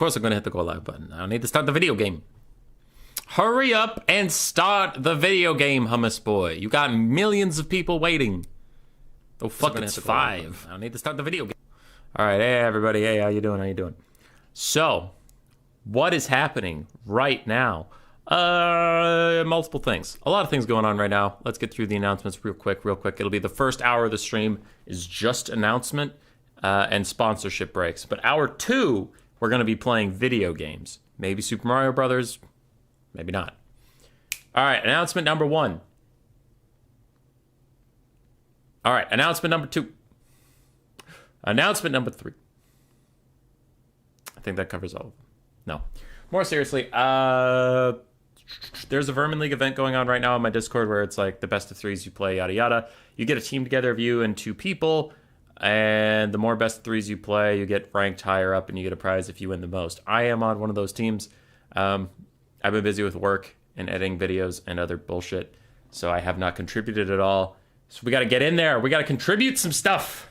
course I'm gonna hit the go live button. I don't need to start the video game. Hurry up and start the video game, hummus boy. You got millions of people waiting. Oh fuck, it's 5. I don't need to start the video game. All right, hey everybody, hey, how you doing? How you doing? So, what is happening right now? Multiple things. A lot of things going on right now. Let's get through the announcements real quick. It'll be the first hour of the stream is just announcement and sponsorship breaks. But hour 2, we're going to be playing video games. Maybe Super Mario Brothers, maybe not. All right, announcement number 1. All right, announcement number 2. Announcement number 3. I think that covers all of them. No. More seriously, there's a Vermin League event going on right now on my Discord where it's like the best of 3s you play, yada yada. You get a team together of you and 2 people, and the more best of 3s you play, you get ranked higher up and you get a prize if you win the most. I am on one of those teams. I've been busy with work and editing videos and other bullshit, so I have not contributed at all. So we got to get in there. We got to contribute some stuff.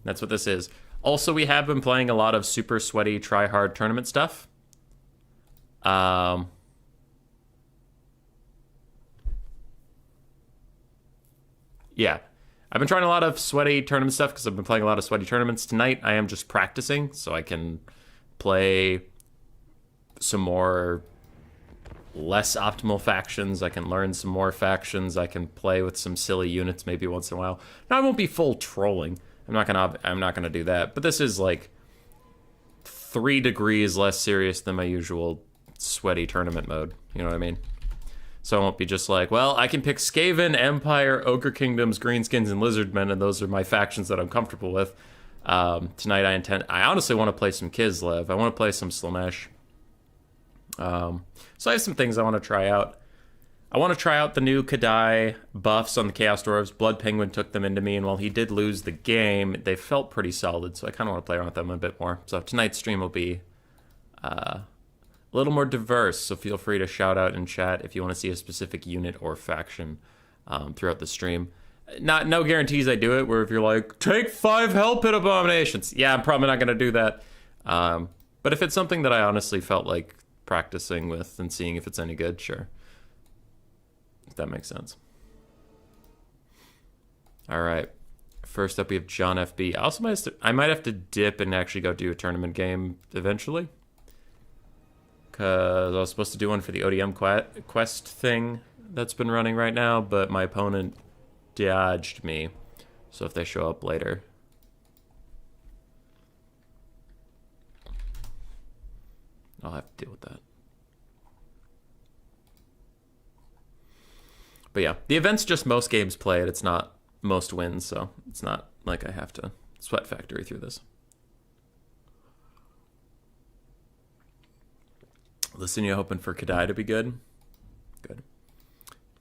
That's what this is. Also, we have been playing a lot of super sweaty try-hard tournament stuff. Yeah. I've been trying a lot of sweaty tournament stuff because I've been playing a lot of sweaty tournaments. Tonight, I am just practicing so I can play some more less optimal factions. I can learn some more factions. I can play with some silly units maybe once in a while. Now, I won't be full trolling. I'm not gonna do that. But this is like 3 degrees less serious than my usual sweaty tournament mode. You know what I mean? So I won't be just like, well, I can pick Skaven, Empire, Ogre Kingdoms, Greenskins, and Lizardmen, and those are my factions that I'm comfortable with. Tonight I honestly want to play some Kislev. I want to play some Slanesh. So I have some things I want to try out. I want to try out the new Kadai buffs on the Chaos Dwarves. Blood Penguin took them into me, and while he did lose the game, they felt pretty solid, so I kind of want to play around with them a bit more. So tonight's stream will be a little more diverse, so feel free to shout out in chat if you want to see a specific unit or faction throughout the stream. No guarantees I do it, where if you're like, take 5 Hell Pit Abominations. Yeah, I'm probably not going to do that. But if it's something that I honestly felt like practicing with and seeing if it's any good, sure. If that makes sense. All right. First up, we have John FB. I might have to dip and actually go do a tournament game eventually. Because I was supposed to do one for the ODM quest thing that's been running right now, but my opponent dodged me. So if they show up later. I'll have to deal with that. But yeah, the event's just most games played. It's not most wins, so it's not like I have to sweat factory through this. Listen, you hoping for Kadai to be good? Good.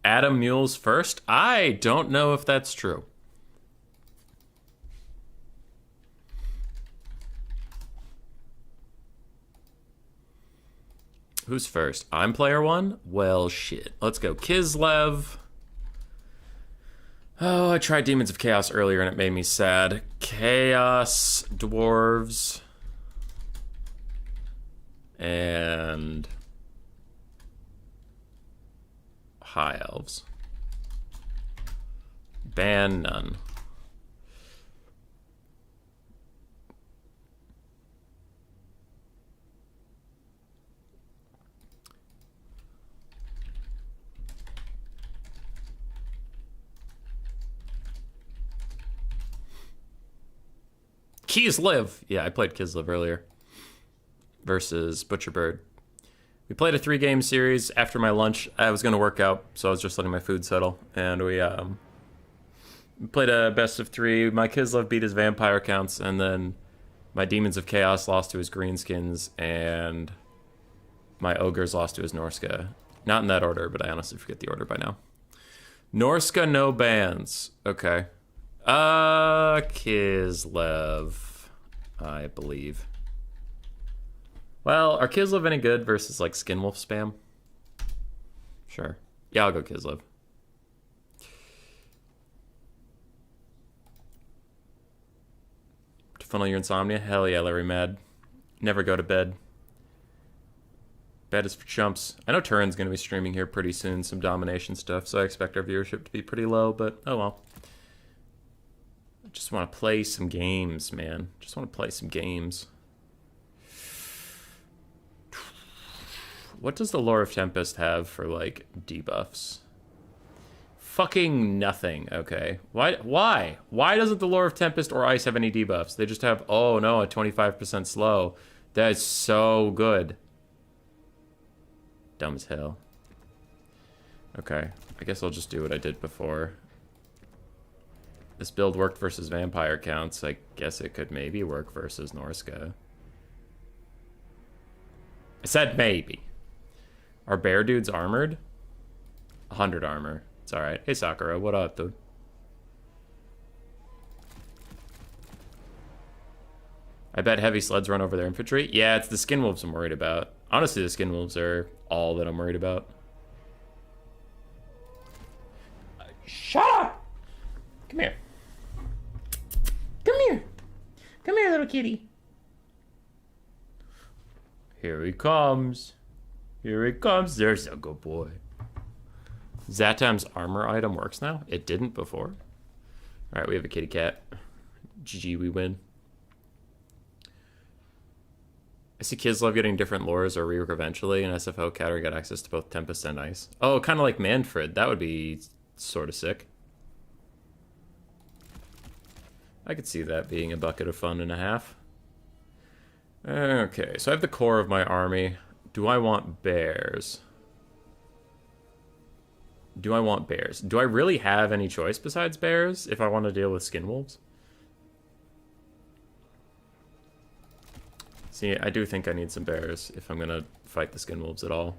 Adam Mules first? I don't know if that's true. Who's first? I'm player 1? Well, shit. Let's go. Kislev. Oh, I tried Demons of Chaos earlier and it made me sad. Chaos Dwarves. And High Elves. Ban none. Kislev. Yeah, I played Kislev earlier. Versus Butcherbird. We played a 3-game series. After my lunch, I was going to work out, so I was just letting my food settle. And we played a best of 3. My Kislev beat his vampire counts, and then my Demons of Chaos lost to his Greenskins, and my Ogres lost to his Norska. Not in that order, but I honestly forget the order by now. Norska, no bans. Okay. Kislev, I believe. Well, are Kislev any good versus, like, Skinwolf spam? Sure. Yeah, I'll go Kislev. To funnel your insomnia? Hell yeah, Larry Mad. Never go to bed. Bet is for chumps. I know Turin's going to be streaming here pretty soon, some domination stuff, so I expect our viewership to be pretty low, but oh well. I just want to play some games, man. Just want to play some games. What does the Lore of Tempest have for, like, debuffs? Fucking nothing. Okay. Why? Why doesn't the Lore of Tempest or Ice have any debuffs? They just have, oh no, a 25% slow. That is so good. Dumb as hell. Okay. I guess I'll just do what I did before. This build worked versus Vampire Counts. I guess it could maybe work versus Norska. I said maybe. Are bear dudes armored? 100 armor. It's alright. Hey, Sakura, what up, dude? I bet heavy sleds run over their infantry. Yeah, it's the skin wolves I'm worried about. Honestly, the skin wolves are all that I'm worried about. Shut up! Come here. Come here. Come here, little kitty. Here he comes. Here he comes. There's a good boy. Zatam's armor item works now? It didn't before. Alright, we have a kitty cat. GG, we win. I see Kislev getting different lores or rework eventually, and SFO Catter got access to both Tempest and Ice. Oh, kind of like Manfred. That would be sort of sick. I could see that being a bucket of fun and a half. Okay, so I have the core of my army. Do I want bears? Do I want bears? Do I really have any choice besides bears if I want to deal with skin wolves? See, I do think I need some bears if I'm going to fight the skin wolves at all.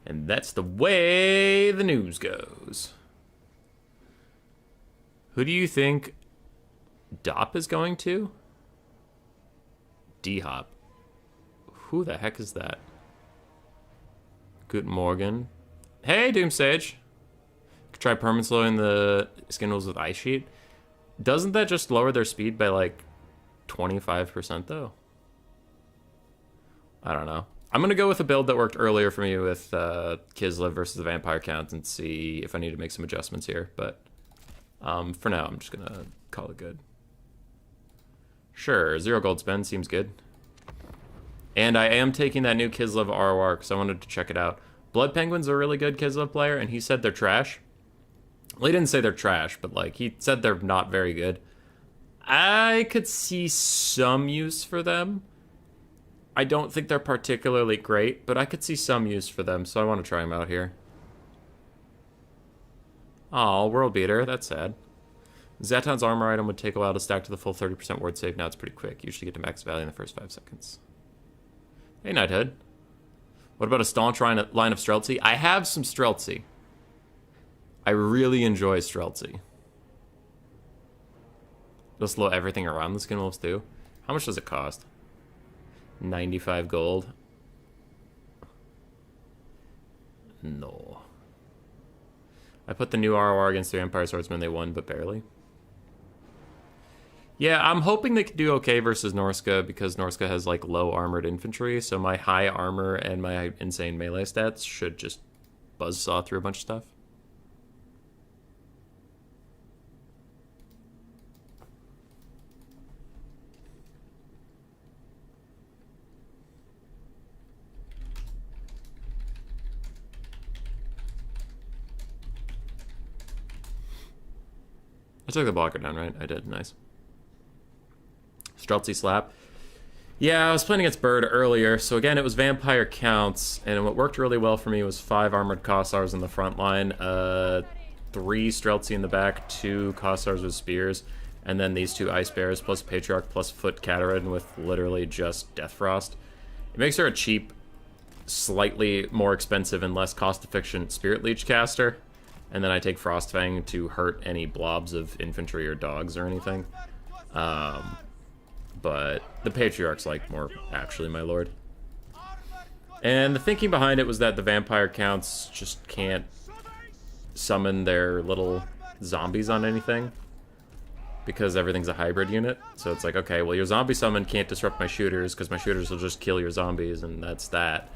And that's the way the news goes. Who do you think Dop is going to? D-Hop. Who the heck is that? Guten Morgen. Hey, Doomsage. Could try permanent slowing the skin wolves with Ice Sheet. Doesn't that just lower their speed by like 25% though? I don't know. I'm going to go with a build that worked earlier for me with Kislev versus the Vampire Count and see if I need to make some adjustments here. But for now, I'm just going to call it good. Sure, 0 gold spend seems good. And I am taking that new Kislev ROR because I wanted to check it out. Blood Penguin's a really good Kislev player, and he said they're trash. Well, he didn't say they're trash, but like he said they're not very good. I could see some use for them. I don't think they're particularly great, but I could see some use for them, so I want to try them out here. Aw, World Beater, that's sad. Zatan's armor item would take a while to stack to the full 30% ward save. Now it's pretty quick. Usually get to max value in the first 5 seconds. Hey, Nighthead. What about a staunch line of Streltsy? I have some Streltsy. I really enjoy Streltsy. It'll slow everything around the skin wolves too. How much does it cost? 95 gold. No. I put the new ROR against the Empire Swordsman. They won, but barely. Yeah, I'm hoping they could do okay versus Norska because Norska has like low armored infantry, so my high armor and my insane melee stats should just buzzsaw through a bunch of stuff. I took the blocker down, right? I did, nice. Streltsy slap. Yeah, I was playing against Bird earlier, so again, it was Vampire Counts, and what worked really well for me was 5 armored Kossars in the front line, 3 Streltsy in the back, 2 Kossars with spears, and then these 2 Ice Bears, plus Patriarch, plus Foot Caterin with literally just Death Frost. It makes her a cheap, slightly more expensive and less cost-efficient Spirit Leech caster, and then I take Frostfang to hurt any blobs of infantry or dogs or anything. But the Patriarch's like more actually my lord. And the thinking behind it was that the Vampire Counts just can't summon their little zombies on anything. because everything's a hybrid unit. So it's like, okay, well, your zombie summon can't disrupt my shooters because my shooters will just kill your zombies, and that's that.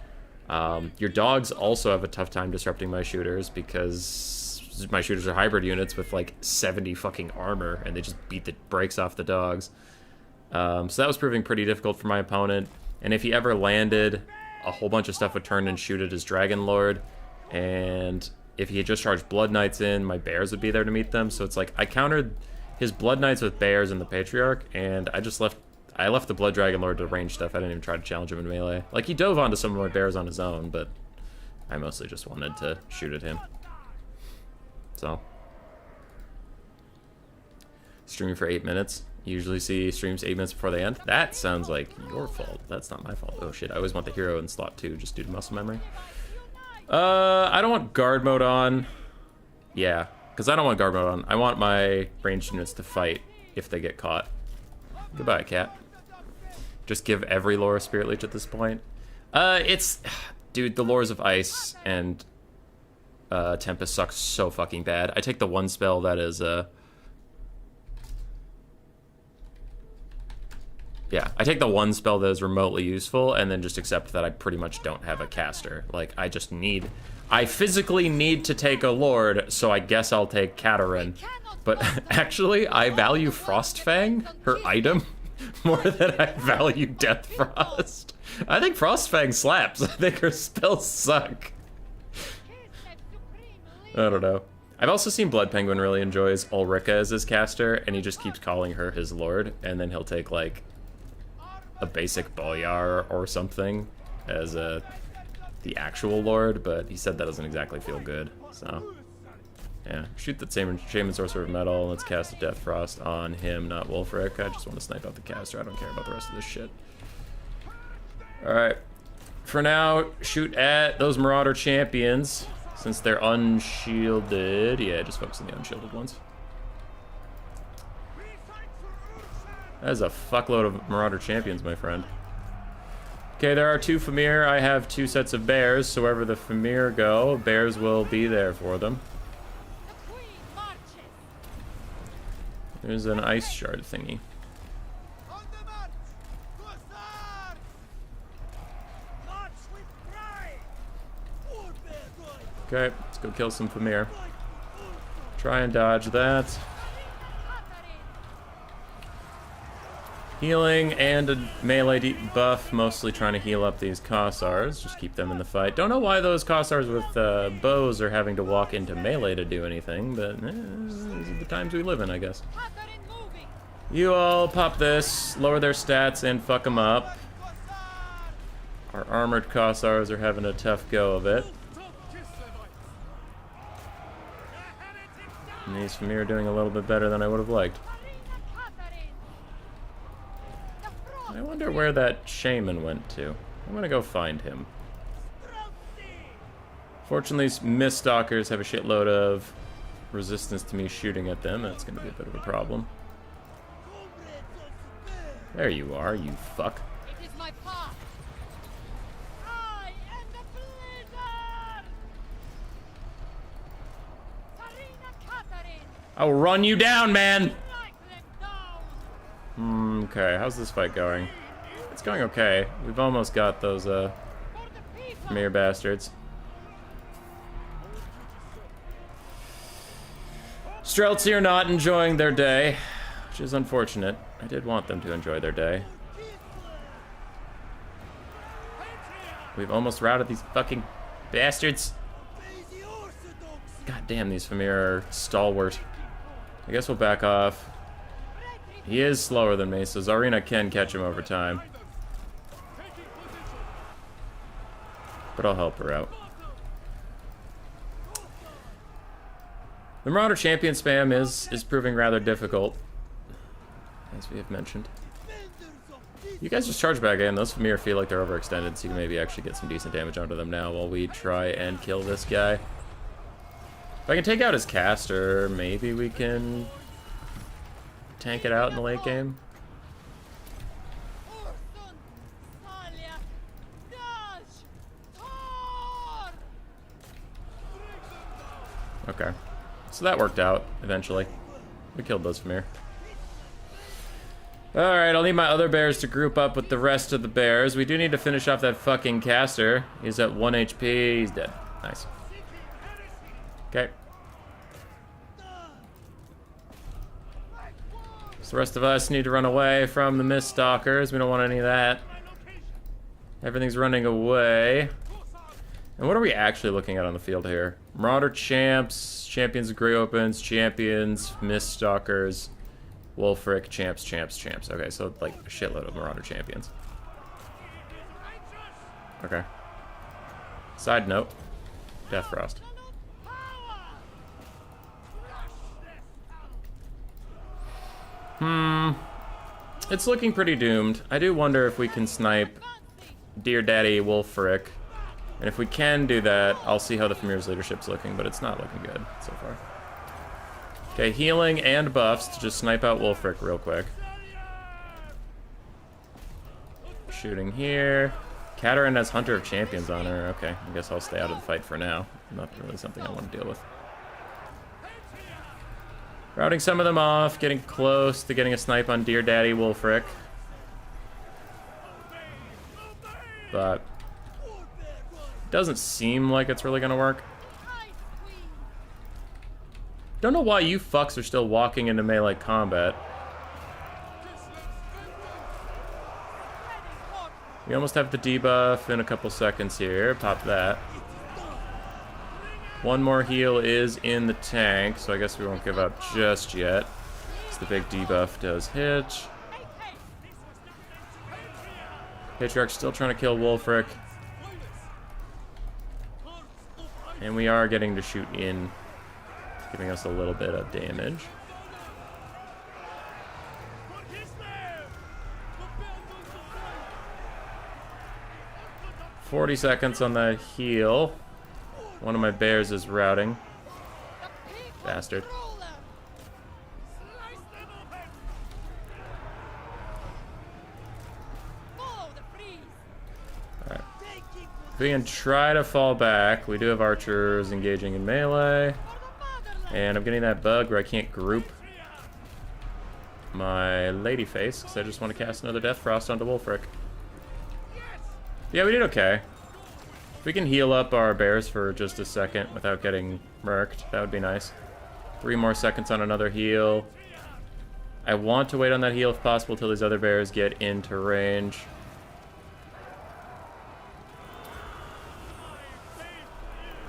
Your dogs also have a tough time disrupting my shooters because my shooters are hybrid units with like 70 fucking armor, and they just beat the brakes off the dogs. So that was proving pretty difficult for my opponent. And if he ever landed, a whole bunch of stuff would turn and shoot at his Dragon Lord. And if he had just charged Blood Knights in, my bears would be there to meet them. So it's like I countered his Blood Knights with bears in the Patriarch, and I left the Blood Dragon Lord to range stuff. I didn't even try to challenge him in melee. Like, he dove onto some of my bears on his own, but I mostly just wanted to shoot at him. So. Streaming for 8 minutes. You usually see streams 8 minutes before they end. That sounds like your fault. That's not my fault. Oh shit, I always want the hero in slot 2 just due to muscle memory. I don't want guard mode on. Yeah, because I don't want guard mode on. I want my ranged units to fight if they get caught. Goodbye, cat. Just give every lore a Spirit Leech at this point. Dude, the lores of Ice and Tempest sucks so fucking bad. I take the one spell that is, yeah, I take the one spell that is remotely useful and then just accept that I pretty much don't have a caster. Like, I physically need to take a Lord, so I guess I'll take Katarine. But actually, I value Frostfang, her item, more than I value Death Frost. I think Frostfang slaps. I think her spells suck. I don't know. I've also seen Blood Penguin really enjoys Ulrika as his caster, and he just keeps calling her his lord, and then he'll take, like, a basic Boyar or something as the actual lord, but he said that doesn't exactly feel good, so... Yeah, shoot that Shaman Sorcerer of Metal. Let's cast a Death Frost on him, not Wulfric. I just want to snipe out the caster. I don't care about the rest of this shit. Alright. For now, shoot at those Marauder champions, since they're unshielded. Yeah, just focus on the unshielded ones. That is a fuckload of Marauder champions, my friend. Okay, there are 2 Famir. I have 2 sets of bears, so wherever the Famir go, bears will be there for them. There's an ice shard thingy. Okay, let's go kill some Famir. Try and dodge that. Healing and a melee buff, mostly trying to heal up these Kossars, just keep them in the fight. Don't know why those Kossars with bows are having to walk into melee to do anything, but these are the times we live in, I guess. You all pop this, lower their stats, and fuck them up. Our armored Kossars are having a tough go of it. And these Famir are doing a little bit better than I would have liked. I wonder where that shaman went to. I'm gonna go find him. Fortunately, Miststalkers have a shitload of resistance to me shooting at them. That's gonna be a bit of a problem. There you are, you fuck. It is my path. I am the blizzard. Tarina Katarine. I'll run you down, man! Strike them down. Okay, how's this fight going? It's going okay. We've almost got those, For the people. Famir bastards. Streltsy are not enjoying their day, which is unfortunate. I did want them to enjoy their day. We've almost routed these fucking bastards. God damn, these Famir are stalwart. I guess we'll back off. He is slower than me, so Zarina can catch him over time. But I'll help her out. The Marauder champion spam is proving rather difficult, as we have mentioned. You guys just charge back in. Those Famir feel like they're overextended, so you can maybe actually get some decent damage onto them now while we try and kill this guy. If I can take out his caster, maybe we can tank it out in the late game. Okay. So that worked out, eventually. We killed those Famir. Alright, I'll need my other bears to group up with the rest of the bears. We do need to finish off that fucking caster. He's at 1 HP. He's dead. Nice. Okay. So the rest of us need to run away from the Mist Stalkers. We don't want any of that. Everything's running away. And what are we actually looking at on the field here? Marauder champs, champions of Grey Opens, champions, Mist Stalkers, Wulfric, champs, champs, champs. Okay, so like a shitload of Marauder champions. Okay. Side note, Death Frost. It's looking pretty doomed. I do wonder if we can snipe Dear Daddy Wulfric. And if we can do that, I'll see how the Famir's leadership's looking, but it's not looking good so far. Okay, healing and buffs to just snipe out Wulfric real quick. Shooting here. Katarine has Hunter of Champions on her. Okay, I guess I'll stay out of the fight for now. Not really something I want to deal with. Routing some of them off, getting close to getting a snipe on Dear Daddy Wulfric. But doesn't seem like it's really gonna work. Don't know why you fucks are still walking into melee combat. We almost have the debuff in a couple seconds here. Pop that. One more heal is in the tank, so I guess we won't give up just yet. So the big debuff does hit. Patriarch's still trying to kill Wulfric. And we are getting to shoot in, giving us a little bit of damage. 40 seconds on the heal. One of my bears is routing. Bastard. Alright. We can try to fall back. We do have archers engaging in melee. And I'm getting that bug where I can't group my lady face because I just want to cast another Death Frost onto Wulfric. Yeah, we did okay. If we can heal up our bears for just a second without getting murked, that would be nice. 3 more seconds on another heal. I want to wait on that heal if possible till these other bears get into range.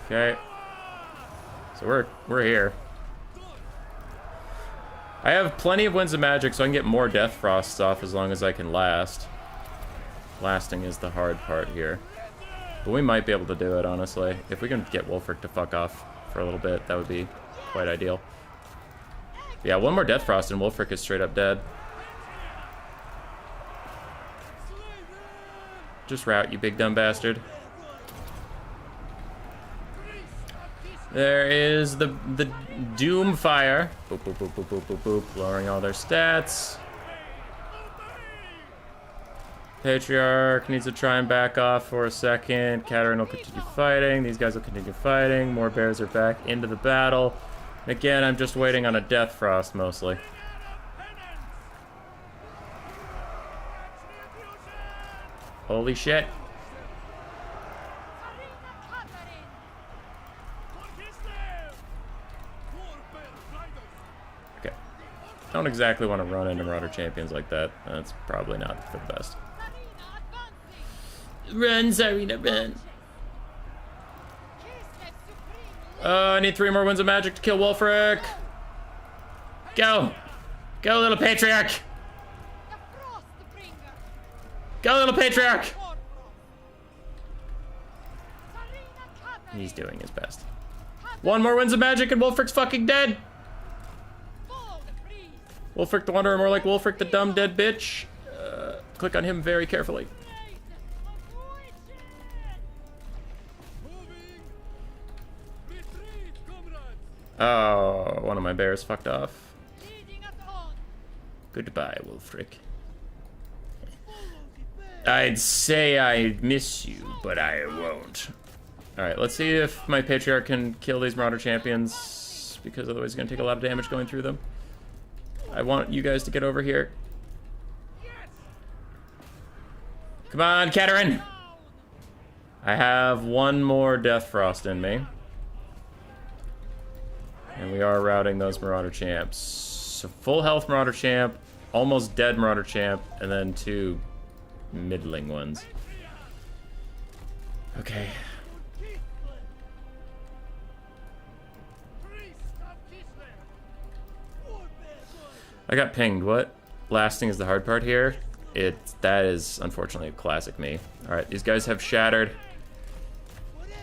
Okay. So we're here. I have plenty of Winds of Magic, so I can get more Death Frosts off as long as I can last. Lasting is the hard part here. But we might be able to do it, honestly. If we can get Wulfric to fuck off for a little bit, that would be quite ideal. Yeah, one more Death Frost and Wulfric is straight up dead. Just route, you big dumb bastard. There is the Doom Fire. Boop, boop, boop, boop, boop, boop, boop. Lowering all their stats. Patriarch needs to try and back off for a second. Katarine will continue fighting. These guys will continue fighting. More bears are back into the battle. Again, I'm just waiting on a Death Frost mostly. Holy shit. Okay. Don't exactly want to run into Marauder champions like that. That's probably not for the best. Run, Zarina, run. I need 3 more Winds of Magic to kill Wulfric. Go. Go, little Patriarch. Go, little Patriarch. He's doing his best. 1 more Winds of Magic and Wulfric's fucking dead. Wulfric the Wanderer, more like Wulfric the dumb dead bitch. Click on him very carefully. Oh, one of my bears fucked off. Goodbye, Wulfric. I'd say I miss you, but I won't. Alright, let's see if my Patriarch can kill these Marauder champions, because otherwise it's going to take a lot of damage going through them. I want you guys to get over here. Come on, Keterin! I have one more Death Frost in me. And we are routing those Marauder champs. So full health Marauder champ, almost dead Marauder champ, and then 2 middling ones. Okay. I got pinged. What? Lasting is the hard part here. That is unfortunately a classic me. All right, these guys have shattered.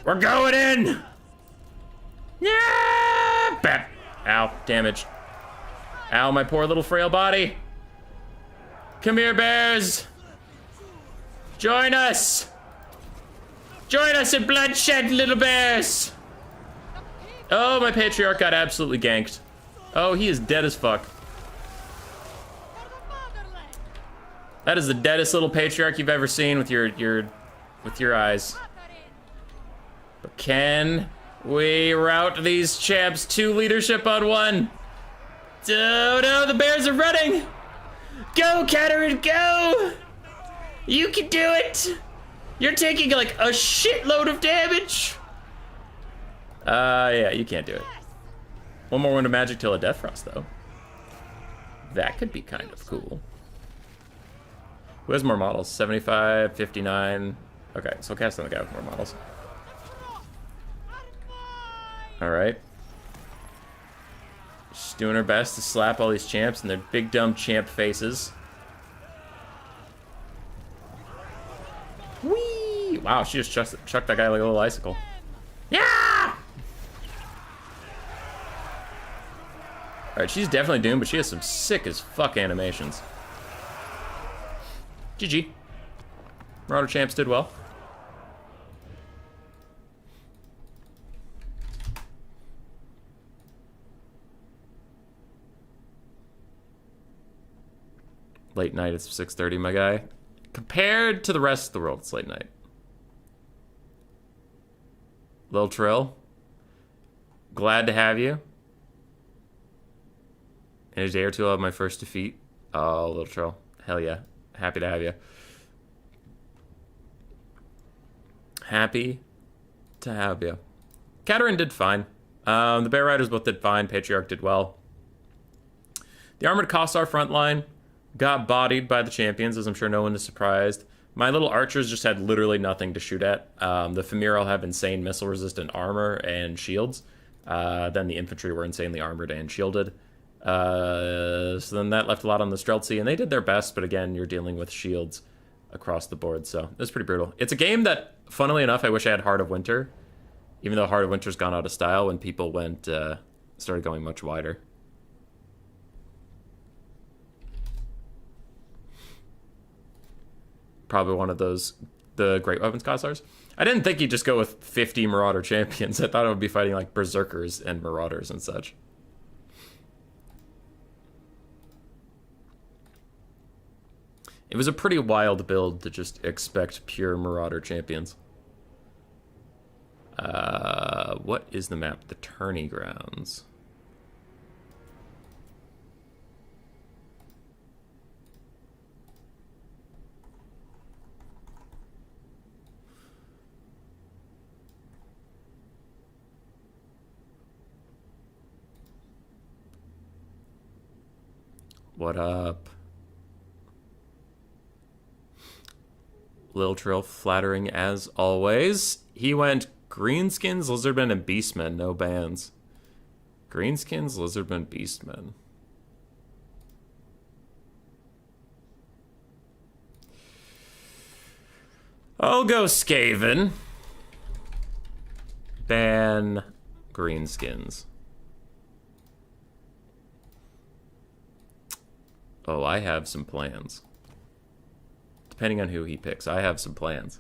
We're going in. Yeah! Bap. Ow, damage. Ow, my poor little frail body. Come here, bears. Join us. Join us in bloodshed, little bears. Oh, my patriarch got absolutely ganked. Oh, he is dead as fuck. That is the deadest little patriarch you've ever seen with your eyes. But can we rout these champs to leadership on 1? Oh no, the bears are running! Go, Keterin, go! You can do it! You're taking like a shitload of damage! Yeah, you can't do it. One more Wind of Magic till a Death Frost, though. That could be kind of cool. Who has more models? 75, 59. Okay, so I'll cast on the guy with more models. Alright. She's doing her best to slap all these champs in their big dumb champ faces. Whee! Wow, she just chucked that guy like a little icicle. Yeah! Alright, she's definitely doomed, but she has some sick as fuck animations. GG. Marauder champs did well. Late night, it's 6:30, my guy. Compared to the rest of the world, it's late night. Lil Trill, glad to have you. In a day or two, I'll have my first defeat. Oh, Lil Trill, hell yeah. Happy to have you. Happy to have you. Keterin did fine. The Bear Riders both did fine. Patriarch did well. The Armored Kossar frontline got bodied by the champions, as I'm sure no one is surprised. My little archers just had literally nothing to shoot at. The Fimir have insane missile-resistant armor and shields. Then the infantry were insanely armored and shielded. So then that left a lot on the Streltsy, and they did their best, but again, you're dealing with shields across the board, so it was pretty brutal. It's a game that, funnily enough, I wish I had Heart of Winter, even though Heart of Winter's gone out of style when people started going much wider. Probably one of those, the Great Weapons Kossars. I didn't think he'd just go with 50 Marauder champions. I thought it would be fighting like Berserkers and Marauders and such. It was a pretty wild build to just expect pure Marauder champions. What is the map? The Tourney Grounds. What up? Lil Trill flattering as always. He went Greenskins, Lizardmen, and Beastmen. No bans. Greenskins, Lizardmen, Beastmen. I'll go Skaven. Ban Greenskins. Oh, I have some plans. Depending on who he picks, I have some plans.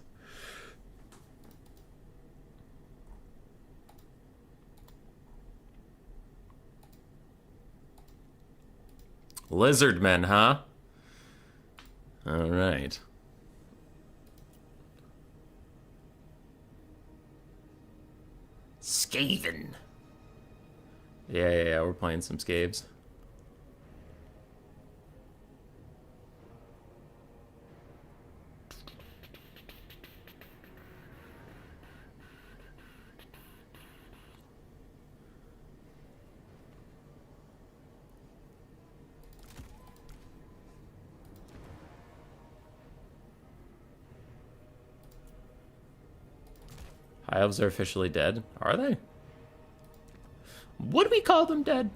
Lizardmen, huh? All right. Skaven. Yeah, we're playing some Skaves. High elves are officially dead. Are they? Would we call them dead?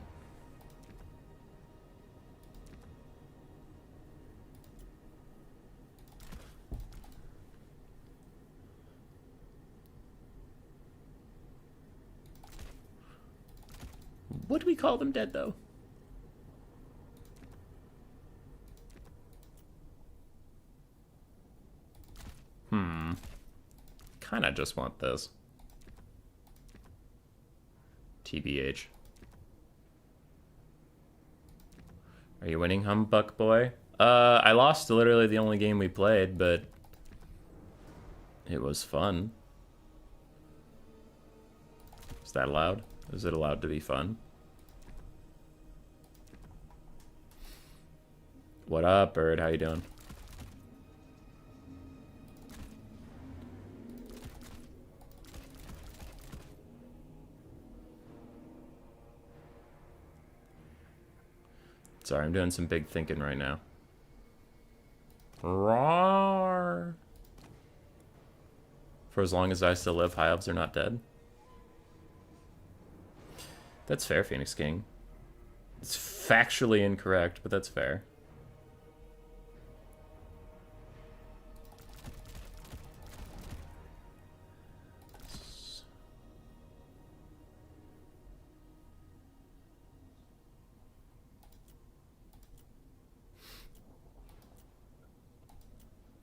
Would we call them dead, though? Kinda just want this. TBH. Are you winning, Humbuck Boy? I lost literally the only game we played, but it was fun. Is that allowed? Is it allowed to be fun? What up, Bird? How you doing? Sorry, I'm doing some big thinking right now. Roar. For as long as I still live, high elves are not dead. That's fair, Phoenix King. It's factually incorrect, but that's fair.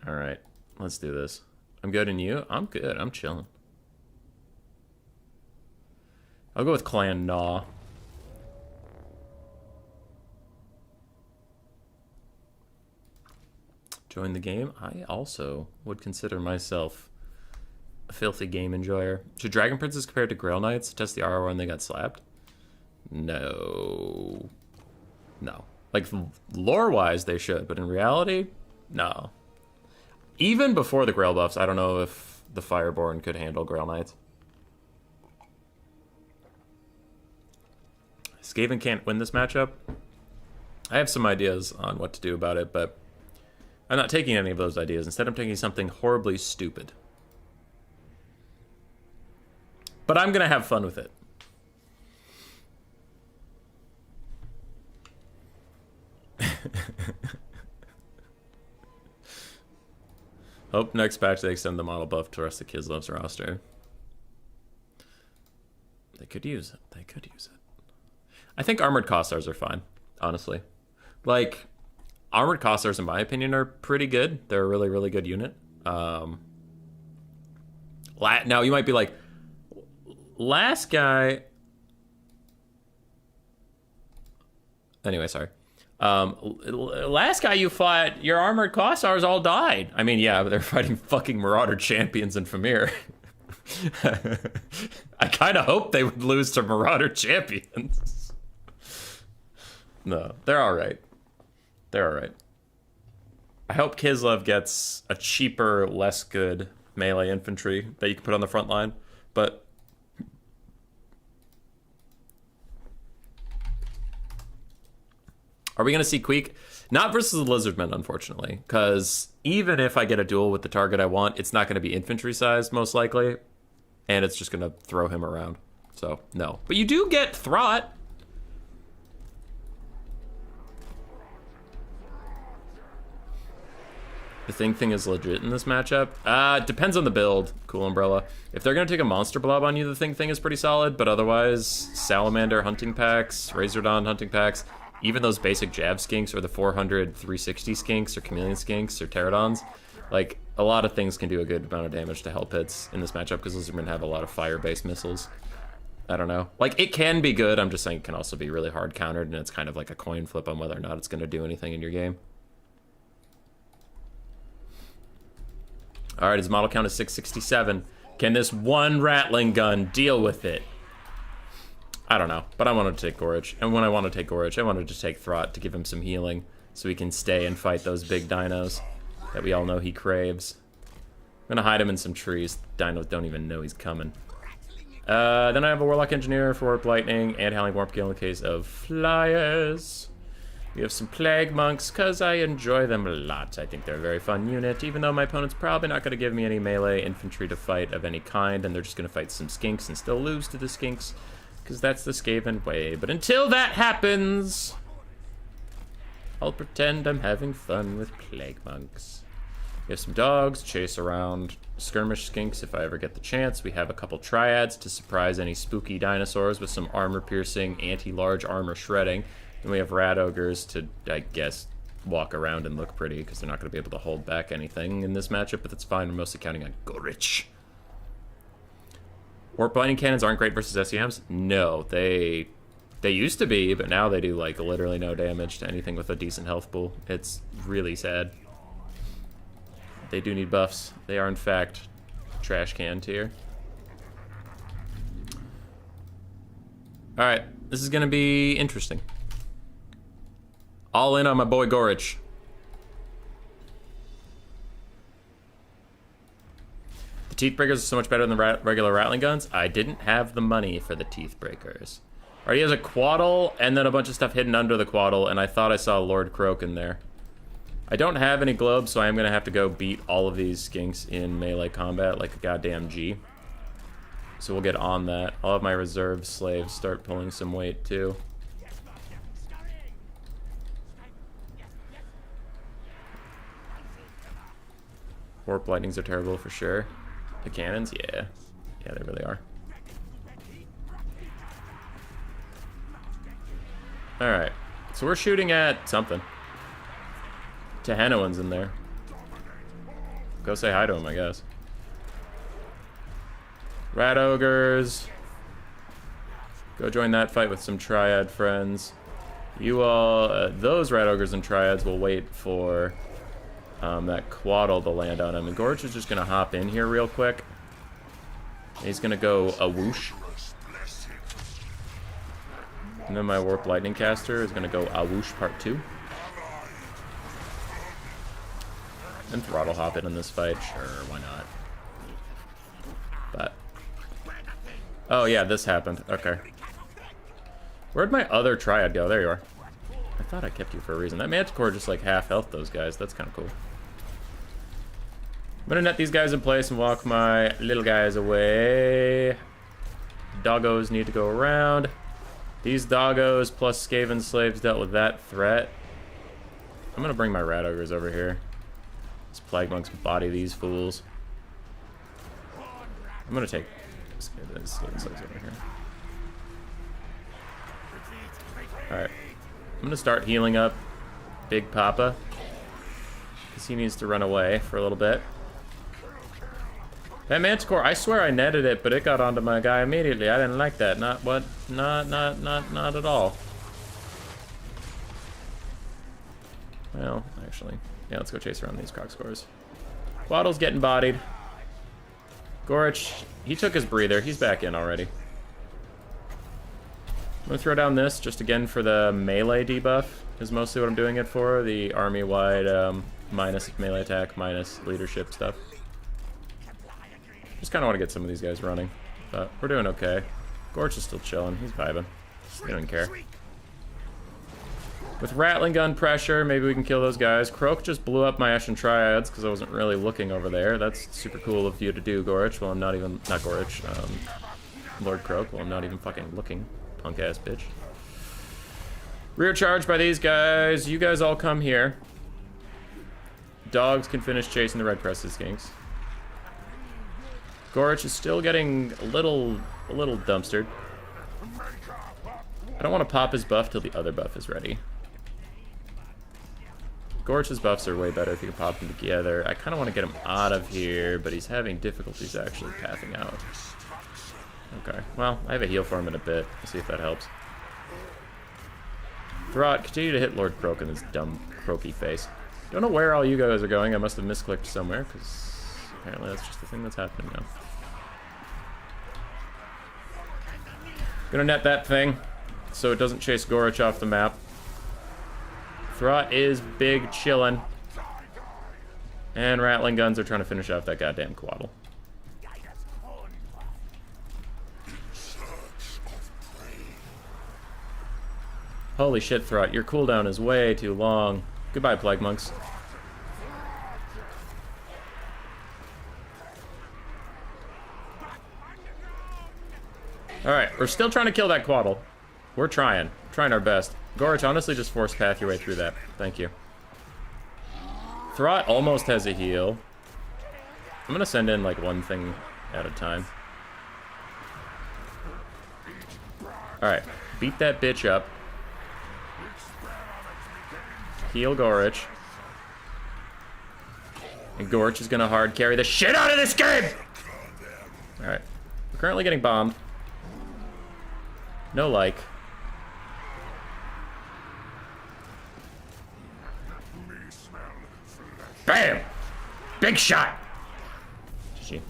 All right, let's do this. I'm good, and you? I'm good. I'm chilling. I'll go with Clan Gnaw. Join the game? I also would consider myself a filthy game enjoyer. Should Dragon Princes compare to Grail Knights test the RR when they got slapped? No. No. Like, lore-wise, they should, but in reality, no. Even before the Grail buffs, I don't know if the Fireborn could handle Grail Knights. Skaven can't win this matchup. I have some ideas on what to do about it, but I'm not taking any of those ideas. Instead, I'm taking something horribly stupid. But I'm going to have fun with it. Hope next patch they extend the model buff to the rest of Kislev's roster. They could use it. They could use it. I think Armored Kossars are fine, honestly. Like, Armored Kossars, in my opinion, are pretty good. They're a really, really good unit. Now, you might be like, last guy... Anyway, sorry. Last guy you fought, your Armored Kossars all died. I mean, yeah, but they're fighting fucking Marauder champions in Famir. I kind of hoped they would lose to Marauder champions. No, they're all right. They're all right. I hope Kislev gets a cheaper, less good melee infantry that you can put on the front line, but are we going to see Queek? Not versus the Lizardmen, unfortunately, because even if I get a duel with the target I want, it's not going to be infantry-sized, most likely, and it's just going to throw him around. So, no. But you do get Throt. The thing is legit in this matchup. Depends on the build, Cool Umbrella. If they're going to take a Monster Blob on you, the thing is pretty solid, but otherwise, Salamander hunting packs, Razordon hunting packs, even those basic Jav skinks or the 400 360 skinks or Chameleon skinks or Pterodons, like, a lot of things can do a good amount of damage to Hell Pits in this matchup because Lizardmen have a lot of fire-based missiles. I don't know. Like, it can be good, I'm just saying it can also be really hard countered, and it's kind of like a coin flip on whether or not it's going to do anything in your game. Alright, his model count is 667. Can this one Rattling gun deal with it? I don't know, but I wanted to take Gorich. And when I want to take Gorich, I wanted to take Throt to give him some healing so he can stay and fight those big dinos that we all know he craves. I'm going to hide him in some trees. Dinos don't even know he's coming. Then I have a Warlock Engineer for Warp Lightning and Howling Warp Gale in the case of Flyers. We have some Plague Monks, because I enjoy them a lot. I think they're a very fun unit, even though my opponent's probably not going to give me any melee infantry to fight of any kind, and they're just going to fight some skinks and still lose to the skinks, because that's the Skaven way. But until that happens, I'll pretend I'm having fun with Plague Monks. We have some dogs, chase around skirmish skinks if I ever get the chance. We have a couple triads to surprise any spooky dinosaurs with some armor-piercing, anti-large armor shredding. And we have rat ogres to, I guess, walk around and look pretty, because they're not going to be able to hold back anything in this matchup, but that's fine. We're mostly counting on Gorich. Warp binding cannons aren't great versus SEMs? No, they used to be, but now they do, like, literally no damage to anything with a decent health pool. It's really sad. They do need buffs. They are, in fact, trash can tier. Alright, this is going to be interesting. All in on my boy Gorich. The Teeth Breakers are so much better than the regular Rattling Guns. I didn't have the money for the Teeth Breakers. Alright, he has a Quaddle and then a bunch of stuff hidden under the Quaddle, and I thought I saw Lord Croak in there. I don't have any globes, so I am going to have to go beat all of these skinks in melee combat like a goddamn G. So we'll get on that. I'll have my reserve slaves start pulling some weight, too. Warp lightnings are terrible for sure. The cannons, yeah. Yeah, they really are. Alright. So we're shooting at something. Tehenoan's in there. Go say hi to him, I guess. Rat ogres. Go join that fight with some triad friends. You all, those rat ogres and triads will wait for that Quaddle to land on him. And Gorich is just going to hop in here real quick. He's going to go a whoosh. And then my Warp Lightning Caster is going to go a whoosh part 2. And throttle hop in this fight. Sure, why not? But... oh yeah, this happened. Okay. Where'd my other Triad go? There you are. I thought I kept you for a reason. That Manticore just like half health those guys. That's kind of cool. I'm gonna net these guys in place and walk my little guys away. Doggos need to go around. These doggos plus Skaven slaves dealt with that threat. I'm gonna bring my rat ogres over here. These plague monks body these fools. I'm gonna take Skaven slaves over here. Alright. I'm gonna start healing up Big Papa, because he needs to run away for a little bit. That Manticore, I swear I netted it, but it got onto my guy immediately. I didn't like that. Not at all. Well, actually. Yeah, let's go chase around these cockscores. Quaddle's getting bodied. Gorich, he took his breather. He's back in already. I'm gonna throw down this just again for the melee debuff is mostly what I'm doing it for. The army-wide minus melee attack, minus leadership stuff. Just kind of want to get some of these guys running, but we're doing okay. Gorich is still chilling. He's vibing. He doesn't care. With Rattling Gun pressure, maybe we can kill those guys. Croak just blew up my Ashen Triads because I wasn't really looking over there. That's super cool of you to do, Gorich. Well, I'm not even... not Gorich. Lord Croak. Well, I'm not even fucking looking. Punk-ass bitch. Rear charge by these guys. You guys all come here. Dogs can finish chasing the Red Crested Skinks. Gorich is still getting a little dumpstered. I don't want to pop his buff till the other buff is ready. Gorich's buffs are way better if you can pop them together. I kind of want to get him out of here, but he's having difficulties actually pathing out. Okay, well, I have a heal for him in a bit. Let's see if that helps. Throt, continue to hit Lord Croak in his dumb croaky face. Don't know where all you guys are going. I must have misclicked somewhere, because apparently that's just the thing that's happening now. Gonna net that thing so it doesn't chase Gorich off the map. Throt is big chillin'. And Rattling Guns are trying to finish off that goddamn Quaddle. Holy shit, Throt, your cooldown is way too long. Goodbye, Plague Monks. Alright, we're still trying to kill that Quaddle. We're trying. Trying our best. Gorich, honestly, just force path your way through that. Thank you. Throt almost has a heal. I'm gonna send in, like, one thing at a time. Alright, beat that bitch up. Heal Gorich. And Gorich is gonna hard carry the shit out of this game! Alright. We're currently getting bombed. No like. Bam! Big shot! GG.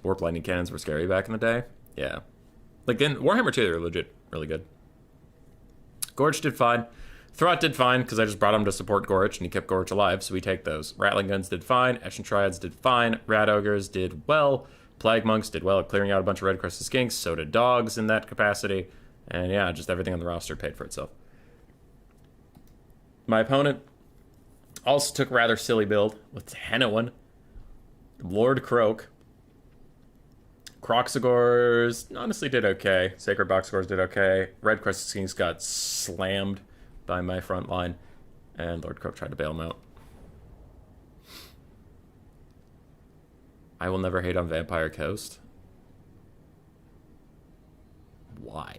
Warp lightning cannons were scary back in the day. Yeah. Like, in Warhammer 2, they were legit really good. Gorich did fine. Throt did fine, because I just brought him to support Gorich, and he kept Gorich alive, so we take those. Rattling Guns did fine. Action Triads did fine. Rat Ogres did well. Plague Monks did well at clearing out a bunch of Red Crested Skinks. So did Dogs in that capacity. And yeah, just everything on the roster paid for itself. My opponent also took a rather silly build with Henowin, Lord Croak. Croxagores honestly did okay. Sacred Boxagores did okay. Red Crested Skinks got slammed by my front line, and Lord Croak tried to bail him out. I will never hate on Vampire Coast. Why?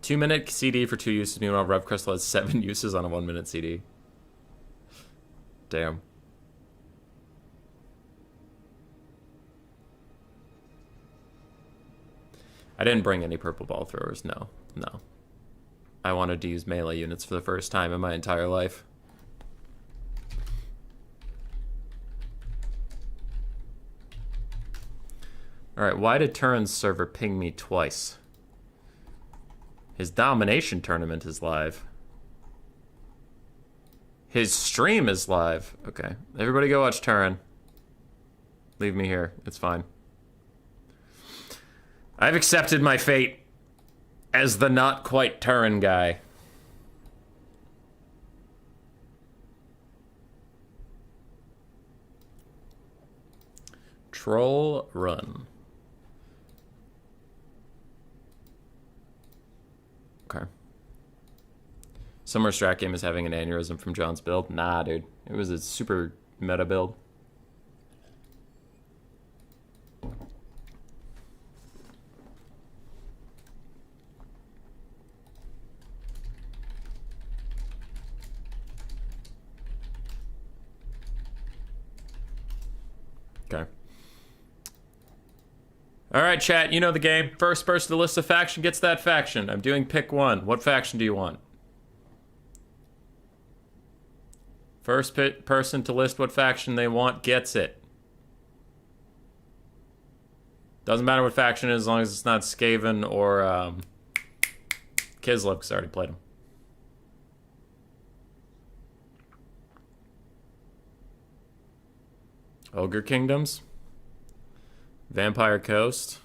2-minute CD for 2 uses, meanwhile Rev Crystal has 7 uses on a 1-minute CD. Damn. I didn't bring any purple ball throwers, no. I wanted to use melee units for the first time in my entire life. Alright, why did Turin's server ping me twice? His domination tournament is live. His stream is live. Okay, everybody go watch Turin. Leave me here, it's fine. I've accepted my fate as the not quite Turin guy. Troll run. Okay. Summer Strat Game is having an aneurysm from John's build. Nah, dude. It was a super meta build. Okay. Alright, chat, you know the game. First person to list a faction gets that faction. I'm doing pick one. What faction do you want? First person to list what faction they want gets it. Doesn't matter what faction it is as long as it's not Skaven or Kislev, because I already played them. Ogre Kingdoms, Vampire Coast,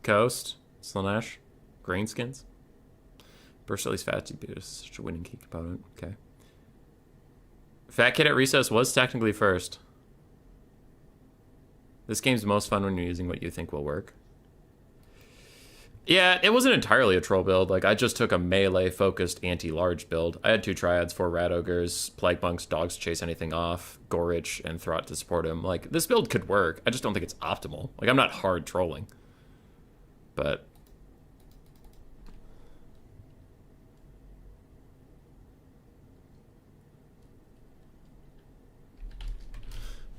Slaanesh, Greenskins. Burst at least Fat Dude is such a winning key component. Okay. Fat Kid at Recess was technically first. This game's most fun when you're using what you think will work. Yeah, it wasn't entirely a troll build. Like, I just took a melee-focused anti-large build. I had 2 Triads, 4 Rat Ogres, Plague Monks, Dogs to chase anything off, Gorich, and Throt to support him. Like, this build could work. I just don't think it's optimal. Like, I'm not hard trolling. But...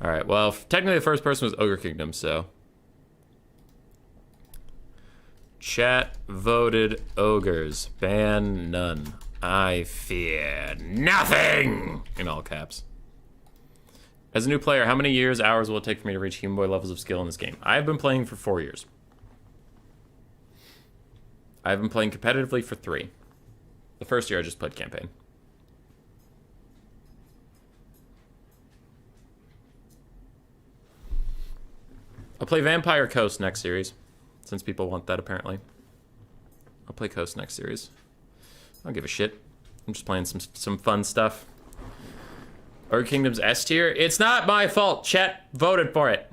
Alright, well, technically the first person was Ogre Kingdom, so... Chat voted ogres. Ban none. I fear nothing! In all caps. As a new player, how many years, hours will it take for me to reach human boy levels of skill in this game? I've been playing for 4 years. I've been playing competitively for 3. The first year I just played campaign. I'll play Vampire Coast next series, since people want that apparently. I'll play Coast next series. I don't give a shit. I'm just playing some fun stuff. Orc Kingdom's S tier? It's not my fault. Chat voted for it.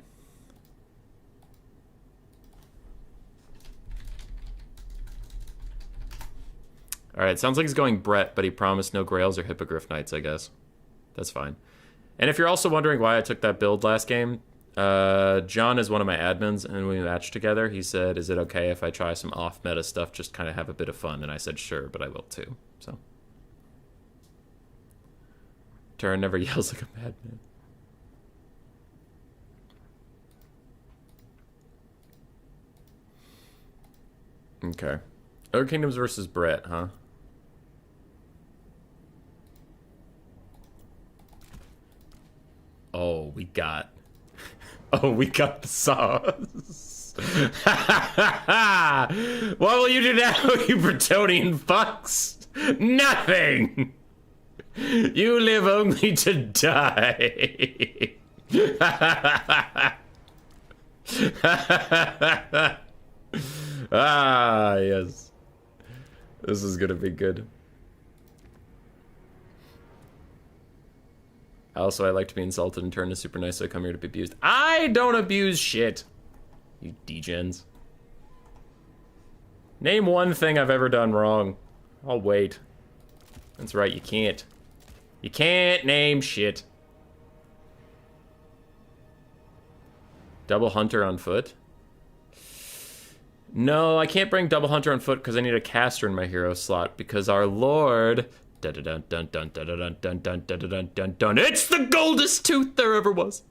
Alright, sounds like he's going Brett, but he promised no Grails or Hippogriff Knights, I guess. That's fine. And if you're also wondering why I took that build last game, John is one of my admins, and when we matched together, he said, is it okay if I try some off-meta stuff, just kind of have a bit of fun? And I said, sure, but I will too, so. Terran never yells like a madman. Okay. Other Kingdoms versus Brett, huh? Oh, we got the sauce. What will you do now, you Bretonian fucks? Nothing! You live only to die. Ah, yes. This is gonna be good. Also, I like to be insulted and turn to super nice, so I come here to be abused. I don't abuse shit, you degens. Name one thing I've ever done wrong. I'll wait. That's right, you can't. You can't name shit. Double Hunter on foot? No, I can't bring Double Hunter on foot because I need a caster in my hero slot because our lord... Dun dun dun dun dun dun dun dun dun dun dun dun. It's the goldest tooth there ever was.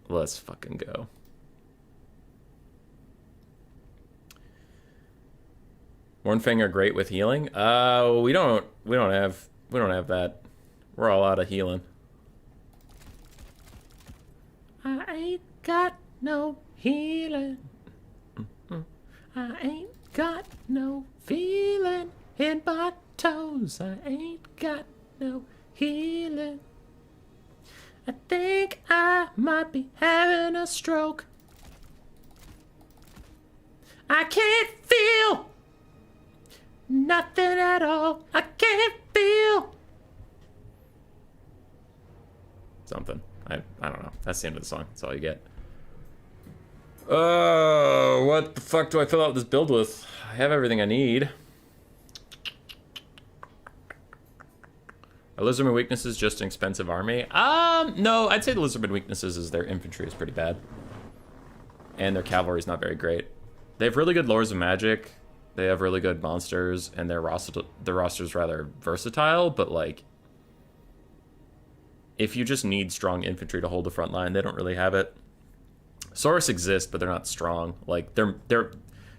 Let's fucking go. Mornfang are great with healing. We don't have that. We're all out of healing. I ain't got no healing. I ain't got no feeling in my toes. I ain't got no healing. I think I might be having a stroke. I can't feel nothing at all. I can't feel something. I don't know. That's the end of the song. That's all you get. Oh, what the fuck do I fill out this build with? I have everything I need. Are Lizardman weaknesses just an expensive army? No, I'd say the Lizardman weaknesses is their infantry is pretty bad. And their cavalry is not very great. They have really good lores of magic. They have really good monsters, and their roster's rather versatile, but like, if you just need strong infantry to hold the front line, they don't really have it. Saurus exist, but they're not strong. Like, they're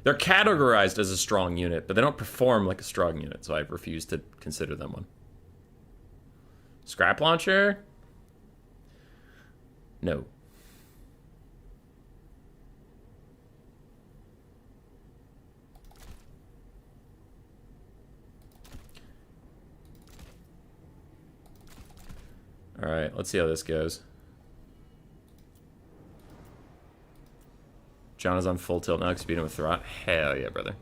categorized as a strong unit, but they don't perform like a strong unit, so I refuse to consider them one. Scrap launcher? No. Alright, let's see how this goes. John is on full tilt now, beat him with Throt. Hell yeah, brother.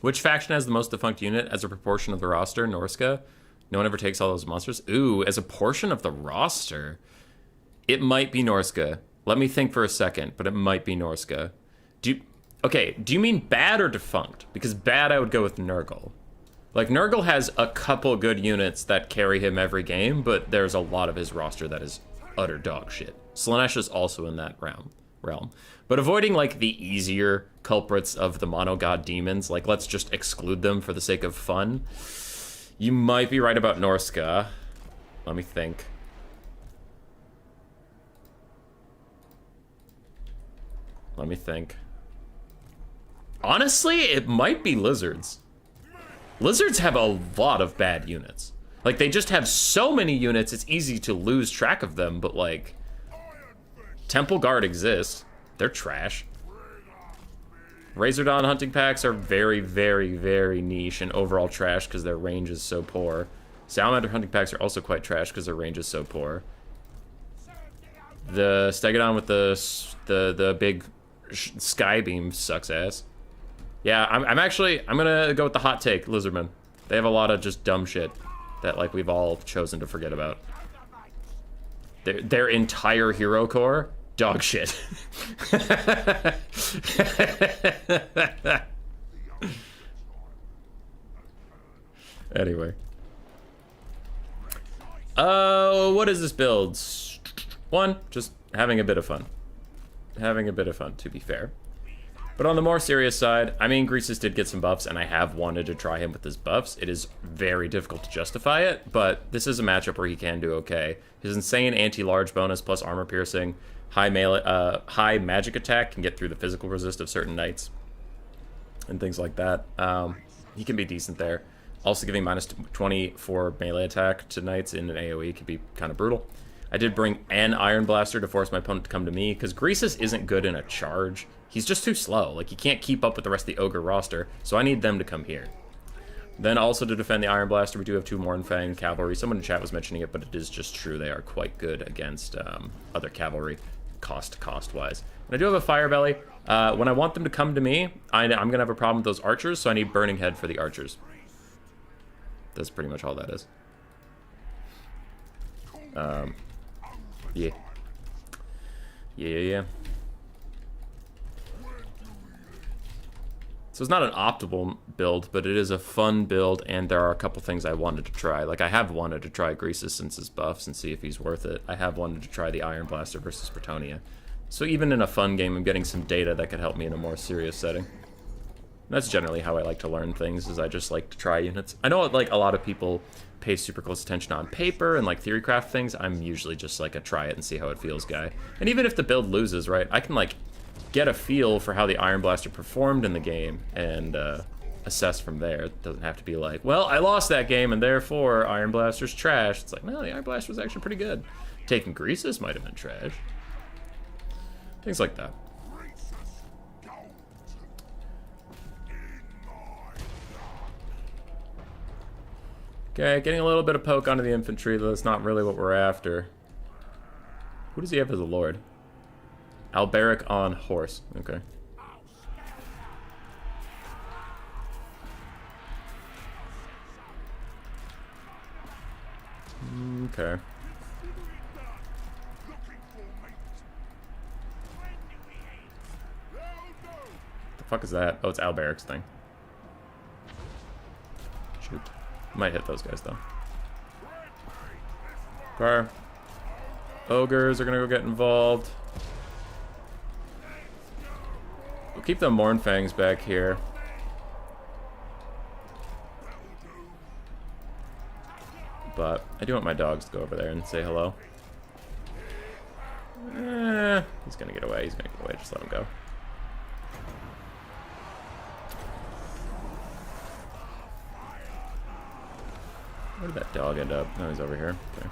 Which faction has the most defunct unit as a proportion of the roster? Norska? No one ever takes all those monsters? Ooh, as a portion of the roster? It might be Norska. Let me think for a second, but it might be Norska. Do you mean bad or defunct? Because bad, I would go with Nurgle. Like, Nurgle has a couple good units that carry him every game, but there's a lot of his roster that is utter dog shit. Slaanesh is also in that realm. But avoiding, like, the easier culprits of the mono-god demons, like, let's just exclude them for the sake of fun. You might be right about Norska. Let me think. Honestly, it might be Lizards. Lizards have a lot of bad units. Like, they just have so many units, it's easy to lose track of them, but, like, Temple Guard exists. They're trash. Razor Dawn hunting packs are very, very, very niche and overall trash because their range is so poor. Salamander hunting packs are also quite trash because their range is so poor. The Stegodon with the big sky beam sucks ass. Yeah, I'm gonna go with the hot take, Lizardman. They have a lot of just dumb shit that, like, we've all chosen to forget about. Their entire hero core, dog shit. Anyway. What is this build? One, just having a bit of fun. Having a bit of fun, to be fair. But on the more serious side, I mean, Greasus did get some buffs, and I have wanted to try him with his buffs. It is very difficult to justify it, but this is a matchup where he can do okay. His insane anti-large bonus plus armor piercing, high magic attack can get through the physical resist of certain knights, and things like that. He can be decent there. Also giving minus 20 for melee attack to knights in an AoE can be kind of brutal. I did bring an Iron Blaster to force my opponent to come to me, because Greasus isn't good in a charge. He's just too slow. Like, he can't keep up with the rest of the Ogre roster, so I need them to come here. Then also to defend the Iron Blaster, we do have 2 Mournfang cavalry. Someone in chat was mentioning it, but it is just true. They are quite good against other cavalry, cost-wise. And I do have a Fire Belly. When I want them to come to me, I'm going to have a problem with those archers, so I need Burning Head for the archers. That's pretty much all that is. Yeah. Yeah. So it's not an optimal build, but it is a fun build, and there are a couple things I wanted to try. Like, I have wanted to try Greasus since his buffs and see if he's worth it. I have wanted to try the Iron Blaster versus Bretonnia. So even in a fun game, I'm getting some data that could help me in a more serious setting. That's generally how I like to learn things, is I just like to try units. I know, like, a lot of people pay super close attention on paper and, like, theorycraft things. I'm usually just, like, a try it and see how it feels guy. And even if the build loses, right, I can, like, get a feel for how the Iron Blaster performed in the game and assess from there. It doesn't have to be like, well, I lost that game and therefore Iron Blaster's trash. It's like, no, the Iron Blaster was actually pretty good. Taking Greasus might have been trash. Things like that. Okay, getting a little bit of poke onto the infantry, though that's not really what we're after. Who does he have as a lord? Alberic on horse. Okay. Okay. The fuck is that? Oh, it's Alberic's thing. Shoot. Might hit those guys, though. Okay. Ogres are gonna go get involved. We'll keep the Mournfangs back here. But I do want my dogs to go over there and say hello. He's gonna get away. He's gonna get away. Just let him go. Where did that dog end up? Oh, he's over here. Okay.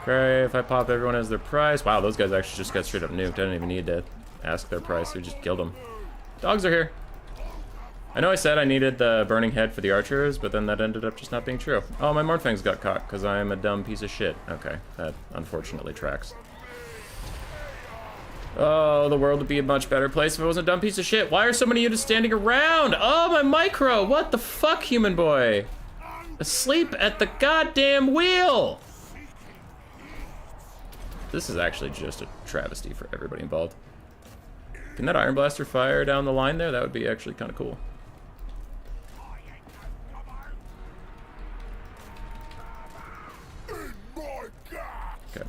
Okay, if I pop everyone as their price. Wow, those guys actually just got straight up nuked. I didn't even need to ask their price. We just killed them. Dogs are here. I know I said I needed the Burning Head for the archers, but then that ended up just not being true. Oh, my Mournfangs got caught because I am a dumb piece of shit. Okay, that unfortunately tracks. Oh, the world would be a much better place if it wasn't a dumb piece of shit. Why are so many units standing around? Oh, my micro! What the fuck, human boy? Asleep at the goddamn wheel! This is actually just a travesty for everybody involved. Can that Iron Blaster fire down the line there? That would be actually kind of cool. Okay.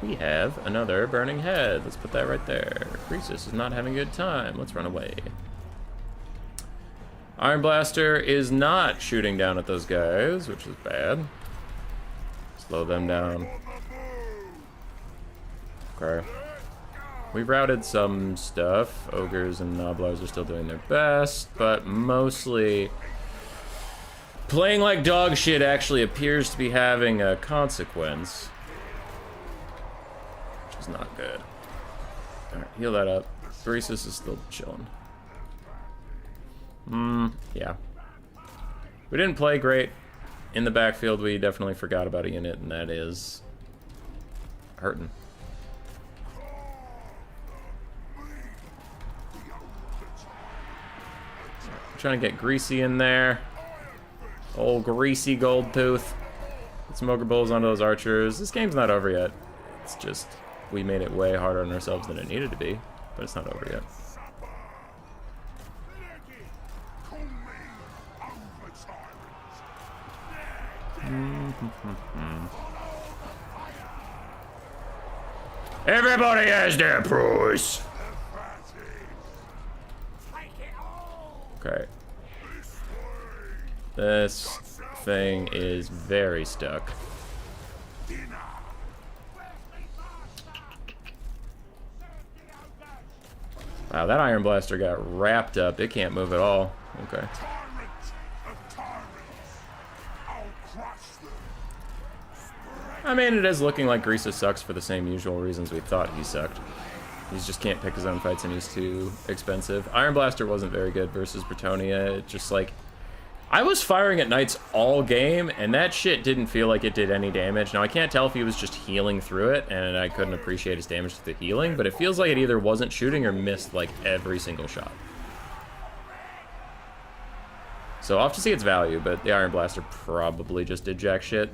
We have another Burning Head. Let's put that right there. Greasus is not having a good time. Let's run away. Iron Blaster is not shooting down at those guys, which is bad. Slow them down. Okay. We've routed some stuff. Ogres and Noblars are still doing their best, but mostly playing like dog shit actually appears to be having a consequence. Which is not good. Alright, heal that up. Greasus is still chilling. Yeah. We didn't play great in the backfield. We definitely forgot about a unit, and that is hurting. Trying to get Greasy in there. Old Greasy Gold Tooth. Get some Ogre Bulls onto those archers. This game's not over yet. It's just, we made it way harder on ourselves than it needed to be, but it's not over yet. Everybody has their price. Okay. This thing is very stuck. Wow, that Iron Blaster got wrapped up. It can't move at all. Okay. I mean, it is looking like Greasus sucks for the same usual reasons we thought he sucked. He just can't pick his own fights and he's too expensive. Iron Blaster wasn't very good versus Bretonnia. It just like, I was firing at Knights all game and that shit didn't feel like it did any damage. Now I can't tell if he was just healing through it and I couldn't appreciate his damage to the healing, but it feels like it either wasn't shooting or missed like every single shot. So I'll have to see its value, but the Iron Blaster probably just did jack shit.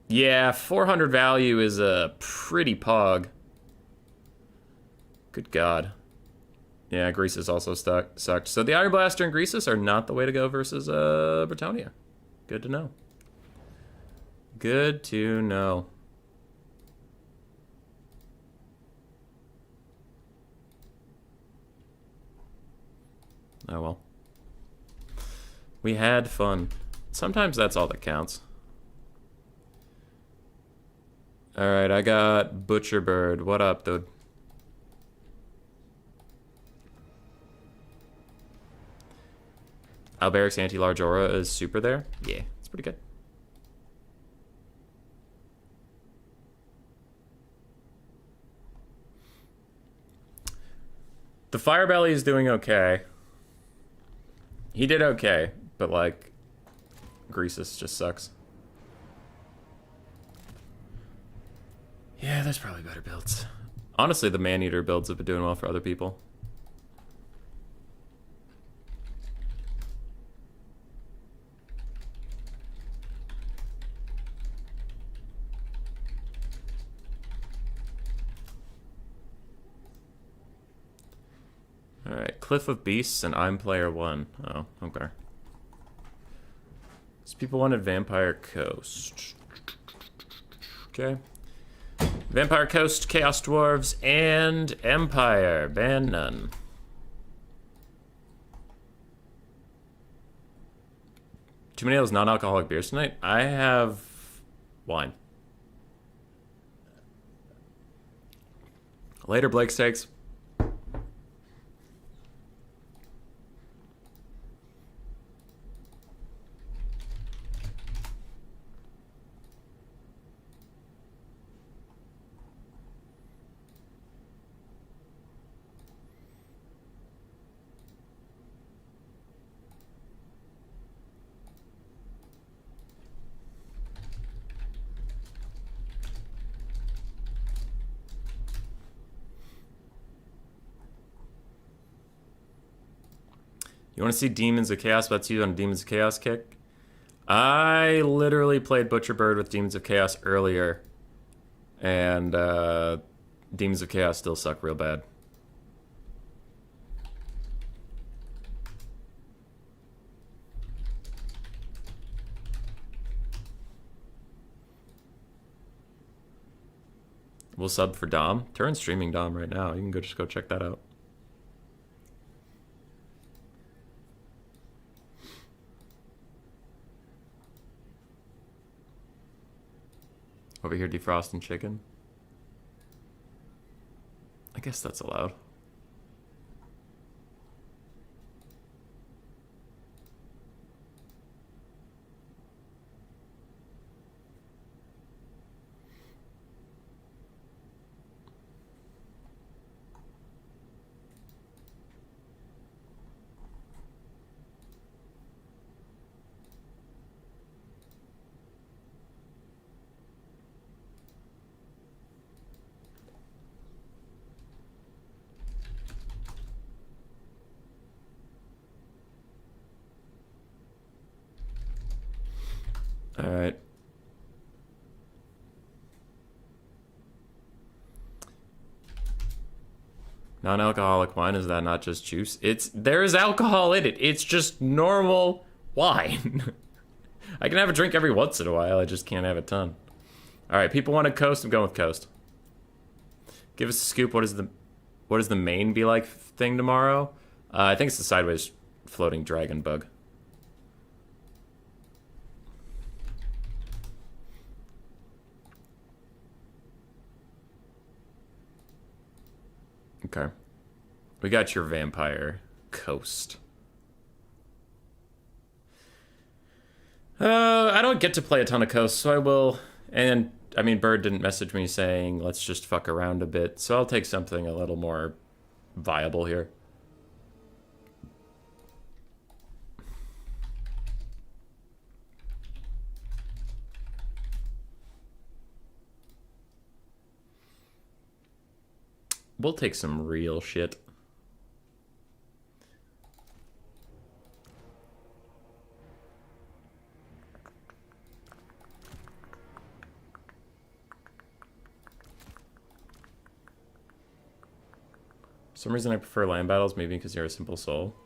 Yeah, 400 value is a pretty pog. Good God. Yeah, Greasus also sucked. So the Iron Blaster and Greasus are not the way to go versus Bretonnia. Good to know. Good to know. Oh well. We had fun. Sometimes that's all that counts. Alright, I got Butcher Bird. What up, dude? Alberic's anti-large aura is super there? Yeah, it's pretty good. The Firebelly is doing okay. He did okay, but like, Greasus just sucks. Yeah, there's probably better builds. Honestly, the Maneater builds have been doing well for other people. Alright, Cliff of Beasts and I'm player 1. Oh, okay. So people wanted Vampire Coast. Okay. Vampire Coast, Chaos Dwarves, and Empire. Ban none. Too many of those non-alcoholic beers tonight? I have wine. Later, Blake Steaks. You want to see Demons of Chaos? That's you on a Demons of Chaos kick? I literally played Butcher Bird with Demons of Chaos earlier. And Demons of Chaos still suck real bad. We'll sub for Dom. Turn streaming Dom right now. You can just go check that out. Over here defrosting chicken. I guess that's allowed. All right. Non-alcoholic wine, is that not just juice? There is alcohol in it. It's just normal wine. I can have a drink every once in a while. I just can't have a ton. All right, people want to coast. I'm going with coast. Give us a scoop. What does the main be like thing tomorrow? I think it's the sideways floating dragon bug. Okay. We got your vampire coast. I don't get to play a ton of coast, so I will. And, I mean, Bird didn't message me saying, let's just fuck around a bit. So I'll take something a little more viable here. We'll take some real shit. For some reason I prefer land battles, maybe because you're a simple soul.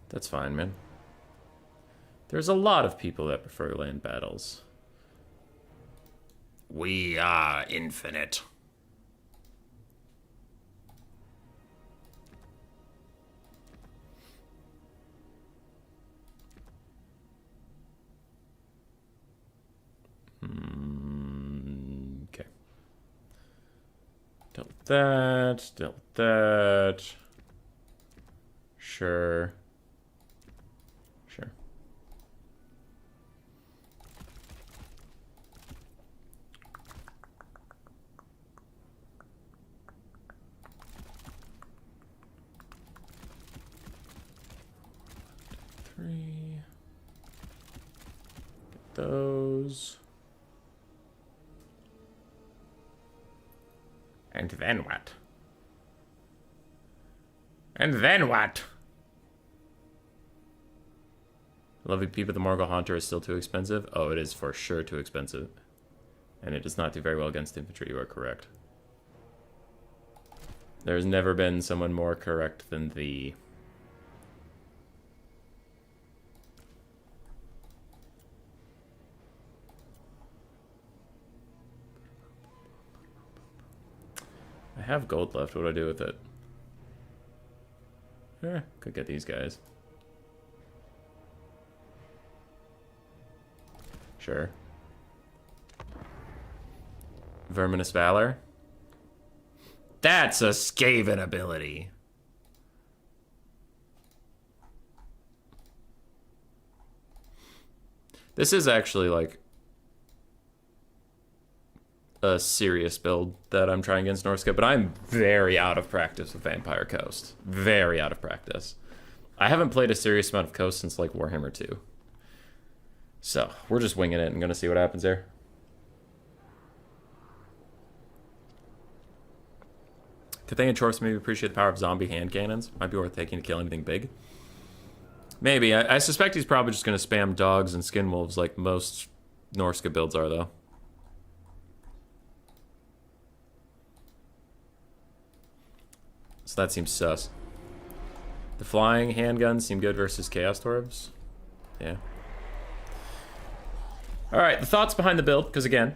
That's fine, man. There's a lot of people that prefer land battles. We are infinite. Okay. Dealt with that. Dealt with that. Sure. Sure. Three. Get those. And then what? And then what? Lovely Peep of the Morgul Haunter is still too expensive? Oh, it is for sure too expensive. And it does not do very well against infantry, you are correct. There's never been someone more correct than thee. I have gold left. What do I do with it? Could get these guys. Sure. Verminous Valor. That's a Skaven ability. This is actually like a serious build that I'm trying against Norsca, but I'm very out of practice with Vampire Coast. Very out of practice. I haven't played a serious amount of Coast since like Warhammer 2. So, we're just winging it and gonna see what happens there. Cathay and Chorus maybe appreciate the power of zombie hand cannons. Might be worth taking to kill anything big. Maybe. I suspect he's probably just gonna spam dogs and skin wolves like most Norsca builds are, though. So that seems sus. The flying handguns seem good versus Chaos Dwarves. Yeah. Alright, the thoughts behind the build, because again,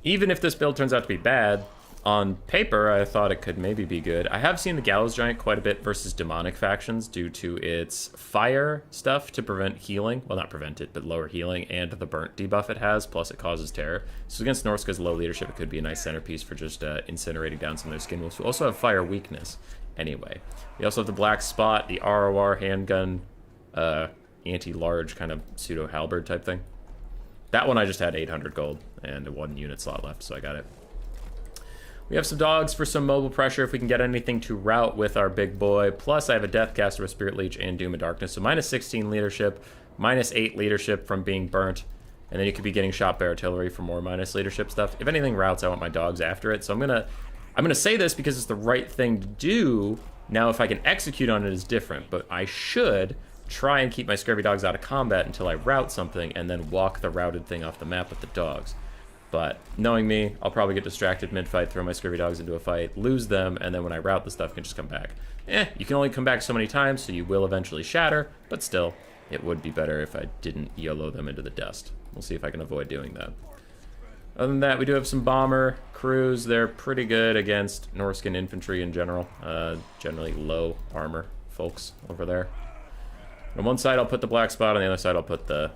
even if this build turns out to be bad, on paper, I thought it could maybe be good. I have seen the Gallows Giant quite a bit versus demonic factions due to its fire stuff to prevent healing. Well, not prevent it, but lower healing, and the burnt debuff it has, plus it causes terror. So against Norsca's low leadership, it could be a nice centerpiece for just incinerating down some of their skin wolves, who also have fire weakness anyway. We also have the Black Spot, the ROR handgun, anti-large kind of pseudo-halberd type thing. That one I just had 800 gold and a 1 unit slot left, so I got it. We have some dogs for some mobile pressure if we can get anything to route with our big boy. Plus, I have a Deathcaster with Spirit Leech and Doom of Darkness. So minus 16 leadership, minus 8 leadership from being burnt. And then you could be getting shot by artillery for more minus leadership stuff. If anything routes, I want my dogs after it. So I'm gonna say this because it's the right thing to do. Now, if I can execute on it is different. But I should try and keep my scurvy dogs out of combat until I route something and then walk the routed thing off the map with the dogs. But knowing me, I'll probably get distracted mid-fight, throw my scurvy dogs into a fight, lose them, and then when I route the stuff, can just come back. You can only come back so many times, so you will eventually shatter, but still, it would be better if I didn't YOLO them into the dust. We'll see if I can avoid doing that. Other than that, we do have some bomber crews. They're pretty good against Norscan infantry in general. Generally low armor folks over there. On one side, I'll put the Black Spot, on the other side, I'll put the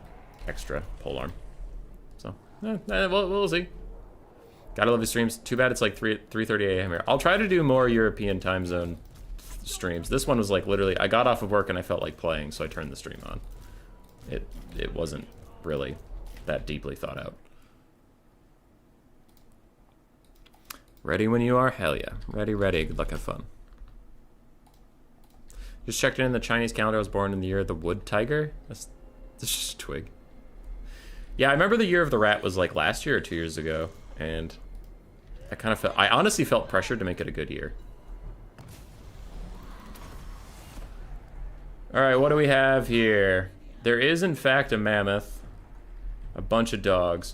extra polearm. So, we'll see. Gotta love his streams. Too bad it's like 3:30 a.m. here. I'll try to do more European time zone streams. This one was like literally, I got off of work and I felt like playing, so I turned the stream on. It wasn't really that deeply thought out. Ready when you are? Hell yeah. Ready, ready. Good luck, have fun. Just checked in the Chinese calendar. I was born in the year of the wood tiger. That's just a twig. Yeah, I remember the year of the rat was like last year or 2 years ago, and I honestly felt pressured to make it a good year. Alright, what do we have here? There is in fact a mammoth, a bunch of dogs.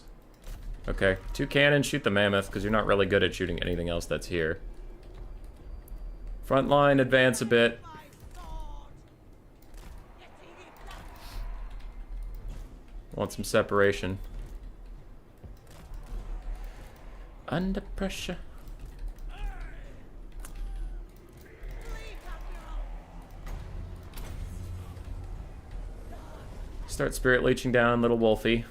Okay, 2 cannons, shoot the mammoth, because you're not really good at shooting anything else that's here. Front line, advance a bit. Want some separation. Under pressure. Start spirit leeching down little Wolfie.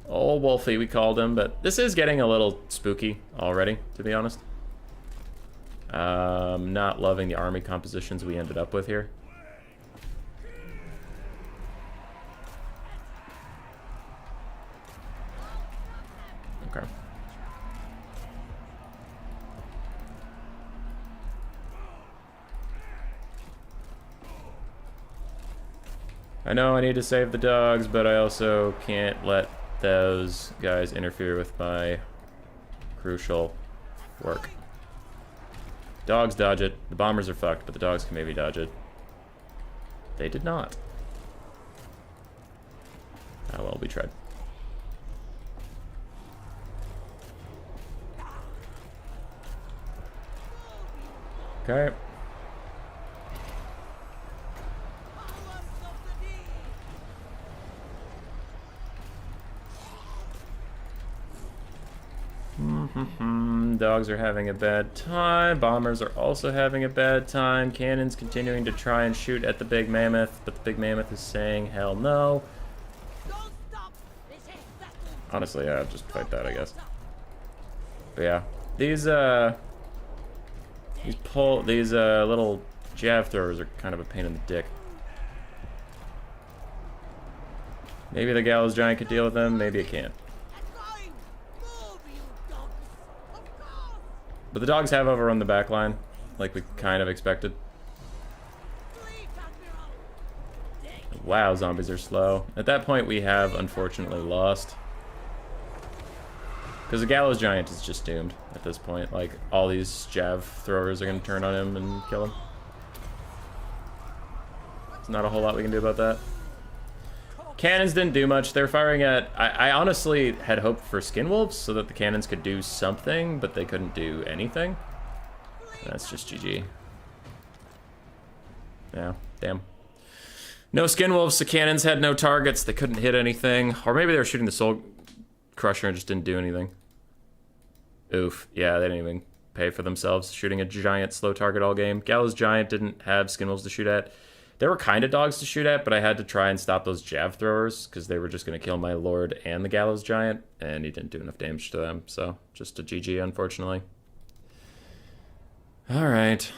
Old Wolfie, we called him, but this is getting a little spooky already, to be honest. Not loving the army compositions we ended up with here. Okay. I know I need to save the dogs, but I also can't let those guys interfere with my crucial work. Dogs dodge it. The bombers are fucked, but the dogs can maybe dodge it. They did not. Oh well, we tried. Okay. Dogs are having a bad time. Bombers are also having a bad time. Cannons continuing to try and shoot at the big mammoth, but the big mammoth is saying hell no. Honestly, yeah, just fight that, I guess. But yeah, these little jav throwers are kind of a pain in the dick. Maybe the Gallows Giant could deal with them, maybe it can't. But the dogs have overrun the back line, like we kind of expected. Wow, zombies are slow. At that point, we have unfortunately lost. Because the Gallows Giant is just doomed at this point. Like, all these jav throwers are going to turn on him and kill him. There's not a whole lot we can do about that. Cannons didn't do much. They're firing at... I honestly had hoped for skin wolves so that the cannons could do something, but they couldn't do anything. That's just GG. Yeah, damn. No skin wolves, the cannons had no targets. They couldn't hit anything. Or maybe they were shooting the Soul Crusher and just didn't do anything. Oof. Yeah, they didn't even pay for themselves shooting a giant slow target all game. Gallows Giant didn't have skin wolves to shoot at. They were kind of dogs to shoot at, but I had to try and stop those jav throwers because they were just going to kill my Lord and the Gallows Giant, and he didn't do enough damage to them. So just a GG, unfortunately. All right.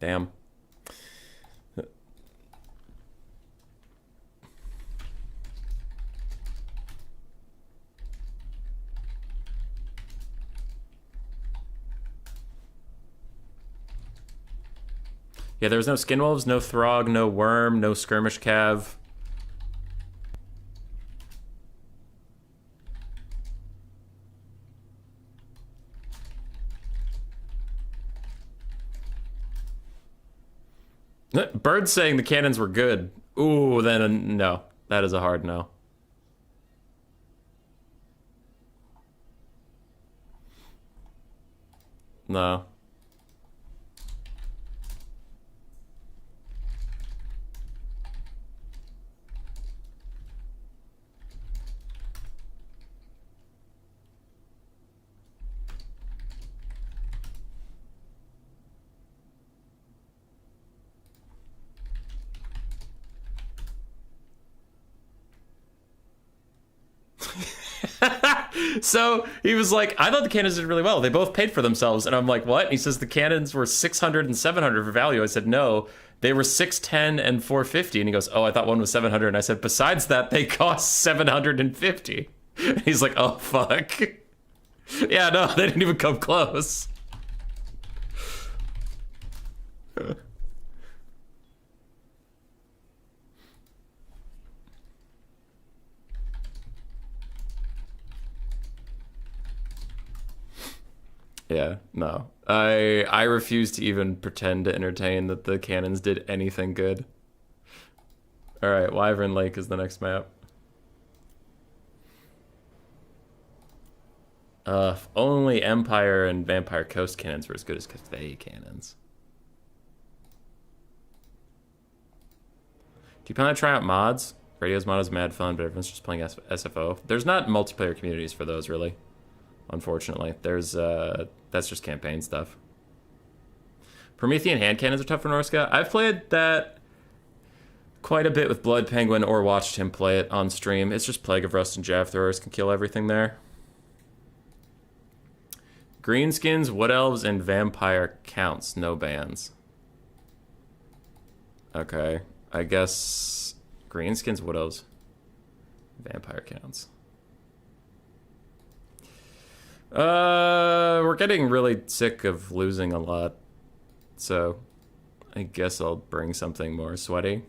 Damn. Yeah, there was no skin wolves, no Throg, no Worm, no Skirmish Cav. Bird's saying the cannons were good. Ooh, then no. That is a hard no. No. So he was like, I thought the cannons did really well. They both paid for themselves. And I'm like, what? And he says the cannons were 600 and 700 for value. I said, no, they were 610 and 450. And he goes, oh, I thought one was 700. And I said, besides that, they cost 750. He's like, oh, fuck. Yeah, no, they didn't even come close. Yeah, no. I refuse to even pretend to entertain that the cannons did anything good. Alright, Wyvern Lake is the next map. If only Empire and Vampire Coast cannons were as good as Cathay cannons. Do you plan to try out mods? Radio's mod is mad fun, but everyone's just playing SFO. There's not multiplayer communities for those, really. Unfortunately, there's that's just campaign stuff. Promethean hand cannons are tough for Norska. I've played that quite a bit with Blood Penguin or watched him play it on stream. It's just Plague of Rust and Jav throwers can kill everything there. Greenskins, Wood Elves, and Vampire counts. No bans. Okay, I guess Greenskins, Wood Elves, Vampire counts. We're getting really sick of losing a lot, so I guess I'll bring something more sweaty.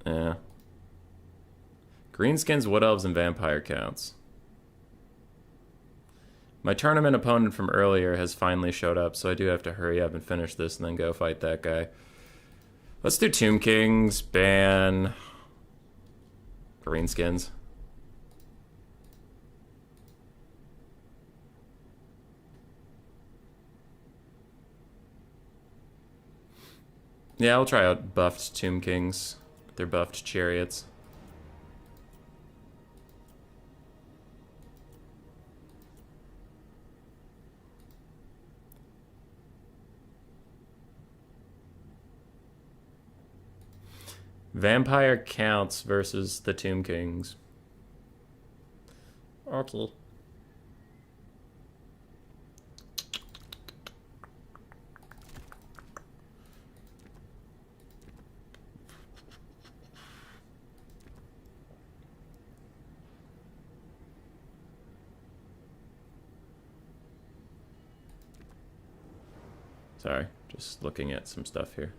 Yeah. Greenskins, Wood Elves, and Vampire counts. My tournament opponent from earlier has finally showed up, so I do have to hurry up and finish this and then go fight that guy. Let's do Tomb Kings, ban Greenskins. Yeah, I'll try out buffed Tomb Kings. They're buffed chariots. Vampire counts versus the Tomb Kings. Okay. Sorry, just looking at some stuff here.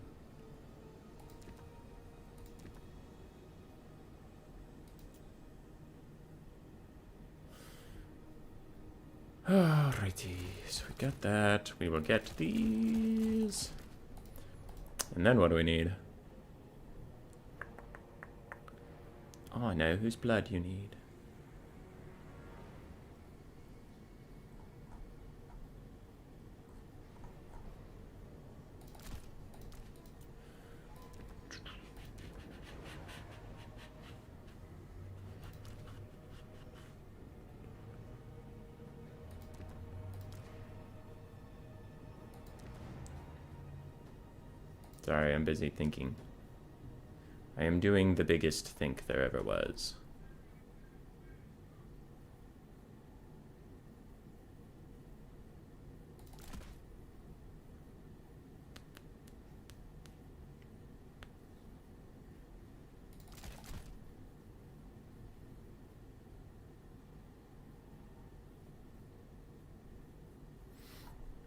Alrighty, so we got that. We will get these. And then what do we need? Oh, I know whose blood you need. Sorry, I'm busy thinking. I am doing the biggest think there ever was.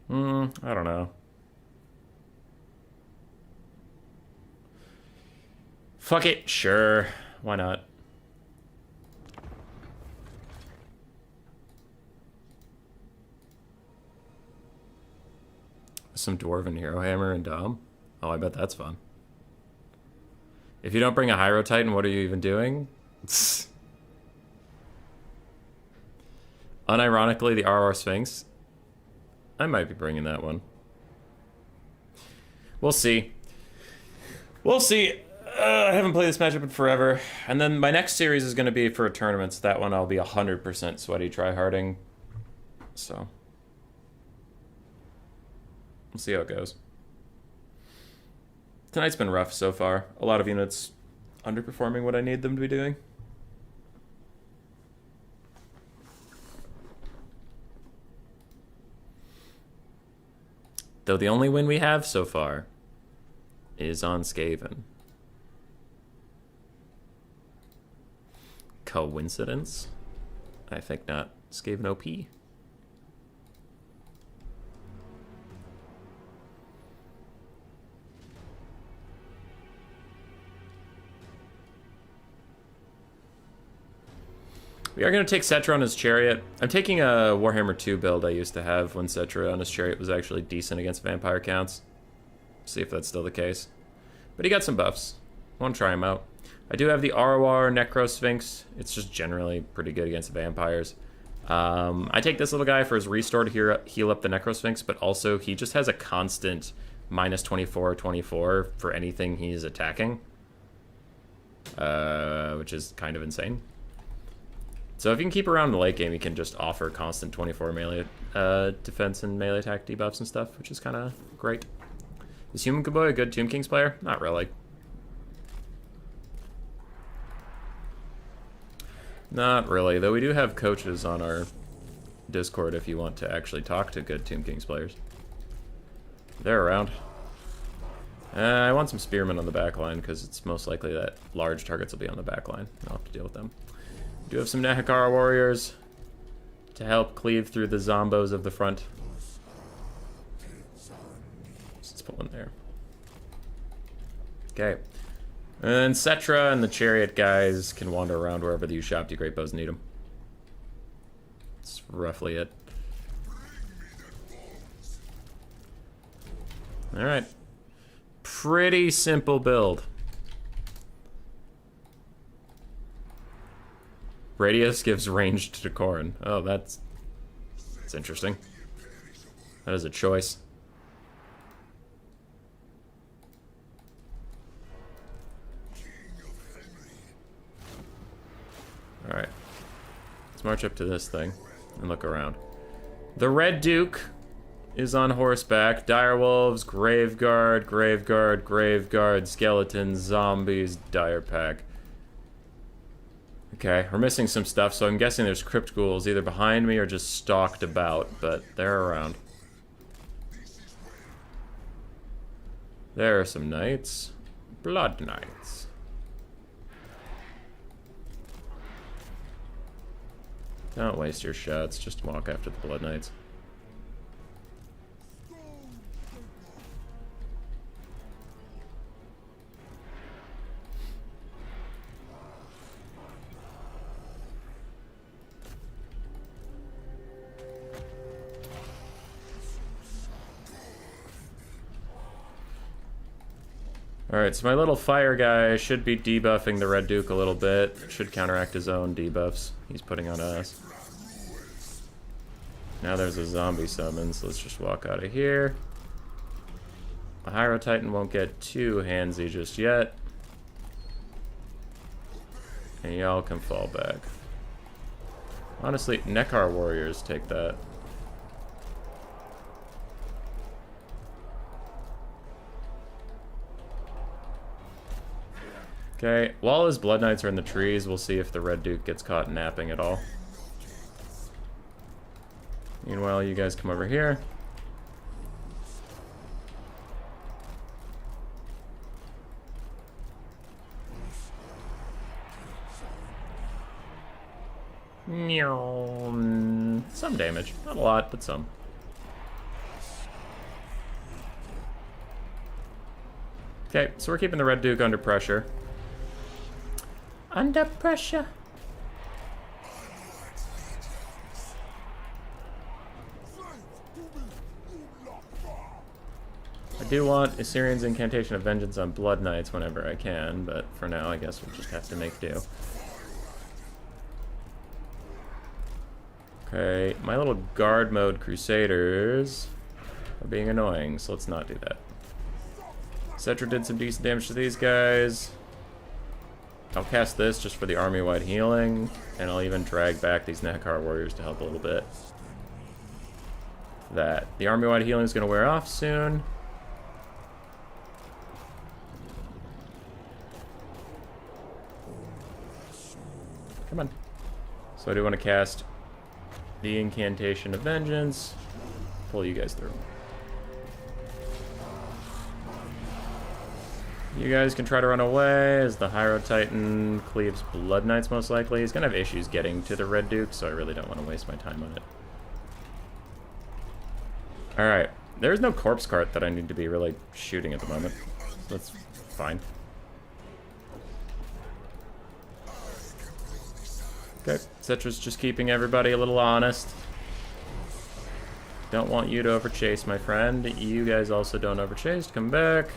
I don't know. Fuck it, sure. Why not? Some Dwarven Hero Hammer and Dom? Oh, I bet that's fun. If you don't bring a Hyro Titan, what are you even doing? Unironically, the RR Sphinx. I might be bringing that one. We'll see. We'll see. I haven't played this matchup in forever. And then my next series is going to be for tournaments. That one I'll be 100% sweaty tryharding. So. We'll see how it goes. Tonight's been rough so far. A lot of units underperforming what I need them to be doing. Though the only win we have so far is on Skaven. Coincidence? I think not. Skaven OP. We are going to take Cetra on his chariot. I'm taking a Warhammer 2 build I used to have when Cetra on his chariot was actually decent against vampire counts. See if that's still the case. But he got some buffs. I want to try him out. I do have the Arwar Necro Sphinx. It's just generally pretty good against vampires. I take this little guy for his restore to heal up the Necro Sphinx, but also he just has a constant minus 24/24 for anything he's attacking. Which is kind of insane. So if you can keep around the late game, you can just offer constant 24 melee defense and melee attack debuffs and stuff, which is kind of great. Is Human Cowboy a good Tomb Kings player? Not really. Not really, though we do have coaches on our Discord if you want to actually talk to good Tomb Kings players. They're around. I want some spearmen on the back line because it's most likely that large targets will be on the back line. I'll have to deal with them. We do have some Nahakara warriors to help cleave through the zombos of the front. Let's put one there. Okay. And then Cetra and the chariot guys can wander around wherever the Ushabti Great Bows need them. That's roughly it. Alright. Pretty simple build. Radius gives ranged to Khorne. Oh, that's interesting. That is a choice. Alright. Let's march up to this thing and look around. The Red Duke is on horseback. Direwolves, Graveguard, Graveguard, Graveguard, Skeletons, Zombies, Dire Pack. Okay, we're missing some stuff, so I'm guessing there's Crypt Ghouls either behind me or just stalked about, but they're around. There are some knights. Blood Knights. Don't waste your shots, just walk after the Blood Knights. Alright, so my little fire guy should be debuffing the Red Duke a little bit. Should counteract his own debuffs he's putting on us. Now there's a zombie summon, so let's just walk out of here. The Hyro Titan won't get too handsy just yet. And y'all can fall back. Honestly, Nekar warriors take that. Okay, while his Blood Knights are in the trees, we'll see if the Red Duke gets caught napping at all. Meanwhile, you guys come over here. Some damage. Not a lot, but some. Okay, so we're keeping the Red Duke under pressure. Under pressure. I do want Assyrian's Incantation of Vengeance on Blood Knights whenever I can, but for now I guess we'll just have to make do. Okay, my little guard mode Crusaders are being annoying, so let's not do that. Cetra did some decent damage to these guys. I'll cast this just for the army-wide healing, and I'll even drag back these Nekar warriors to help a little bit. That. The army-wide healing is going to wear off soon. Come on. So I do want to cast the Incantation of Vengeance. Pull you guys through. You guys can try to run away as the Hyro Titan cleaves Blood Knights most likely. He's gonna have issues getting to the Red Duke, so I really don't want to waste my time on it. Alright, there's no corpse cart that I need to be really shooting at the moment. That's fine. Okay, Cetra's just keeping everybody a little honest. Don't want you to overchase, my friend. You guys also don't overchase. Come back.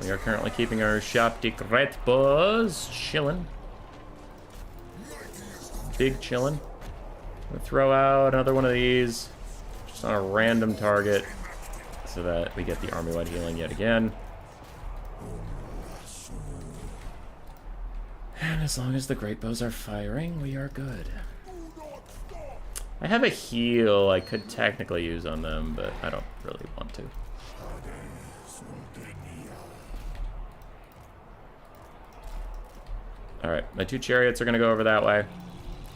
We are currently keeping our Shoptic Red Buzz chillin'. Big chillin'. We'll throw out another one of these just on a random target so that we get the army-wide healing yet again. And as long as the great bows are firing, we are good. I have a heal I could technically use on them, but I don't really want to. Alright, my two chariots are going to go over that way.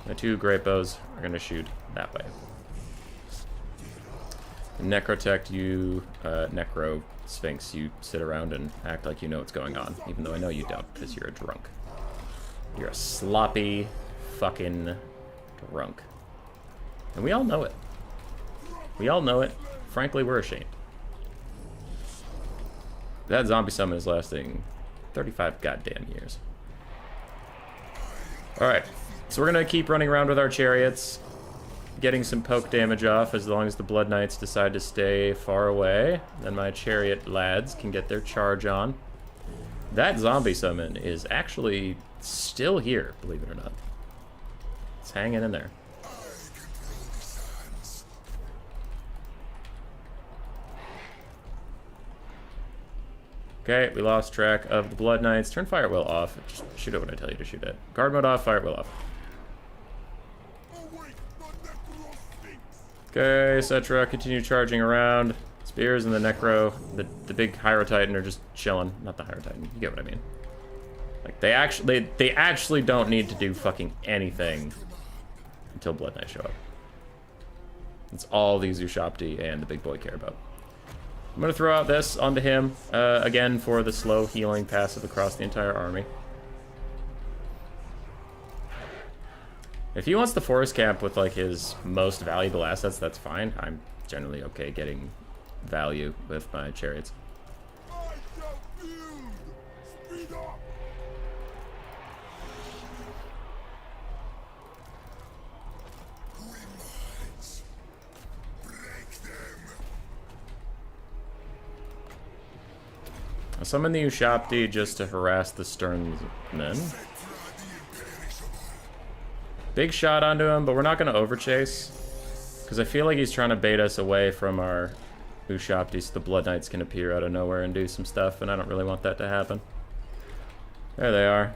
My two great bows are going to shoot that way. Necrotect, you, Necro Sphinx, you sit around and act like you know what's going on, even though I know you don't, because you're a drunk. You're a sloppy fucking drunk. And we all know it. We all know it. Frankly, we're ashamed. That zombie summon is lasting 35 goddamn years. Alright, so we're going to keep running around with our chariots, getting some poke damage off as long as the Blood Knights decide to stay far away. Then my chariot lads can get their charge on. That zombie summon is actually still here, believe it or not. It's hanging in there. Okay, we lost track of the Blood Knights. Turn Fire at Will off. Just shoot it when I tell you to shoot it. Guard mode off, Fire at Will off. Okay, Cetra, continue charging around. Spears and the Necro, the big Hyro Titan are just chilling. Not the Hyro Titan, you get what I mean. Like, they actually don't need to do fucking anything until Blood Knights show up. That's all these Ushopti and the big boy care about. I'm going to throw out this onto him, again, for the slow healing passive across the entire army. If he wants the forest camp with, like, his most valuable assets, that's fine. I'm generally okay getting value with my chariots. I summon the Ushabti just to harass the Stern men. Big shot onto him, but we're not going to overchase. Because I feel like he's trying to bait us away from our Ushabti so the Blood Knights can appear out of nowhere and do some stuff, and I don't really want that to happen. There they are.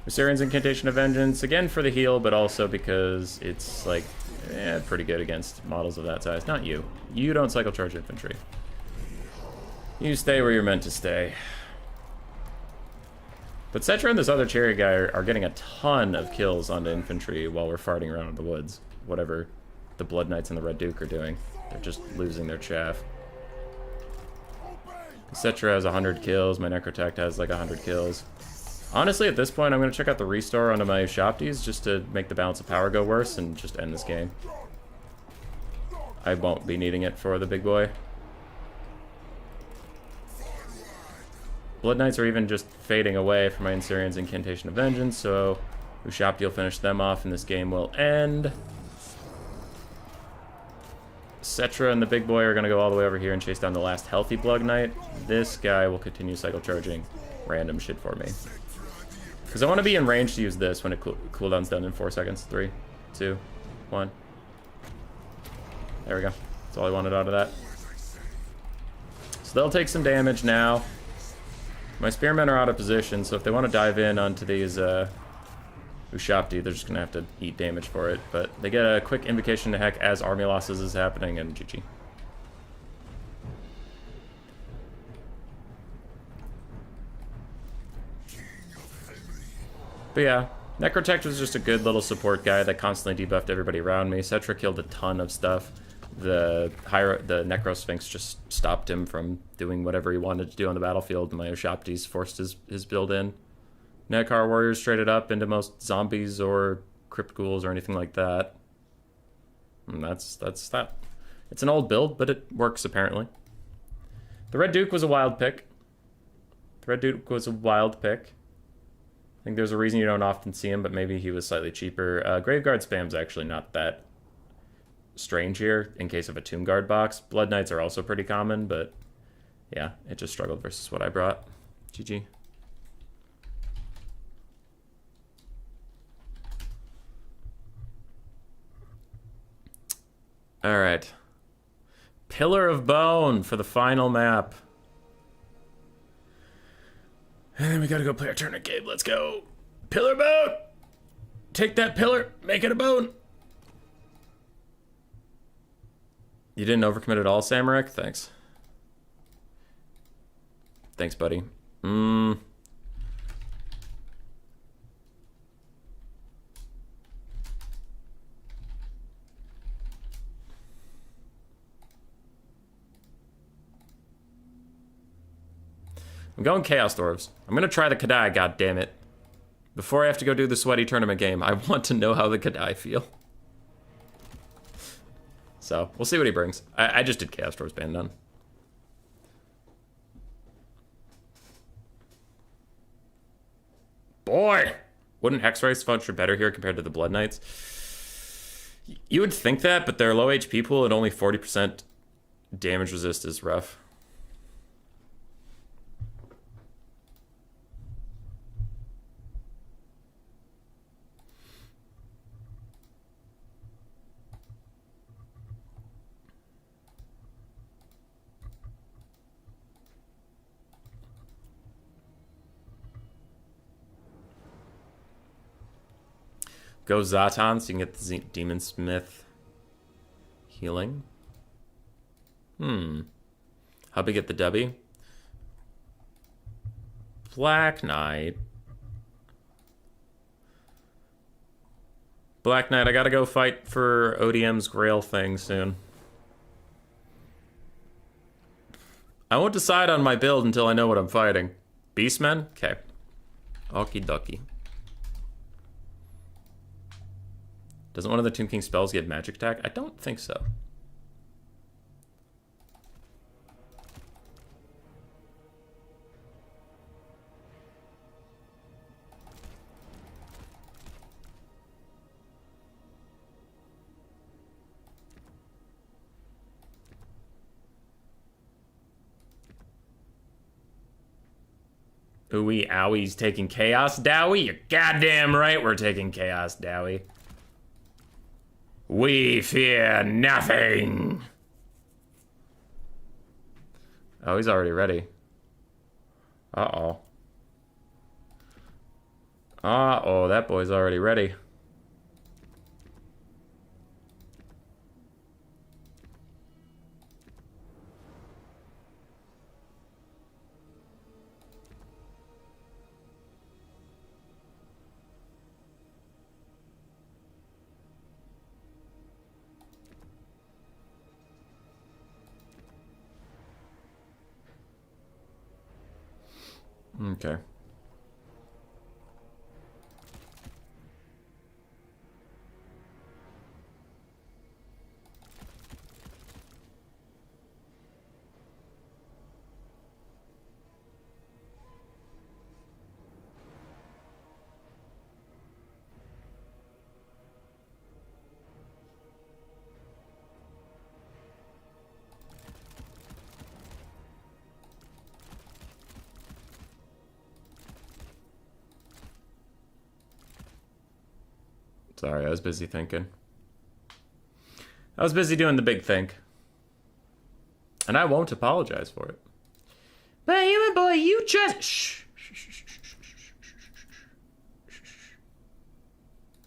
Viserian's Incantation of Vengeance, again for the heal, but also because it's, like, pretty good against models of that size. Not you. You don't cycle charge infantry. You stay where you're meant to stay. But Cetra and this other chariot guy are getting a ton of kills onto infantry while we're farting around in the woods. Whatever the Blood Knights and the Red Duke are doing. They're just losing their chaff. Cetra has 100 kills. My Necrotect has like 100 kills. Honestly, at this point, I'm going to check out the restore onto my Ushabtis just to make the balance of power go worse and just end this game. I won't be needing it for the big boy. Blood Knights are even just fading away from my Insurian's Incantation of Vengeance, so Ushabti will finish them off and this game will end. Cetra and the big boy are going to go all the way over here and chase down the last healthy Blood Knight. This guy will continue cycle charging random shit for me. Because I want to be in range to use this when it cooldown's done in 4 seconds. 3, 2, 1. There we go. That's all I wanted out of that. So they'll take some damage now. My spearmen are out of position, so if they want to dive in onto these Ushabti, they're just going to have to eat damage for it. But they get a quick invocation to heck as army losses is happening, and GG. But yeah, Necrotect was just a good little support guy that constantly debuffed everybody around me. Cetra killed a ton of stuff. The Necrosphinx just stopped him from doing whatever he wanted to do on the battlefield. My Ushabtis forced his build in. Nekar Warriors traded up into most zombies or crypt ghouls or anything like that. And that's that. It's an old build, but it works apparently. The Red Duke was a wild pick. I think there's a reason you don't often see him, but maybe he was slightly cheaper. Graveguard spam's actually not that strange here in case of a Tomb Guard box. Blood Knights are also pretty common, but yeah, it just struggled versus what I brought. GG. All right. Pillar of Bone for the final map. And then we gotta go play our tournament game. Let's go. Pillar Bone! Take that pillar, make it a bone. You didn't overcommit at all, Samarak? Thanks. Thanks, buddy. I'm going Chaos Dwarves. I'm gonna try the Kadai, goddammit. Before I have to go do the sweaty tournament game, I want to know how the Kadai feel. So, we'll see what he brings. I just did Chaos Dwarves ban done. Boy! Wouldn't Hexwraiths function better here compared to the Blood Knights? You would think that, but their low HP pool at only 40% damage resist is rough. Go Zatan so you can get the Demon Smith healing. How'd we get the W? Black Knight. Black Knight, I gotta go fight for ODM's Grail thing soon. I won't decide on my build until I know what I'm fighting. Beastmen? Okay. Okie dokie. Doesn't one of the Tomb King spells give magic attack? I don't think so. Ooey, owie's taking Chaos Dowie? You're goddamn right we're taking Chaos Dowie. We fear nothing. Oh, he's already ready. Uh-oh. Uh-oh, that boy's already ready. Okay. Sorry, I was busy thinking. I was busy doing the big think. And I won't apologize for it. But human boy, you just... Shh.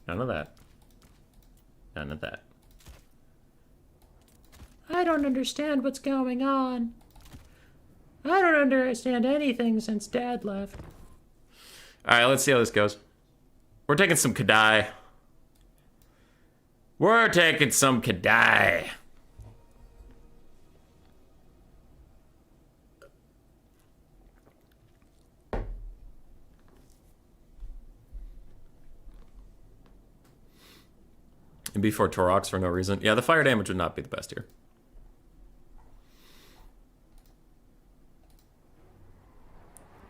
None of that. None of that. I don't understand what's going on. I don't understand anything since Dad left. Alright, let's see how this goes. We're taking some Kadai. We're taking some Kadai. And before Torox for no reason. Yeah, the fire damage would not be the best here.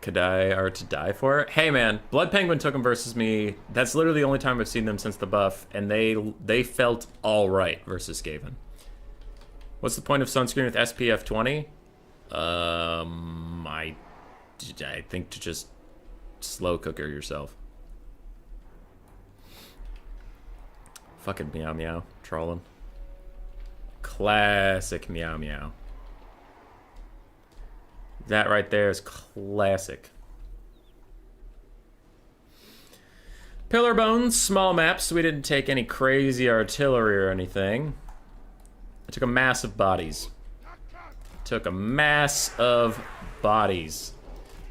Kadai are to die for. Hey man, Blood Penguin took them versus me. That's literally the only time I've seen them since the buff, and they felt all right versus Skaven. What's the point of sunscreen with SPF 20? I think to just slow cooker yourself. Fucking Meow Meow trolling. Classic Meow Meow. That right there is classic. Pillar Bones, small maps. We didn't take any crazy artillery or anything. I took a mass of bodies. Took a mass of bodies.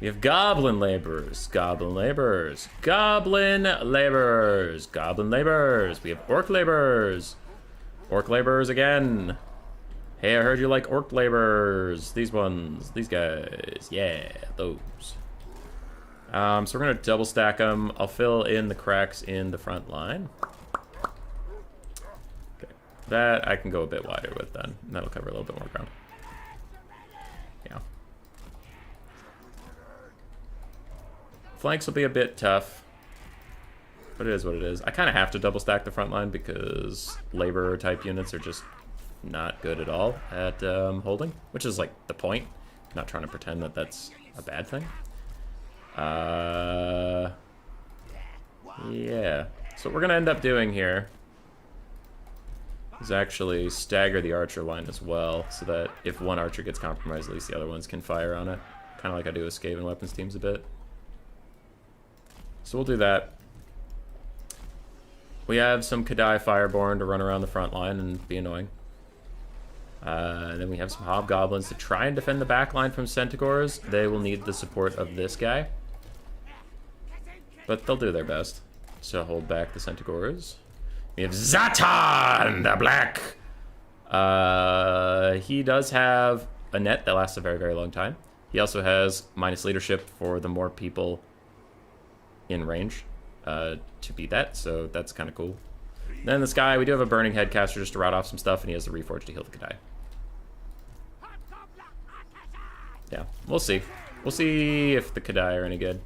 We have Goblin Laborers, Goblin Laborers, Goblin Laborers, Goblin Laborers. We have Orc Laborers, Orc Laborers again. Hey, I heard you like Orc Laborers. These ones, these guys. Yeah, those. So we're gonna double stack them. I'll fill in the cracks in the front line. Okay, that I can go a bit wider with then. And that'll cover a little bit more ground. Yeah. Flanks will be a bit tough, but it is what it is. I kind of have to double stack the front line because laborer type units are just not good at all at holding, which is like the point. I'm not trying to pretend that that's a bad thing. Yeah. So what we're gonna end up doing here is actually stagger the archer line as well, so that if one archer gets compromised, at least the other ones can fire on it. Kind of like I do with Skaven weapons teams a bit. So we'll do that. We have some Kadai Fireborn to run around the front line and be annoying. Then we have some Hobgoblins to try and defend the back line from Centaurs. They will need the support of this guy. But they'll do their best to hold back the Centaurs. We have Zatan the Black. He does have a net that lasts a very, very long time. He also has minus leadership for the more people in range to beat that, so that's kind of cool. Then this guy, we do have a Burning Headcaster just to rout off some stuff, and he has the Reforge to heal the Kadai. Yeah, we'll see. We'll see if the Kadai are any good.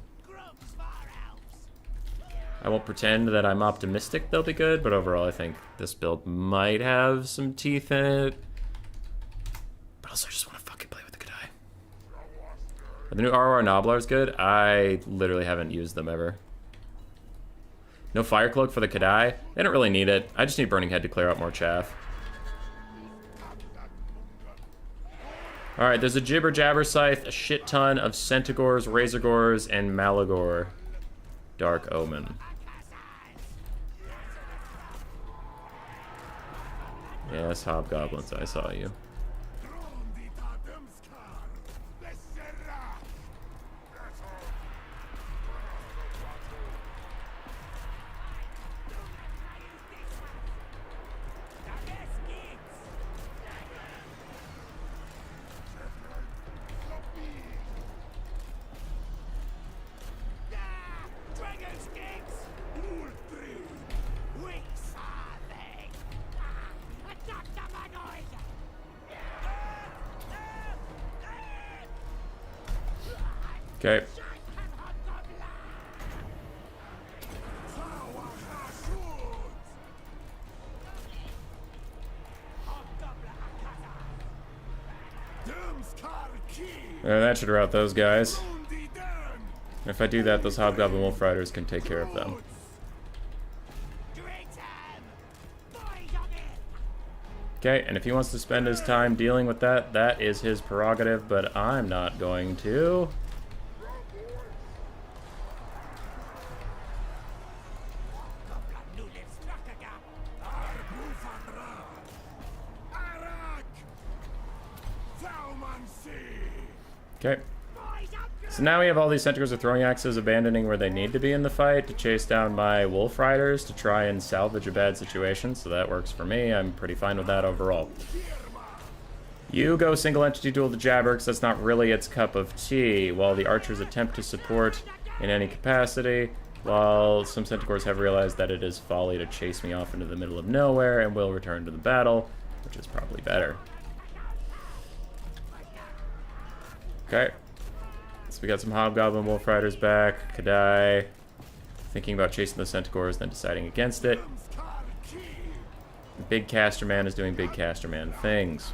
I won't pretend that I'm optimistic they'll be good, but overall I think this build might have some teeth in it. But also I just want to fucking play with the Kadai. Are the new ROR Nobblars good? I literally haven't used them ever. No Fire Cloak for the Kadai? They don't really need it. I just need Burning Head to clear out more chaff. Alright, there's a Jibber Jabber Scythe, a shit ton of Centigores, Razorgores, and Malagor. Dark Omen. Yes, Hobgoblins, I saw you. Okay. That should rout those guys. If I do that, those Hobgoblin Wolf Riders can take care of them. Okay, and if he wants to spend his time dealing with that, that is his prerogative, but I'm not going to. Okay. So now we have all these Centigores with throwing axes abandoning where they need to be in the fight to chase down my Wolf Riders to try and salvage a bad situation, so that works for me. I'm pretty fine with that overall. You go single entity duel the Jabber, because that's not really its cup of tea, while the archers attempt to support in any capacity, while some Centigores have realized that it is folly to chase me off into the middle of nowhere and will return to the battle, which is probably better. Okay. So we got some Hobgoblin Wolf Riders back. Kadai thinking about chasing the Centigores, then deciding against it. Big Caster Man is doing Big Caster Man things.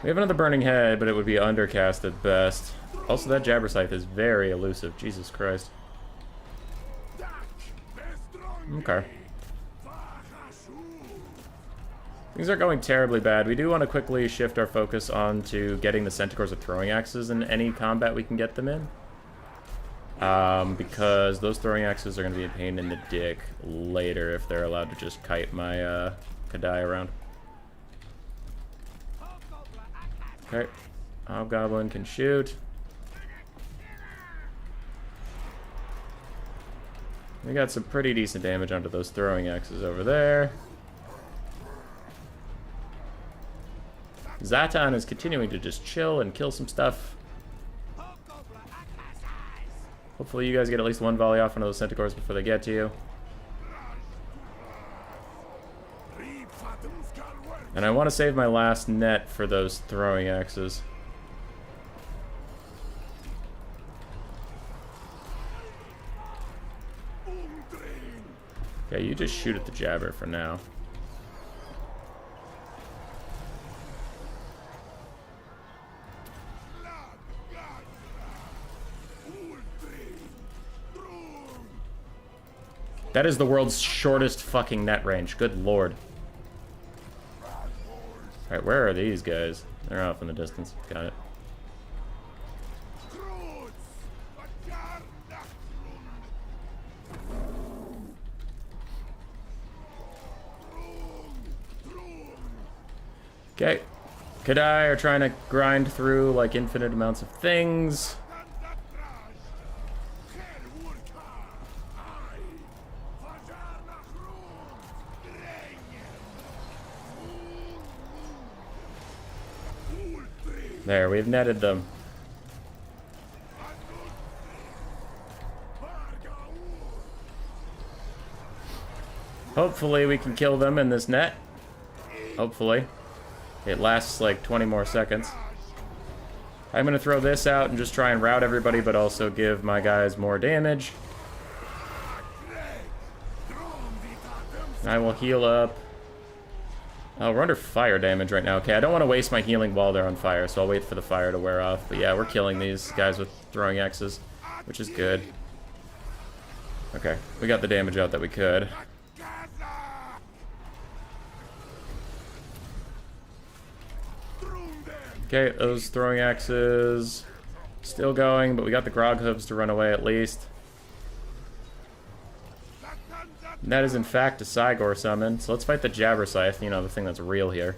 We have another Burning Head, but it would be undercast at best. Also, that Jabber Scythe is very elusive. Jesus Christ. Okay. Things aren't going terribly bad. We do want to quickly shift our focus on to getting the Centigores with throwing axes in any combat we can get them in. Because those throwing axes are going to be a pain in the dick later if they're allowed to just kite my Kadai around. Okay. Hobgoblin can shoot. We got some pretty decent damage onto those throwing axes over there. Zatan is continuing to just chill and kill some stuff. Hopefully you guys get at least one volley off into those Centigores before they get to you. And I want to save my last net for those throwing axes. Okay, you just shoot at the Jabber for now. That is the world's shortest fucking net range. Good lord. Alright, where are these guys? They're off in the distance. Got it. Okay. Kadai are trying to grind through like infinite amounts of things. There, we've netted them. Hopefully we can kill them in this net. Hopefully. It lasts like 20 more seconds. I'm going to throw this out and just try and rout everybody, but also give my guys more damage. I will heal up. Oh, we're under fire damage right now. Okay, I don't want to waste my healing while they're on fire, so I'll wait for the fire to wear off. But yeah, we're killing these guys with throwing axes, which is good. Okay, we got the damage out that we could. Okay, those throwing axes still going, but we got the Grog Hooves to run away at least. And that is in fact a Cygor summon, so let's fight the Jabber Scythe, you know, the thing that's real here.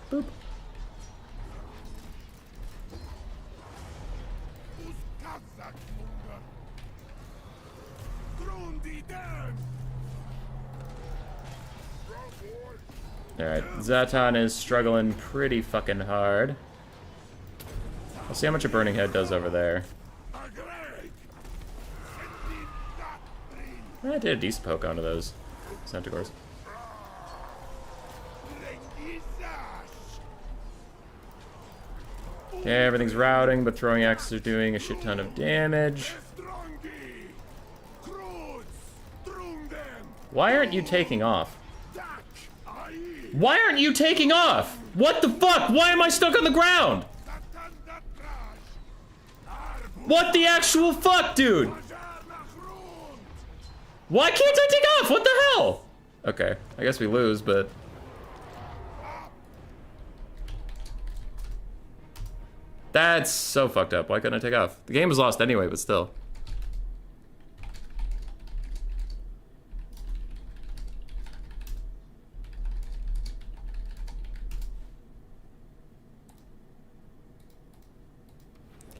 Boop. Alright, Zatan is struggling pretty fucking hard. Let's see how much a Burning Head does over there. I did a decent poke onto those Centaurs. Okay, everything's routing, but throwing axes are doing a shit ton of damage. Why aren't you taking off? Why aren't you taking off? What the fuck? Why am I stuck on the ground? What the actual fuck, dude? Why can't I take off? What the hell? Okay, I guess we lose, but... That's so fucked up. Why couldn't I take off? The game was lost anyway, but still.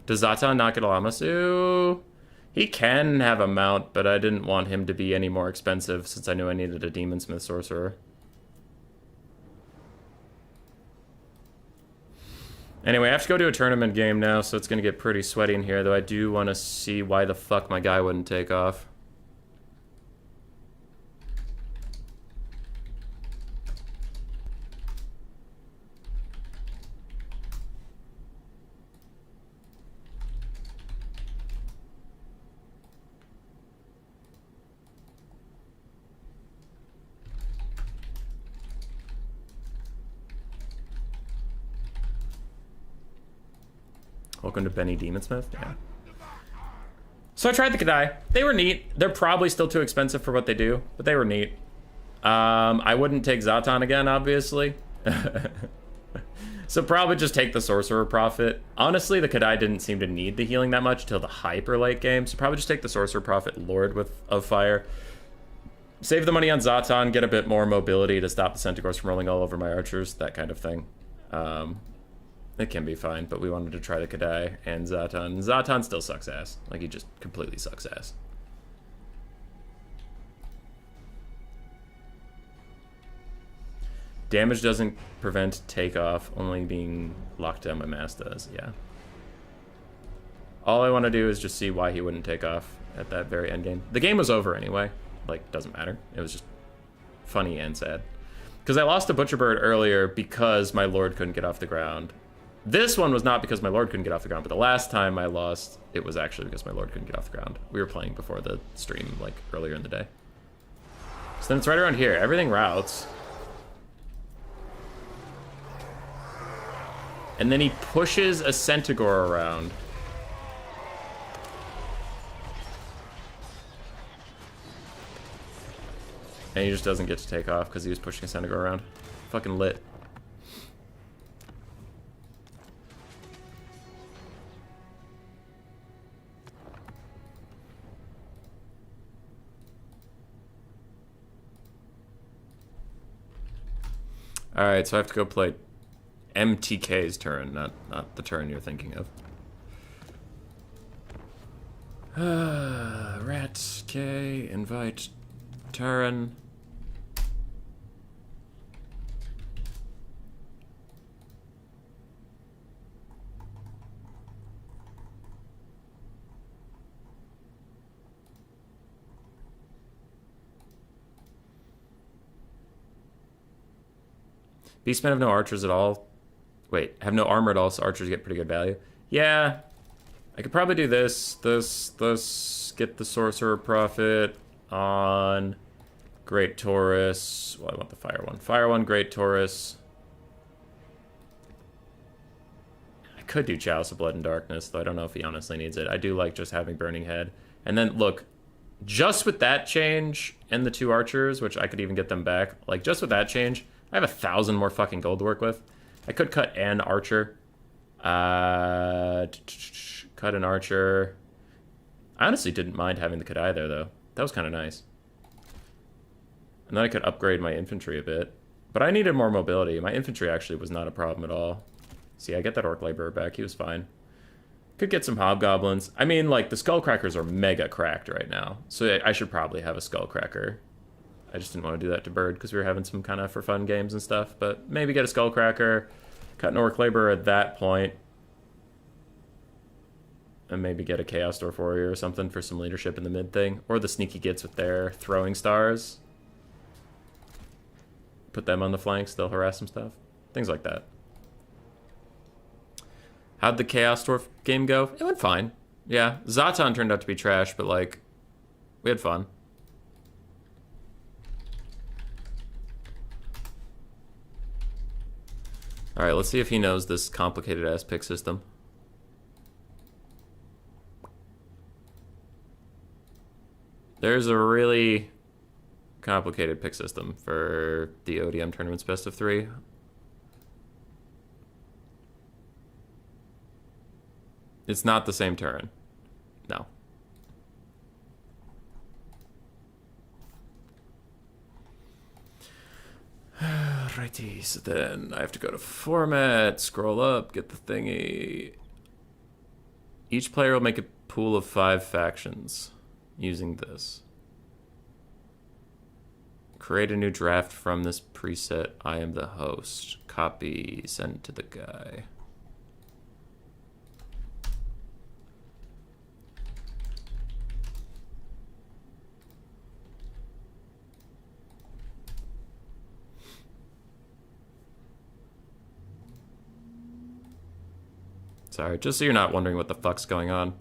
Does Zatan not get a Lamasu? He can have a mount, but I didn't want him to be any more expensive since I knew I needed a Demon Smith Sorcerer. Anyway, I have to go to a tournament game now, so it's going to get pretty sweaty in here, though I do want to see why the fuck my guy wouldn't take off. Welcome to Benny Demonsmith. Yeah. So I tried the Kadai. They were neat. They're probably still too expensive for what they do, but they were neat. I wouldn't take Zatan again, obviously. So probably just take the Sorcerer Prophet. Honestly, the Kadai didn't seem to need the healing that much until the hyper late game, so probably just take the Sorcerer Prophet Lord of Fire. Save the money on Zatan, get a bit more mobility to stop the Centaurs from rolling all over my archers, that kind of thing. It can be fine, but we wanted to try the Kadai and Zatan. Zatan still sucks ass. Like, he just completely sucks ass. Damage doesn't prevent takeoff, only being locked down by mass does, yeah. All I want to do is just see why he wouldn't take off at that very end game. The game was over anyway. Like, doesn't matter. It was just funny and sad. Because I lost to Butcherbird earlier because my Lord couldn't get off the ground. This one was not because my Lord couldn't get off the ground, but the last time I lost, it was actually because my Lord couldn't get off the ground. We were playing before the stream, like, earlier in the day. So then it's right around here. Everything routes. And then he pushes a Centaur around. And he just doesn't get to take off because he was pushing a Centaur around. Fucking lit. Alright, so I have to go play MTK's turn, not the turn you're thinking of. Rat K, invite Turin. Beastmen have no archers at all. Wait, have no armor at all, so archers get pretty good value. Yeah. I could probably do this, get the Sorcerer Prophet on Great Taurus. Well, I want the Fire one. Fire one, Great Taurus. I could do Chalice of Blood and Darkness, though I don't know if he honestly needs it. I do like just having Burning Head. And then, look, just with that change and the 2 archers, which I could even get them back, like, just with that change, I have 1,000 more fucking gold to work with. I could cut an archer. Cut an archer. I honestly didn't mind having the Kadai there, though. That was kind of nice. And then I could upgrade my infantry a bit. But I needed more mobility. My infantry actually was not a problem at all. See, I get that Orc Laborer back. He was fine. Could get some Hobgoblins. I mean, like, the Skullcrackers are mega cracked right now. So I should probably have a Skullcracker. I just didn't want to do that to Bird because we were having some kind of for fun games and stuff. But maybe get a Skullcracker. Cut an Orc Laborer at that point. And maybe get a Chaos Dwarf Warrior or something for some leadership in the mid thing. Or the Sneaky Gits with their throwing stars. Put them on the flanks, they'll harass some stuff. Things like that. How'd the Chaos Dwarf game go? It went fine. Yeah, Zatan turned out to be trash, but like, we had fun. Alright, let's see if he knows this complicated ass pick system. There's a really complicated pick system for the ODM tournament's best of 3. It's not the same turn. No. Righty, so then I have to go to format, scroll up, get the thingy. Each player will make a pool of 5 factions using this. Create a new draft from this preset. I am the host. Copy, send to the guy. Sorry, just so you're not wondering what the fuck's going on.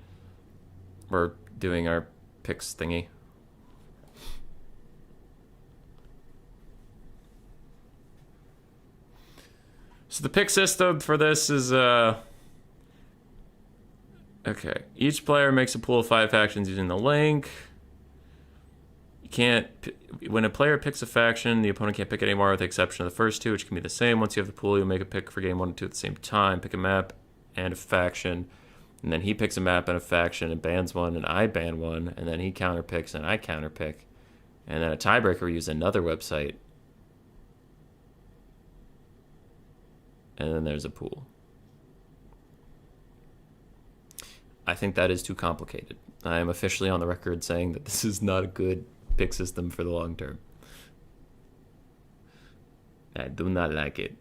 We're doing our picks thingy. So the pick system for this is, okay. Each player makes a pool of 5 factions using the link. You can't, when a player picks a faction, the opponent can't pick it anymore with the exception of the first 2, which can be the same. Once you have the pool, you'll make a pick for game 1 and 2 at the same time. Pick a map and a faction. And then he picks a map and a faction and bans one, and I ban one. And then he counterpicks and I counterpick. And then a tiebreaker, we use another website. And then there's a pool. I think that is too complicated. I am officially on the record saying that this is not a good pick system for the long term. I do not like it.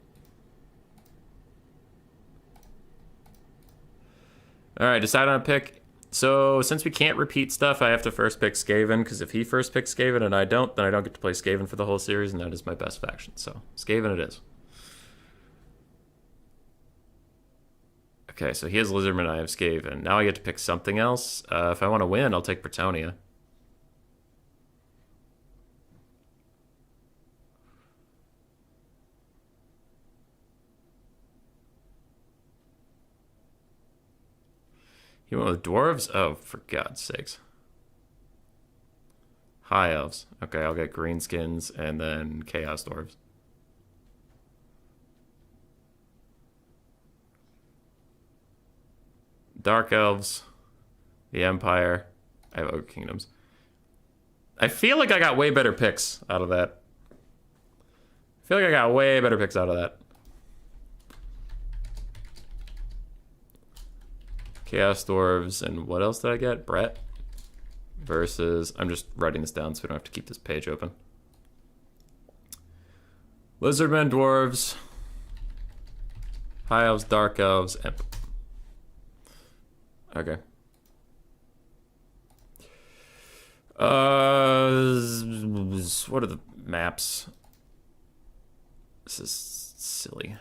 Alright, decide on a pick. So, since we can't repeat stuff, I have to first pick Skaven, because if he first picks Skaven and I don't, then I don't get to play Skaven for the whole series, and that is my best faction. So, Skaven it is. Okay, so he has Lizardman, I have Skaven. Now I get to pick something else. If I want to win, I'll take Bretonnia. He went with Dwarves? Oh, for God's sakes. High Elves. Okay, I'll get Greenskins and then Chaos Dwarves. Dark Elves, the Empire. I have Oak Kingdoms. I feel like I got way better picks out of that. I feel like I got way better picks out of that. Chaos Dwarves, and what else did I get? Brett versus... I'm just writing this down so we don't have to keep this page open. Lizardmen, Dwarves, High Elves, Dark Elves, Imp. Okay. What are the maps? This is silly.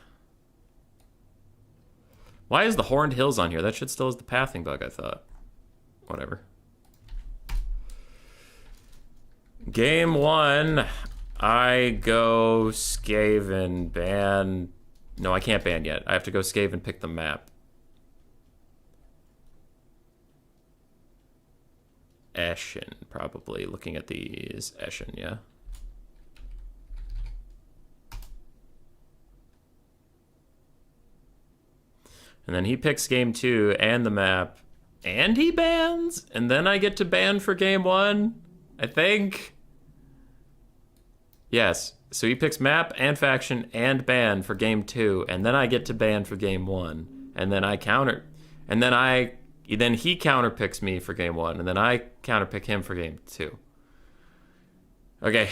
Why is the Horned Hills on here? That shit still is the pathing bug, I thought. Whatever. Game 1, I go Skaven, ban... No, I can't ban yet. I have to go Skaven, pick the map. Eschen, probably. Looking at these. Eschen, yeah. And then he picks game 2 and the map. And he bans? And then I get to ban for game 1? I think. Yes. So he picks map and faction and ban for game 2. And then I get to ban for game 1. And then I counter. And then he counter picks me for game 1. And then I counter pick him for game 2. Okay.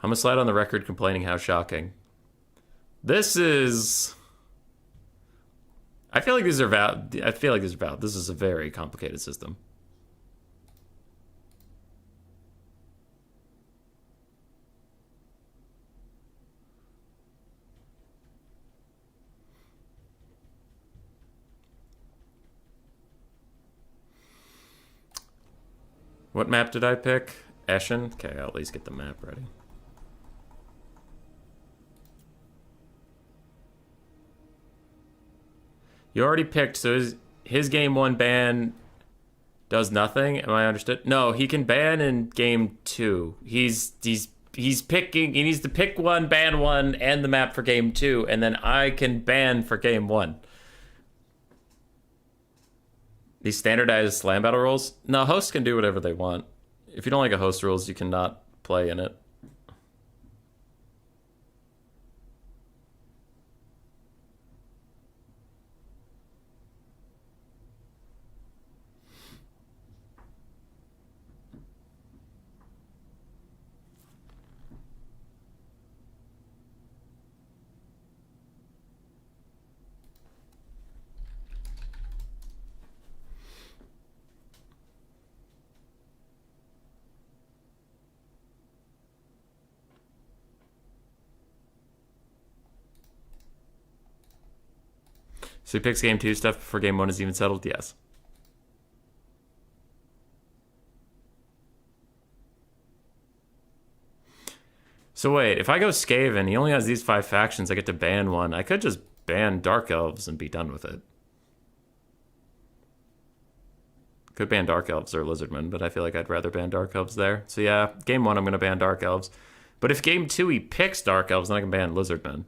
I'm gonna slide on the record complaining how shocking. This is... I feel like these are valid. This is a very complicated system. What map did I pick? Eschen? Okay, I'll at least get the map ready. You already picked, so his game 1 ban does nothing. Am I understood? No, he can ban in game 2. He's picking. He needs to pick 1, ban 1, and the map for game 2, and then I can ban for game 1. These standardized slam battle rules. No, hosts can do whatever they want. If you don't like a host rules, you cannot play in it. So he picks game 2 stuff before game 1 is even settled? Yes. So wait, if I go Skaven, he only has these 5 factions, I get to ban 1. I could just ban Dark Elves and be done with it. Could ban Dark Elves or Lizardmen, but I feel like I'd rather ban Dark Elves there. So yeah, game 1 I'm going to ban Dark Elves. But if game 2 he picks Dark Elves, then I can ban Lizardmen.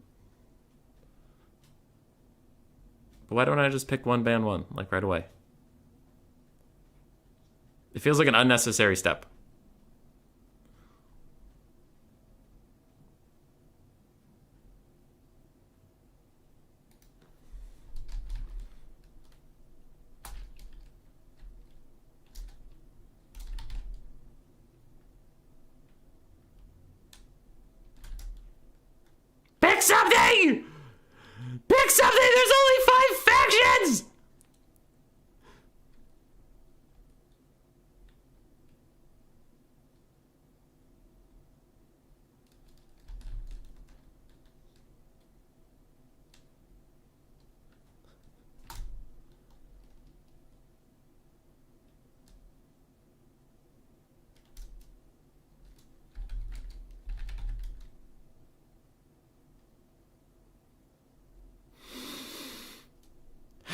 But why don't I just pick 1, ban 1, like right away? It feels like an unnecessary step. Pick something! Pick something! There's only 5 factions!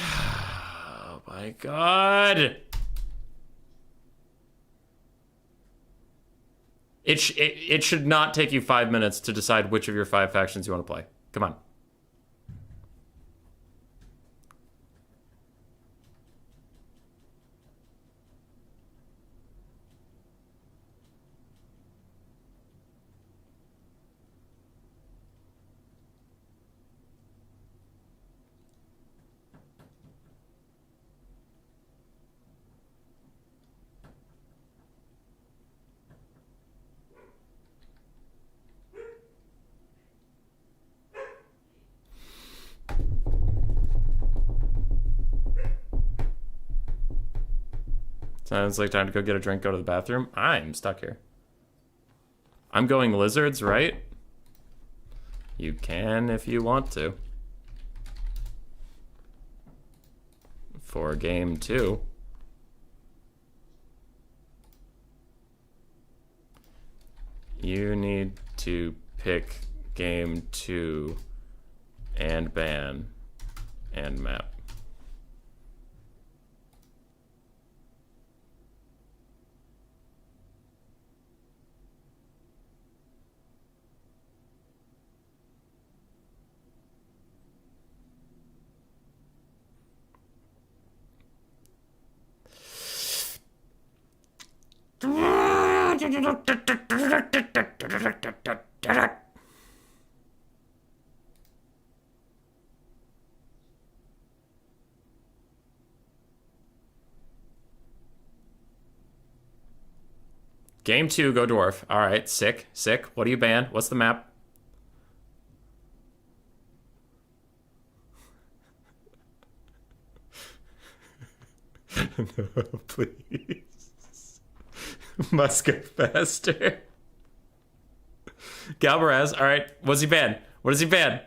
Oh my god! It should not take you 5 minutes to decide which of your 5 factions you want to play. Come on. Sounds like time to go get a drink, go to the bathroom. I'm stuck here. I'm going lizards, right? You can if you want to. For game 2. You need to pick game 2 and ban and map. Game 2, go dwarf. All right, sick, sick. What do you ban? What's the map? No, please. Must go faster. Galbaraz, all right. What's he ban? What does he ban?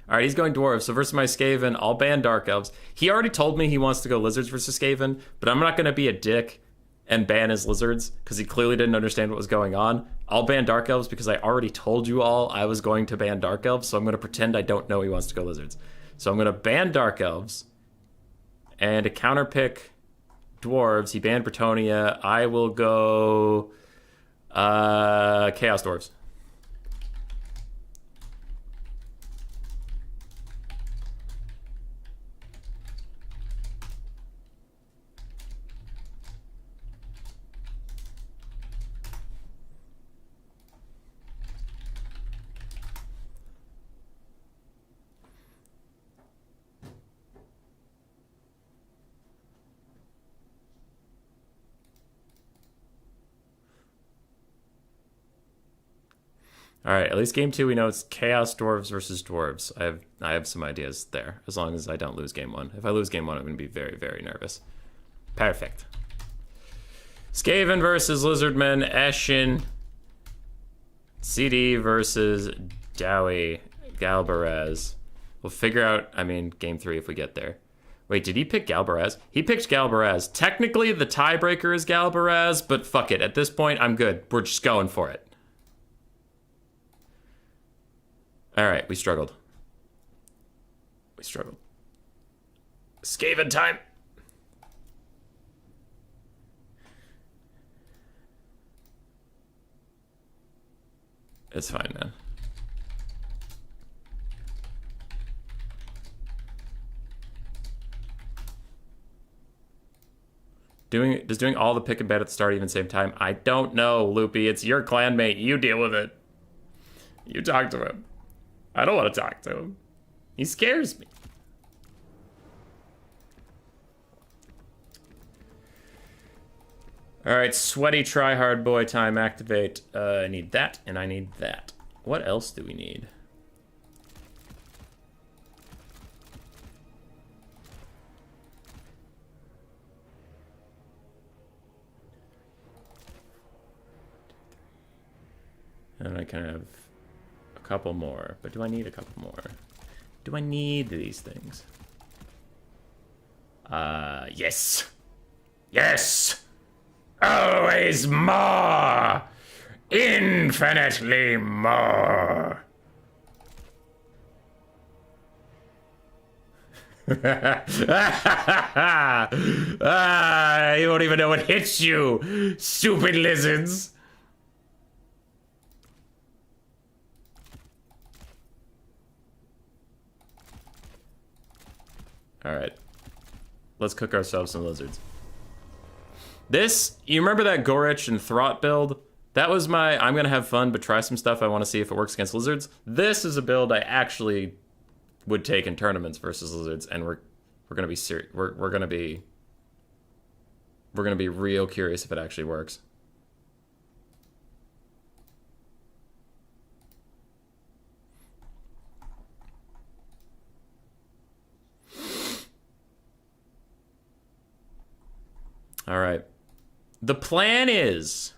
All right, he's going dwarves. So versus my Skaven, I'll ban Dark Elves. He already told me he wants to go lizards versus Skaven, but I'm not going to be a dick and ban his lizards because he clearly didn't understand what was going on. I'll ban Dark Elves because I already told you all I was going to ban Dark Elves, so I'm going to pretend I don't know he wants to go lizards. So I'm going to ban Dark Elves and to counterpick dwarves, he banned Bretonia. I will go Chaos Dwarves. All right, at least game 2 we know it's Chaos Dwarves versus Dwarves. I have some ideas there, as long as I don't lose game 1. If I lose game 1, I'm going to be very, very nervous. Perfect. Skaven versus Lizardmen, Eshin. CD versus Dowie, Galbaraz. We'll figure out, I mean, game 3 if we get there. Wait, did he pick Galbaraz? He picked Galbaraz. Technically, the tiebreaker is Galbaraz, but fuck it. At this point, I'm good. We're just going for it. All right, we struggled. We struggled. Skaven time. It's fine, man. Does doing all the pick and ban at the start even save time? I don't know, Loopy. It's your clanmate. You deal with it. You talk to him. I don't want to talk to him. He scares me. All right, sweaty tryhard boy time activate. I need that, and I need that. What else do we need? And I can have a couple more, but do I need a couple more? Do I need these things? Yes. Yes! Always more! Infinitely more! You won't even know what hits you, stupid lizards! Alright. Let's cook ourselves some lizards. This, you remember that Gorich and Throt build? That was my, I'm gonna have fun, but try some stuff. I want to see if it works against lizards. This is a build I actually would take in tournaments versus lizards, and we're gonna be serious. We're gonna be real curious if it actually works. All right. The plan is...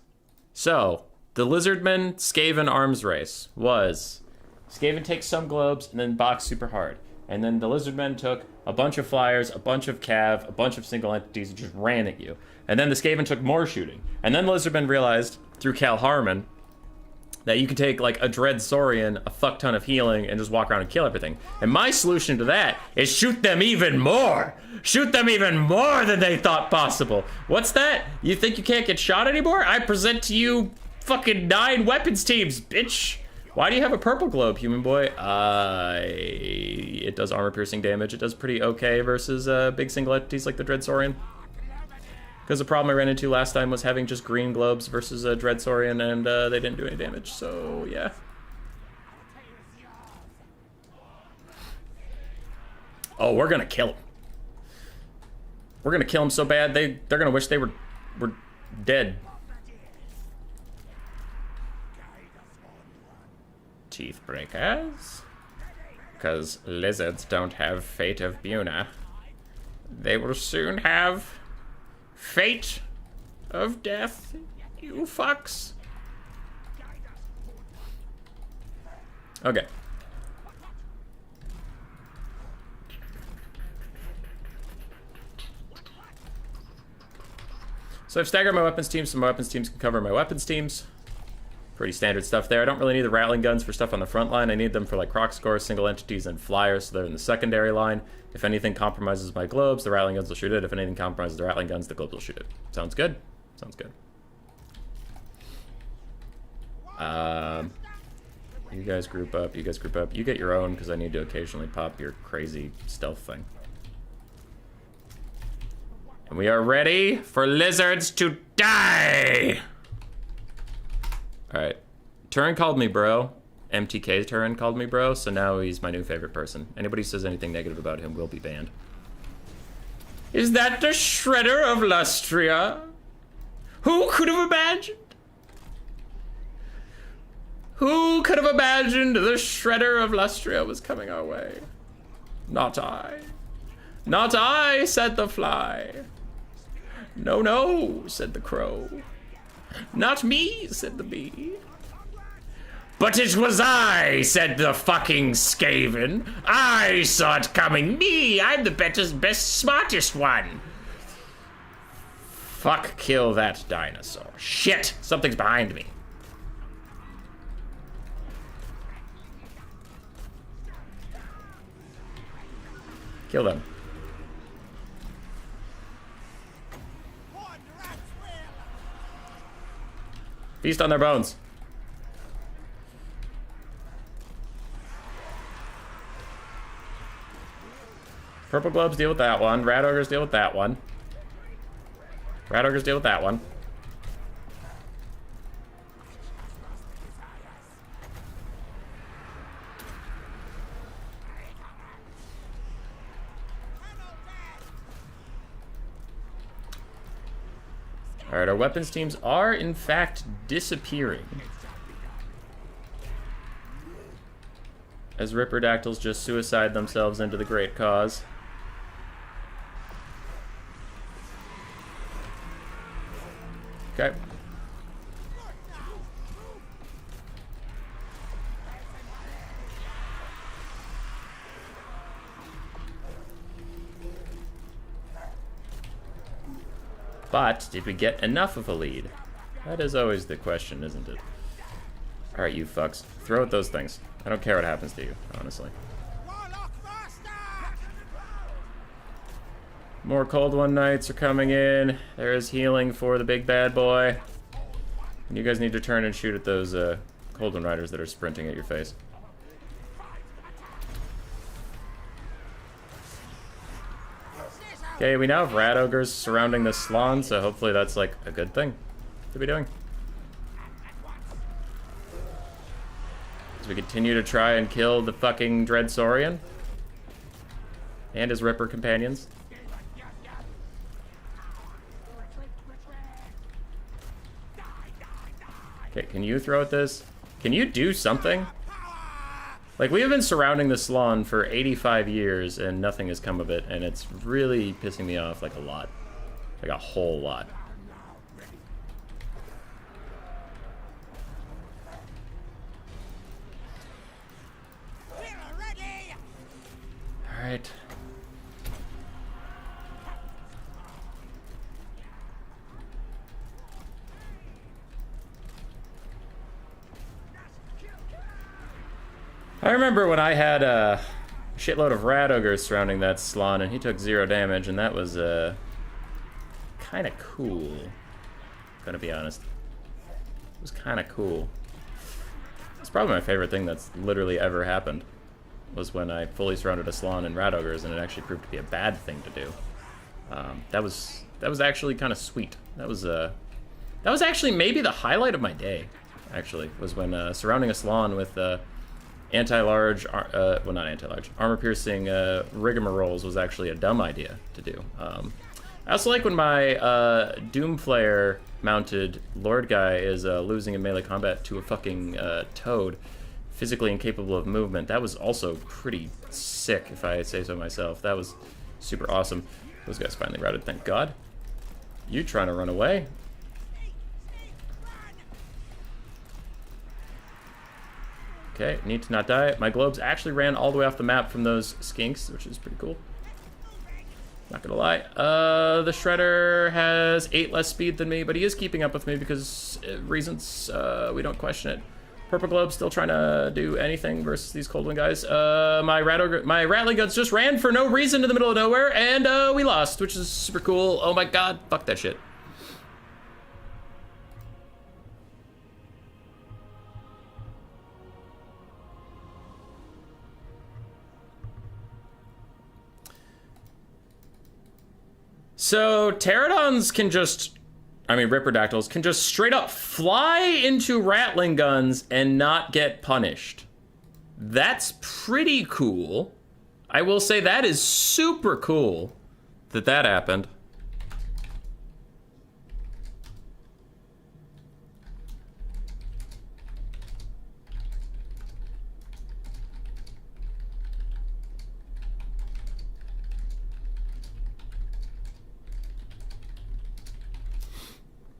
So, the Lizardman Skaven arms race was... Skaven takes some globes and then box super hard. And then the Lizardmen took a bunch of flyers, a bunch of cav, a bunch of single entities and just ran at you. And then the Skaven took more shooting. And then the Lizardmen realized, through Cal Harmon, that you can take like a Dread Saurian, a fuck ton of healing, and just walk around and kill everything. And my solution to that is shoot them even more! Shoot them even more than they thought possible! What's that? You think you can't get shot anymore? I present to you fucking 9 weapons teams, bitch! Why do you have a purple globe, human boy? It does armor piercing damage. It does pretty okay versus big single entities like the Dread Saurian. Because the problem I ran into last time was having just green globes versus a Dread Saurian, and they didn't do any damage, so yeah. Oh, we're gonna kill him. We're gonna kill him so bad, they're gonna wish they were dead. Teeth breakers? Because lizards don't have Fate of Buna. They will soon have... Fate of death, you fucks. Okay. So I've staggered my weapons teams, so my weapons teams can cover my weapons teams. Pretty standard stuff there. I don't really need the rattling guns for stuff on the front line. I need them for like croc scores, single entities, and flyers, so they're in the secondary line. If anything compromises my globes, the rattling guns will shoot it. If anything compromises the rattling guns, the globes will shoot it. Sounds good? Sounds good. You guys group up, you guys group up. You get your own, because I need to occasionally pop your crazy stealth thing. And we are ready for lizards to die! Alright. Turin called me bro. MTK Turin called me bro, so now he's my new favorite person. Anybody who says anything negative about him will be banned. Is that the Shredder of Lustria? Who could have imagined? Who could have imagined the Shredder of Lustria was coming our way? Not I. Not I, said the fly. No, no, said the crow. Not me, said the bee. But it was I, said the fucking Skaven. I saw it coming. Me, I'm the best, smartest one. Fuck, kill that dinosaur. Shit, something's behind me. Kill them. Feast on their bones. Purple globes deal with that one. Rat ogres deal with that one. Rat ogres deal with that one. Alright, our weapons teams are, in fact, disappearing. As Ripperdactyls just suicide themselves into the great cause. Okay. But did we get enough of a lead? That is always the question, isn't it? Alright, you fucks. Throw at those things. I don't care what happens to you, honestly. More Cold One Knights are coming in. There is healing for the big bad boy. And you guys need to turn and shoot at those Cold One Riders that are sprinting at your face. Okay, we now have rat ogres surrounding the Slann, so hopefully that's like a good thing to be doing. As we continue to try and kill the fucking Dread Saurian and his Ripper companions. Okay, can you throw at this? Can you do something? Like, we have been surrounding the Slann for 85 years and nothing has come of it, and it's really pissing me off, like, a lot. Like a whole lot. Alright. I remember when I had a shitload of rat ogres surrounding that Slann, and he took 0 damage, and that was kind of cool. Gonna be honest, it was kind of cool. It's probably my favorite thing that's literally ever happened. Was when I fully surrounded a Slann and rat ogres, and it actually proved to be a bad thing to do. That was actually kind of sweet. That was actually maybe the highlight of my day. Actually, was when surrounding a Slann with anti-large, well, not anti-large, armor-piercing rigmaroles was actually a dumb idea to do. I also like when my Doomflayer mounted Lord guy is losing in melee combat to a fucking toad, physically incapable of movement. That was also pretty sick, if I say so myself. That was super awesome. Those guys finally routed, thank God. You trying to run away? Okay, need to not die. My globes actually ran all the way off the map from those skinks, which is pretty cool. Not gonna lie. The Shredder has 8 less speed than me, but he is keeping up with me because reasons. We don't question it. Purple Globe still trying to do anything versus these Coldwind guys. My Rattling Guns just ran for no reason to the middle of nowhere, and we lost, which is super cool. Oh my God, fuck that shit. So, Pterodons can just, Ripperdactyls can just straight up fly into Rattling Guns and not get punished. That's pretty cool. I will say that is super cool that that happened.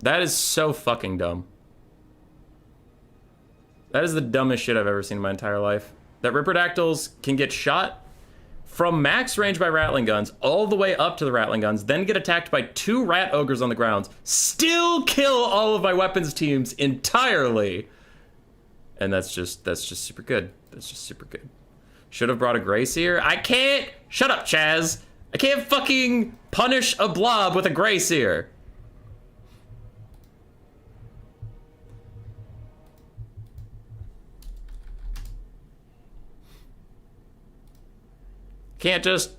That is so fucking dumb. That is the dumbest shit I've ever seen in my entire life. That Ripperdactyls can get shot from max range by Rattling Guns all the way up to the Rattling Guns, then get attacked by 2 rat ogres on the ground, still kill all of my weapons teams entirely. And that's just super good. That's just super good. Should have brought a Greyseer. I can't. Shut up, Chaz. I can't fucking punish a blob with a Greyseer. Can't just...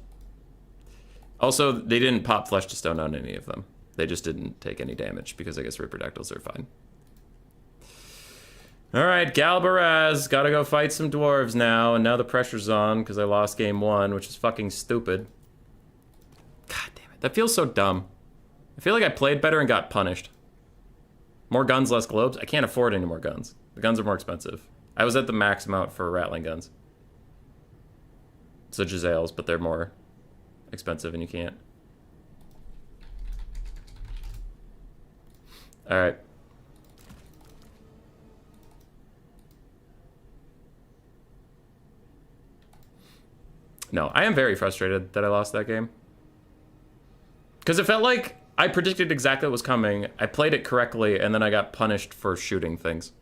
Also, they didn't pop Flesh to Stone on any of them. They just didn't take any damage, because I guess Ripperdactyls are fine. Alright, Galbaraz. Gotta go fight some dwarves now, and now the pressure's on, because I lost game 1, which is fucking stupid. God damn it. That feels so dumb. I feel like I played better and got punished. More guns, less globes? I can't afford any more guns. The guns are more expensive. I was at the max amount for Rattling Guns. So Giselles, but they're more expensive and you can't. Alright. No, I am very frustrated that I lost that game. Because it felt like I predicted exactly what was coming, I played it correctly, and then I got punished for shooting things.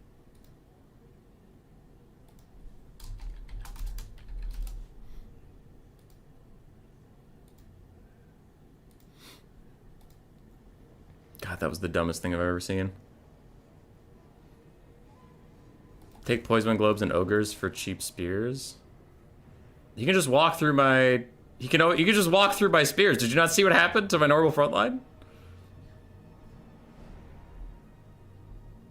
God, that was the dumbest thing I've ever seen. Take Poison Globes and Ogres for cheap spears. You can just walk through my... You can just walk through my spears. Did you not see what happened to my normal front line?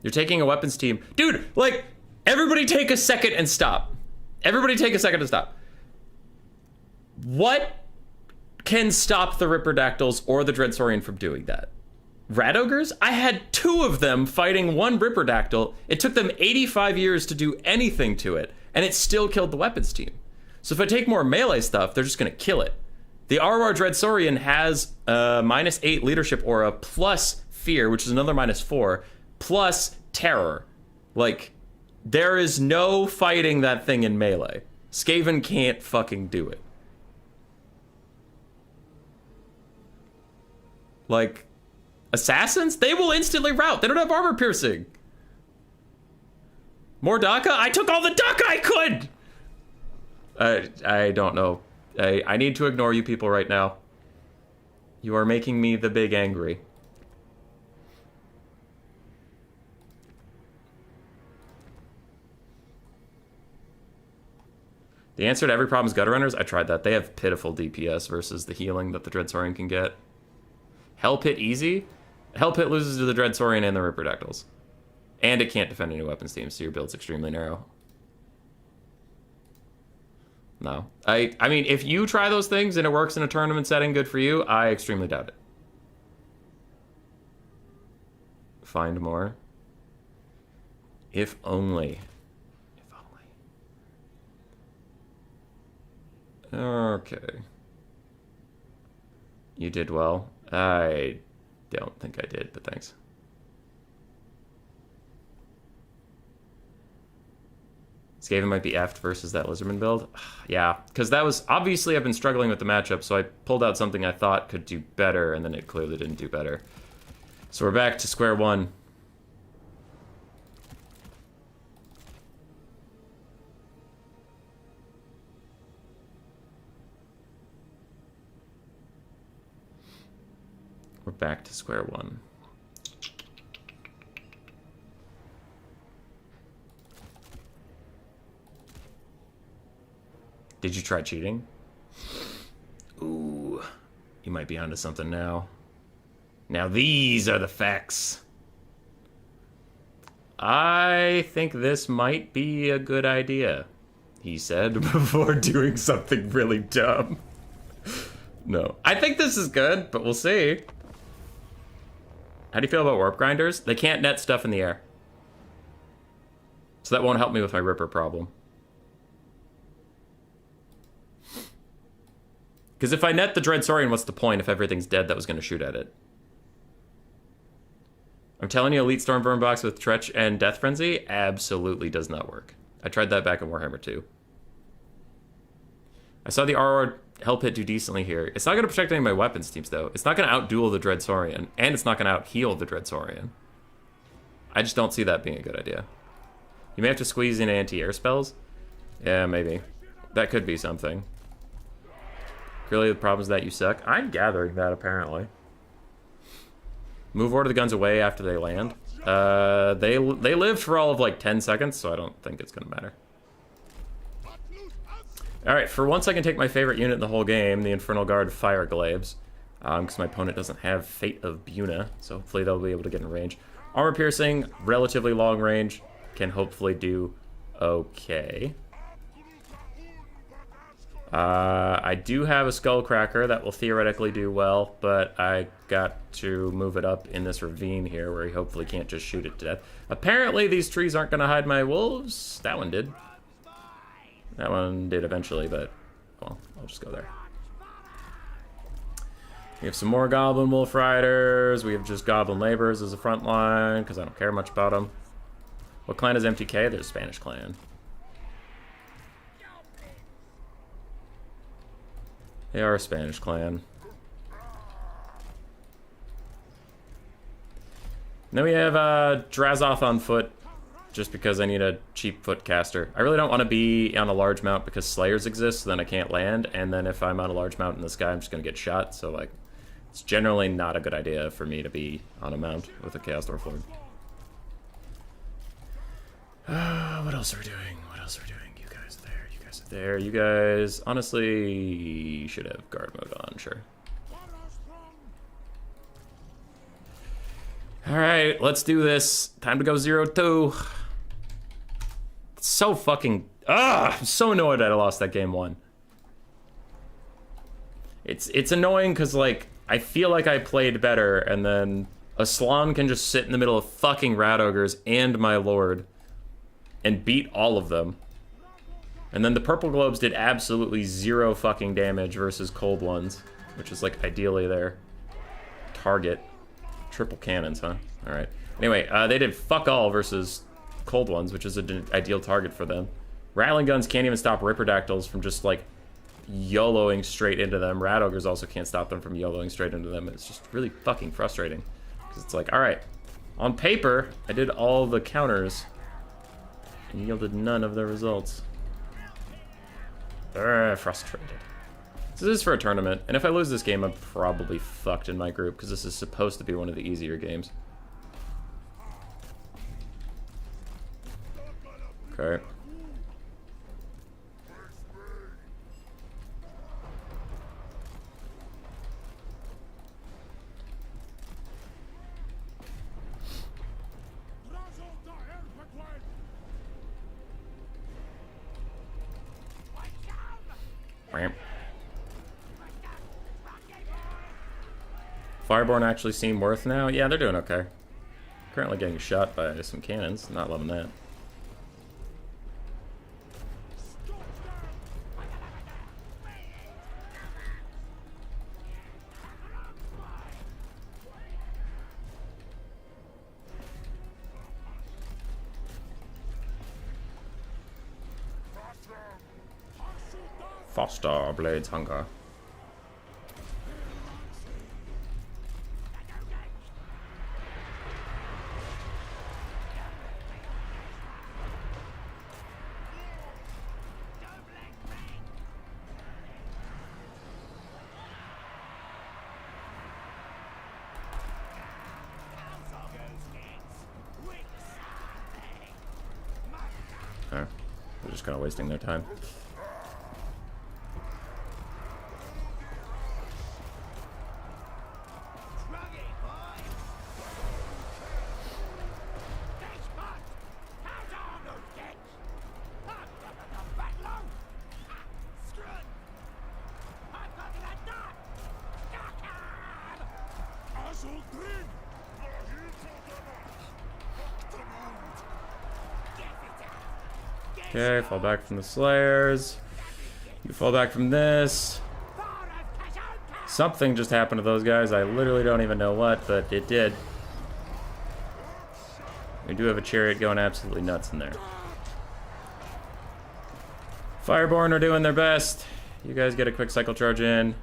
You're taking a weapons team. Dude, like, everybody take a second and stop. Everybody take a second to stop. What can stop the Ripperdactyls or the Dreadsaurian from doing that? Rat Ogres? I had 2 of them fighting 1 Ripperdactyl. It took them 85 years to do anything to it, and it still killed the weapons team. So if I take more melee stuff, they're just gonna kill it. The RR Dreadsorian has a -8 leadership aura plus fear, which is another -4, plus terror. Like, there is no fighting that thing in melee. Skaven can't fucking do it. Like, assassins? They will instantly rout. They don't have armor piercing. More Daka? I took all the Daka I could! I don't know. I need to ignore you people right now. You are making me the big angry. The answer to every problem is Gutter Runners? I tried that. They have pitiful DPS versus the healing that the Dreadsaurian can get. Hell Pit easy? Hell Pit loses to the Dreadsaurian and the Ripperdactyls. And it can't defend any weapons teams, so your build's extremely narrow. No. I mean, if you try those things and it works in a tournament setting, good for you. I extremely doubt it. Find more. If only. If only. Okay. You did well. I don't think I did, but thanks. Skaven might be effed versus that Lizardman build. Yeah, because that was... Obviously, I've been struggling with the matchup, so I pulled out something I thought could do better, and then it clearly didn't do better. So we're back to square one. We're back to square one. Did you try cheating? Ooh, you might be onto something now. Now these are the facts. I think this might be a good idea, he said before doing something really dumb. No. I think this is good, but we'll see. How do you feel about warp grinders? They can't net stuff in the air. So that won't help me with my Ripper problem. Because if I net the Dreadsaurian, what's the point if everything's dead that was going to shoot at it? I'm telling you, Elite Stormburn box with Tretch and Death Frenzy absolutely does not work. I tried that back in Warhammer 2. I saw the RR Hell Pit do decently here. It's not going to protect any of my weapons teams, though. It's not going to out-duel the Dreadsaurian, and it's not going to out-heal the Dreadsaurian. I just don't see that being a good idea. You may have to squeeze in anti-air spells? Yeah, maybe. That could be something. Really, the problem is that you suck? I'm gathering that, apparently. Move order the guns away after they land. They lived for all of, like, 10 seconds, so I don't think it's going to matter. Alright, for once I can take my favorite unit in the whole game, the Infernal Guard Fireglaves. Because my opponent doesn't have Fate of Buna, so hopefully they'll be able to get in range. Armor Piercing, relatively long range, can hopefully do okay. I do have a Skullcracker that will theoretically do well, but I got to move it up in this ravine here where he hopefully can't just shoot it to death. Apparently these trees aren't going to hide my wolves. That one did. That one did eventually, but, well, I'll just go there. We have some more Goblin Wolf Riders. We have just Goblin Laborers as a front line, because I don't care much about them. What clan is MTK? There's a Spanish clan. They are a Spanish clan. Then we have Drazoth on foot, just because I need a cheap foot caster. I really don't want to be on a large mount because Slayers exist, so then I can't land, and then if I'm on a large mount in the sky, I'm just going to get shot, so like, it's generally not a good idea for me to be on a mount with a Chaos Dwarf Lord. What else are we doing? What else are we doing? You guys are there, you guys are there. You guys, honestly, should have guard mode on, sure. Alright, let's do this. Time to go 0-2. It's so fucking... I'm so annoyed that I lost that game 1. It's annoying because, like, I feel like I played better, and then Aslan can just sit in the middle of fucking Rat Ogres and my Lord and beat all of them. And then the purple globes did absolutely 0 fucking damage versus cold ones, which is like ideally their target. Triple cannons, huh? All right. Anyway, they did fuck all versus cold ones, which is an ideal target for them. Rattling guns can't even stop Ripperdactyls from just like YOLOing straight into them. Rat Ogres also can't stop them from YOLOing straight into them. It's just really fucking frustrating. Because it's like, alright, on paper, I did all the counters and yielded none of the results. Frustrated. So this is for a tournament, and if I lose this game, I'm probably fucked in my group, because this is supposed to be one of the easier games. Okay. Fireborn actually seem worth now? Yeah, they're doing okay. Currently getting shot by some cannons. Not loving that. Foster Blades Hunger. Okay. They're just kind of wasting their time. Okay, fall back from the Slayers. You fall back from this. Something just happened to those guys. I literally don't even know what, but it did. We do have a chariot going absolutely nuts in there. Fireborn are doing their best. You guys get a quick cycle charge in.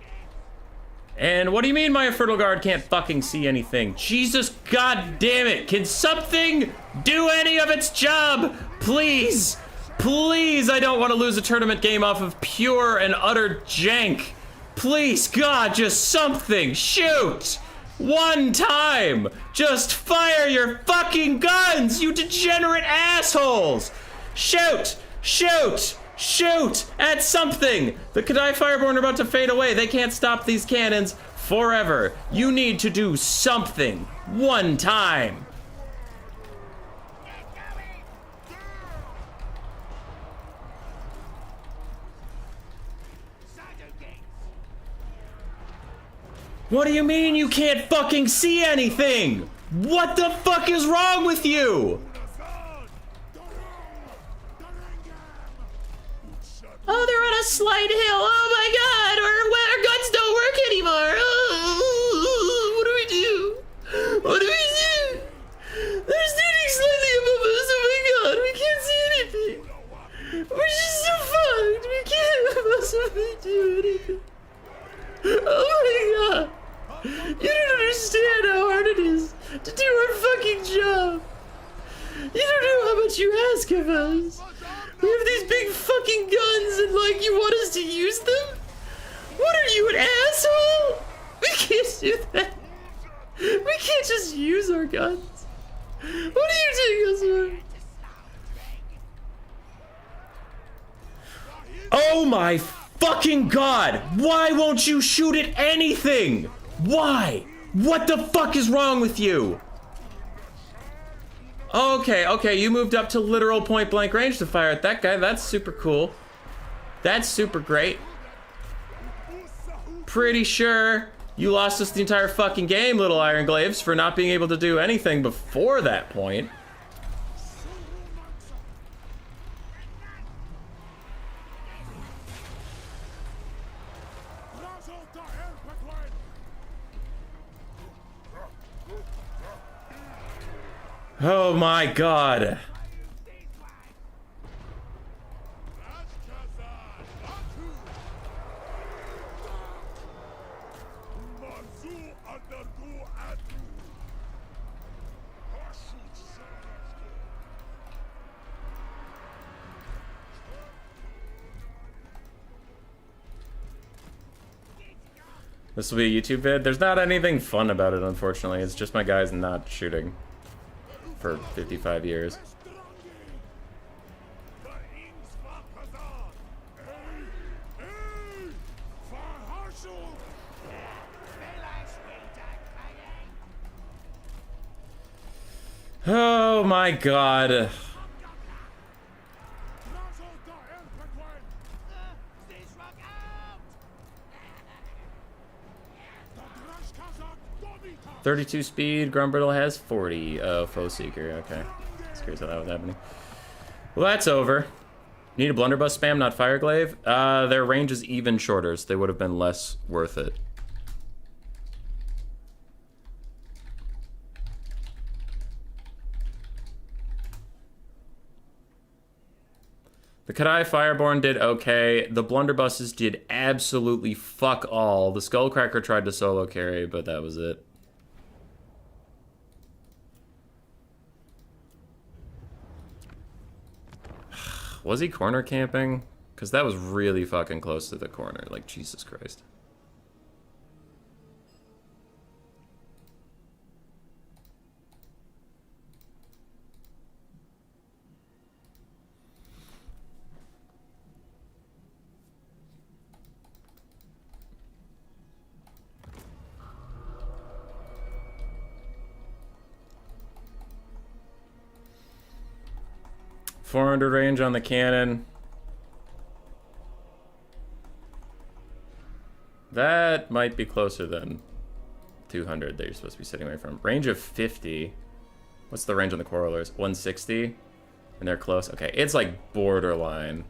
And what do you mean my Fertile Guard can't fucking see anything? Jesus god damn it! Can something do any of its job? Please! Please, I don't want to lose a tournament game off of pure and utter jank. Please, God, just something. Shoot! One time! Just fire your fucking guns, you degenerate assholes! Shoot! Shoot! Shoot! At something! The Kadai Fireborn are about to fade away. They can't stop these cannons forever. You need to do something. One time. What do you mean you can't fucking see anything? What the fuck is wrong with you? Oh, they're on a slight hill. Oh my god, our guns don't work anymore. Oh, what do we do? What do we do? They're standing slightly above us. Oh my god, we can't see anything. We're just so fucked. We can't possibly do anything. Oh my god. You don't understand how hard it is to do our fucking job. You don't know how much you ask of us. We have these big fucking guns and like you want us to use them? What are you, an asshole? We can't do that. We can't just use our guns. What are you doing us for? Oh my fucking god! Why won't you shoot at anything? Why? What the fuck is wrong with you? Okay, you moved up to literal point blank range to fire at that guy. That's super cool. That's super great. Pretty sure you lost us the entire fucking game, little Ironglaves, for not being able to do anything before that point. Oh my god. This will be a YouTube vid. There's not anything fun about it, unfortunately. It's just my guys not shooting for 55 years. Oh my god. .32 speed, Grumbrittle has 40. Oh, Foe Seeker, okay. Just curious how that was happening. Well, that's over. Need a Blunderbuss spam, not Fireglaive? Their range is even shorter, so they would have been less worth it. The Kadai Fireborn did okay. The Blunderbusses did absolutely fuck all. The Skullcracker tried to solo carry, but that was it. Was he corner camping? Because that was really fucking close to the corner. Like, Jesus Christ. .400 range on the cannon. That might be closer than 200 that you're supposed to be sitting away from. Range of 50. What's the range on the Quarrelers? 160? And they're close? Okay, it's like borderline.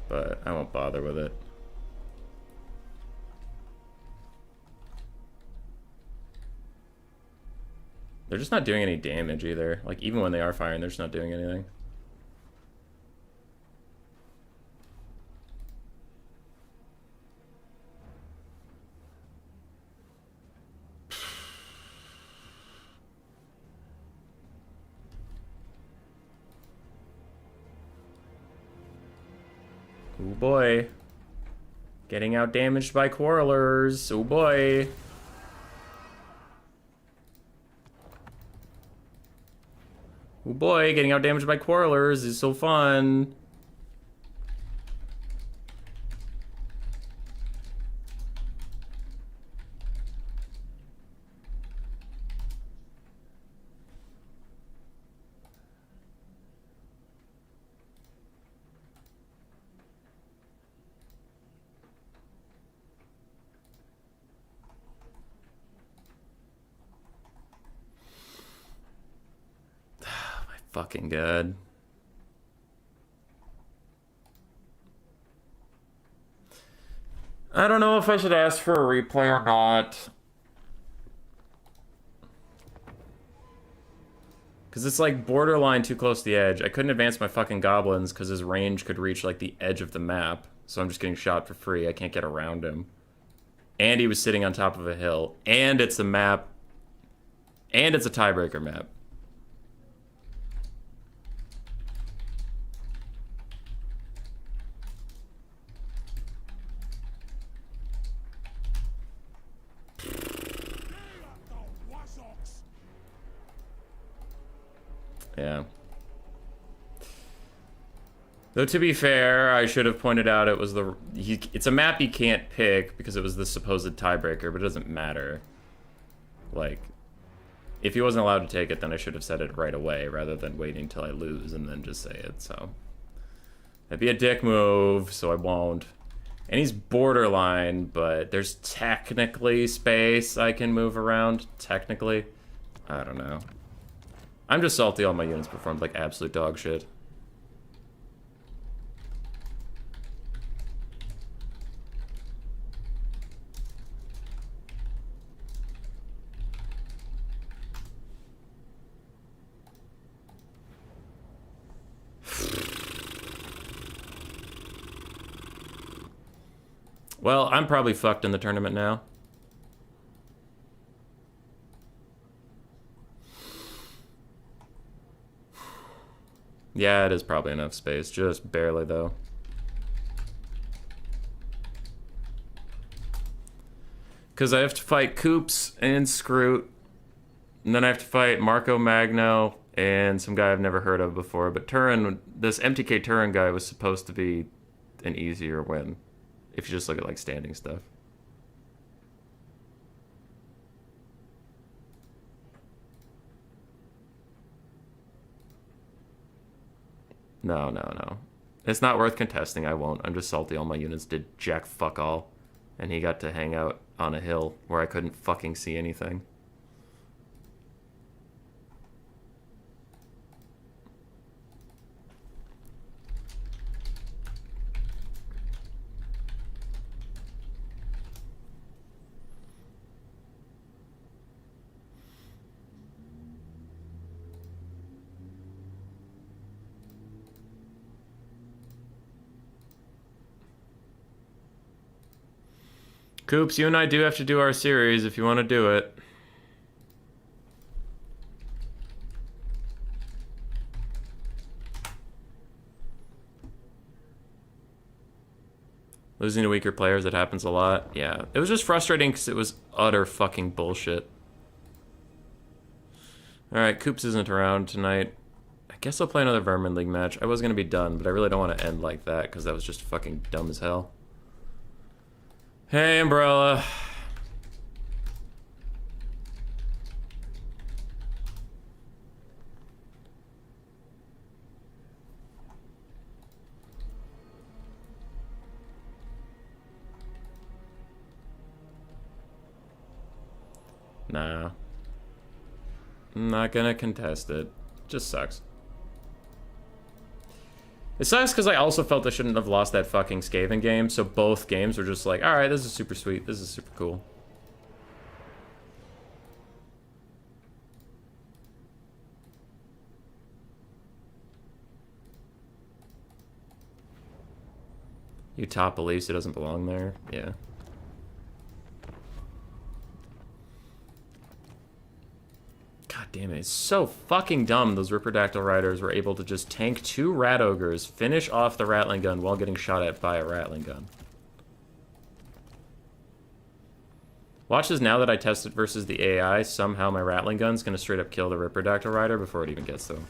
But I won't bother with it. They're just not doing any damage either. Like, even when they are firing, they're just not doing anything. Oh boy. Getting out damaged by Quarrelers. Oh boy. Oh boy, getting out damaged by Quarrelers is so fun. Fucking good. I don't know if I should ask for a replay or not. Because it's like borderline too close to the edge. I couldn't advance my fucking goblins because his range could reach like the edge of the map. So I'm just getting shot for free. I can't get around him. And he was sitting on top of a hill. And it's a map. And it's a tiebreaker map. Yeah. Though to be fair, I should have pointed out it was it's a map he can't pick because it was the supposed tiebreaker, but it doesn't matter. Like, if he wasn't allowed to take it, then I should have said it right away rather than waiting till I lose and then just say it, so. That'd be a dick move, so I won't. And he's borderline, but there's technically space I can move around, technically. I don't know. I'm just salty all my units performed like absolute dog shit. Well, I'm probably fucked in the tournament now. Yeah, it is probably enough space. Just barely, though. Because I have to fight Koops and Scroot. And then I have to fight Marco Magno and some guy I've never heard of before. But Turin, this MTK Turin guy was supposed to be an easier win. If you just look at, like, standing stuff. No, no, no. It's not worth contesting. I won't. I'm just salty all my units did jack fuck all. And he got to hang out on a hill where I couldn't fucking see anything. Coops, you and I do have to do our series if you want to do it. Losing to weaker players, it happens a lot. Yeah, it was just frustrating because it was utter fucking bullshit. Alright, Coops isn't around tonight. I guess I'll play another Vermin League match. I was going to be done, but I really don't want to end like that because that was just fucking dumb as hell. Hey, Umbrella. Nah. I'm not gonna contest it. Just sucks. It sucks because I also felt I shouldn't have lost that fucking Skaven game, so both games were just like, alright, this is super sweet, this is super cool. Utah believes it doesn't belong there, yeah. God damn it, it's so fucking dumb those Ripperdactyl Riders were able to just tank 2 Rat Ogres, finish off the Rattling Gun while getting shot at by a Rattling Gun. Watch this, now that I tested versus the AI, somehow my Rattling Gun's gonna straight up kill the Ripperdactyl Rider before it even gets to him.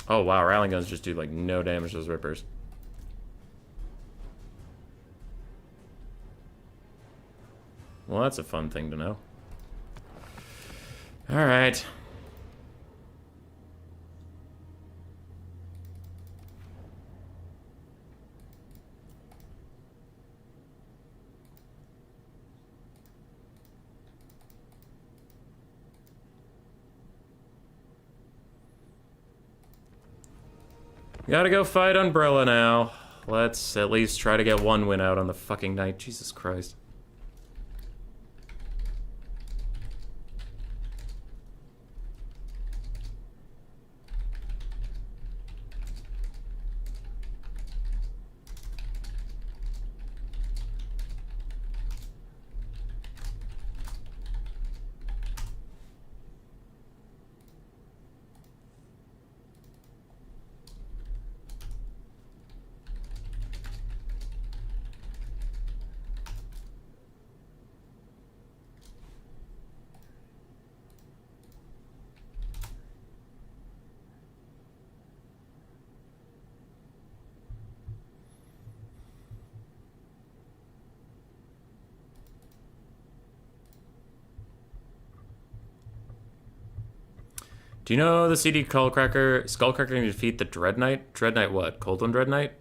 Oh wow, Rattling Guns just do like no damage to those Rippers. Well, that's a fun thing to know. Alright. Gotta go fight Umbrella now. Let's at least try to get one win out on the fucking night. Jesus Christ. Do you know the CD Skullcracker can defeat the Dread Knight? Dread Knight what? Cold One Dread Knight?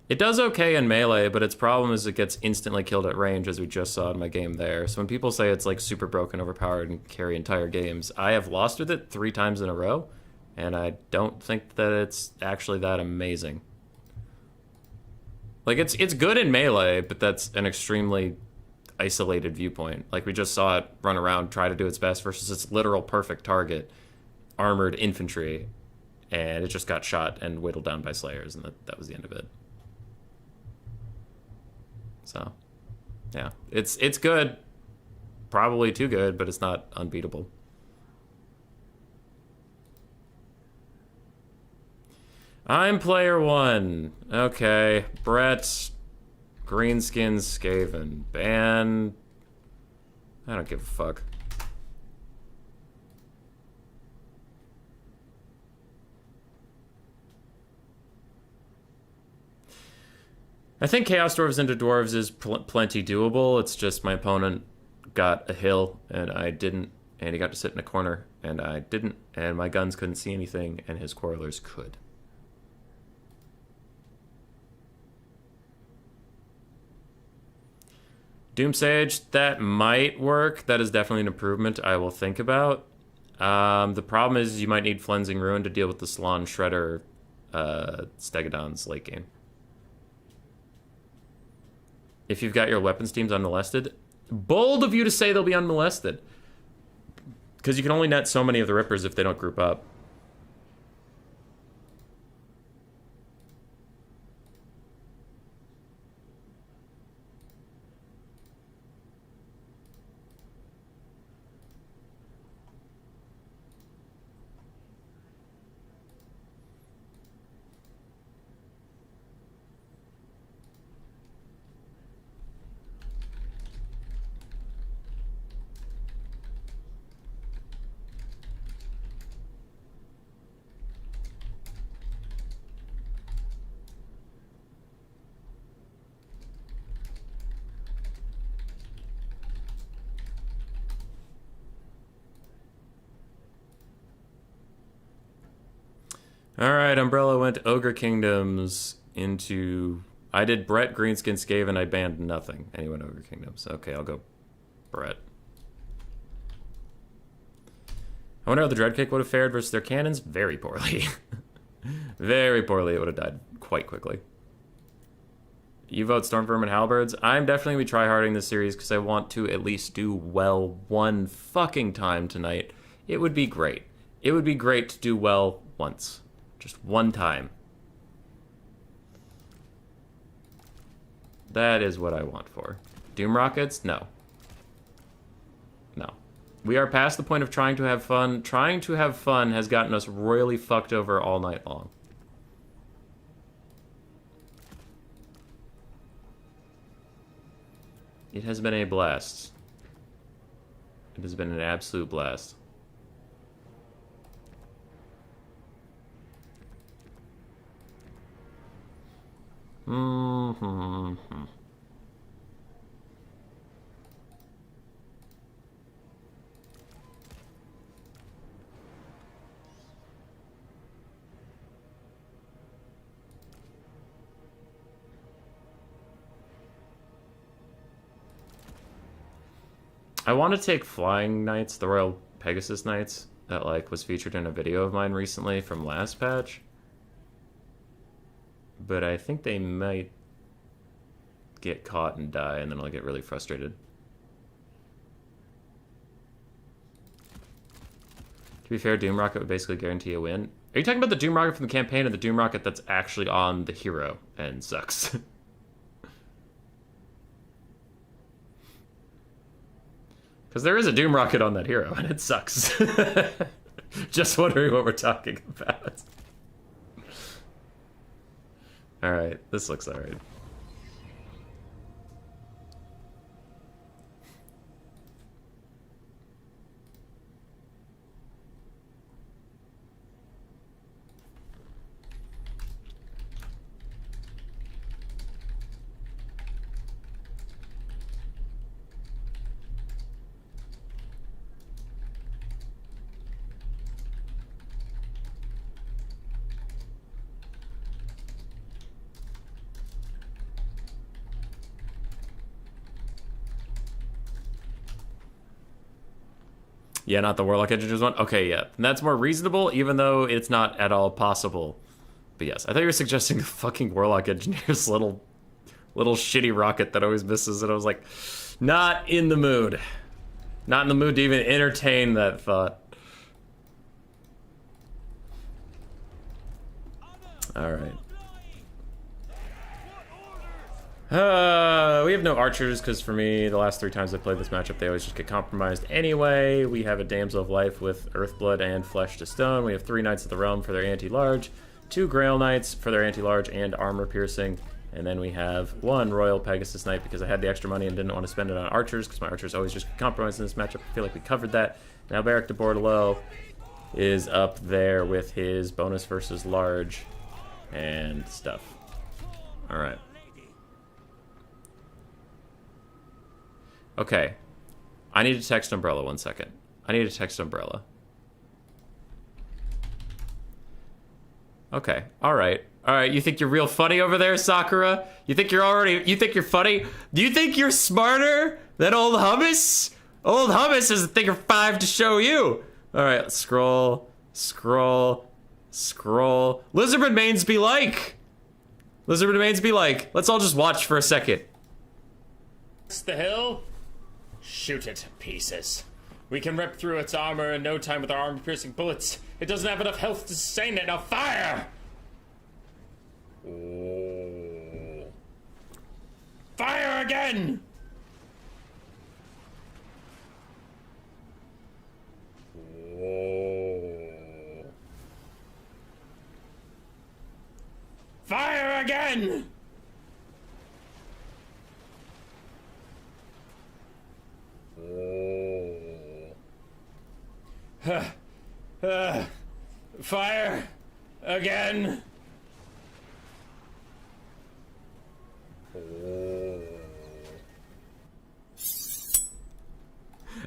It does okay in melee, but its problem is it gets instantly killed at range, as we just saw in my game there. So when people say it's like super broken, overpowered, and carry entire games, I have lost with it 3 times in a row, and I don't think that it's actually that amazing. Like, it's good in melee, but that's an extremely isolated viewpoint. Like, we just saw it run around, try to do its best versus its literal perfect target, armored infantry, and it just got shot and whittled down by slayers, and that was the end of it. So, yeah, it's good, probably too good, but it's not unbeatable. I'm player 1. Okay, Brett, Greenskin Skaven, ban. I don't give a fuck. I think Chaos Dwarves into Dwarves is plenty doable. It's just my opponent got a hill, and I didn't, and he got to sit in a corner, and I didn't, and my guns couldn't see anything, and his Quarrelers could. Doomsage, that might work. That is definitely an improvement I will think about. The problem is you might need Flensing Ruin to deal with the Salon Shredder Stegodon's late game. If you've got your weapons teams unmolested, bold of you to say they'll be unmolested. Because you can only net so many of the Rippers if they don't group up. Alright, Umbrella went Ogre Kingdoms into... I did Brett, Greenskin, Skaven, I banned nothing. And he went Ogre Kingdoms. Okay, I'll go Brett. I wonder how the Dreadkick would have fared versus their cannons. Very poorly. Very poorly. It would have died quite quickly. You vote Stormvermin and Halberds. I'm definitely going to be tryharding this series because I want to at least do well one fucking time tonight. It would be great. It would be great to do well once. Just one time. That is what I want for. Doom Rockets? No. No. We are past the point of trying to have fun. Trying to have fun has gotten us royally fucked over all night long. It has been a blast. It has been an absolute blast. I want to take Flying Knights, the Royal Pegasus Knights, that like was featured in a video of mine recently from last patch. But I think they might get caught and die, and then I'll get really frustrated. To be fair, Doom Rocket would basically guarantee a win. Are you talking about the Doom Rocket from the campaign or the Doom Rocket that's actually on the hero and sucks? Because there is a Doom Rocket on that hero, and it sucks. Just wondering what we're talking about. Alright, this looks alright. Yeah, not the Warlock Engineers one? Okay, yeah. And that's more reasonable, even though it's not at all possible. But yes, I thought you were suggesting the fucking Warlock Engineers little shitty rocket that always misses, and I was like, not in the mood. Not in the mood to even entertain that thought. Alright. We have no archers, because for me, the last 3 times I played this matchup, they always just get compromised anyway. We have a Damsel of Life with Earthblood and Flesh to Stone. We have 3 Knights of the Realm for their anti-large, 2 Grail Knights for their anti-large and armor piercing, and then we have 1 Royal Pegasus Knight because I had the extra money and didn't want to spend it on archers, because my archers always just get compromised in this matchup. I feel like we covered that. Now Beric de Bordelot is up there with his bonus versus large and stuff. Alright. Okay. I need to text Umbrella 1 second. I need to text Umbrella. Okay. Alright. Alright, you think you're real funny over there, Sakura? You think you're funny? Do you think you're smarter than old Hummus? Old Hummus has a thing of 5 to show you. Alright, scroll. Lizard Mains be like. Let's all just watch for a second. The hill? Shoot it to pieces. We can rip through its armor in no time with our armor-piercing bullets. It doesn't have enough health to sustain it. Now fire! Oh. Fire again! Oh. Fire again! Fire again.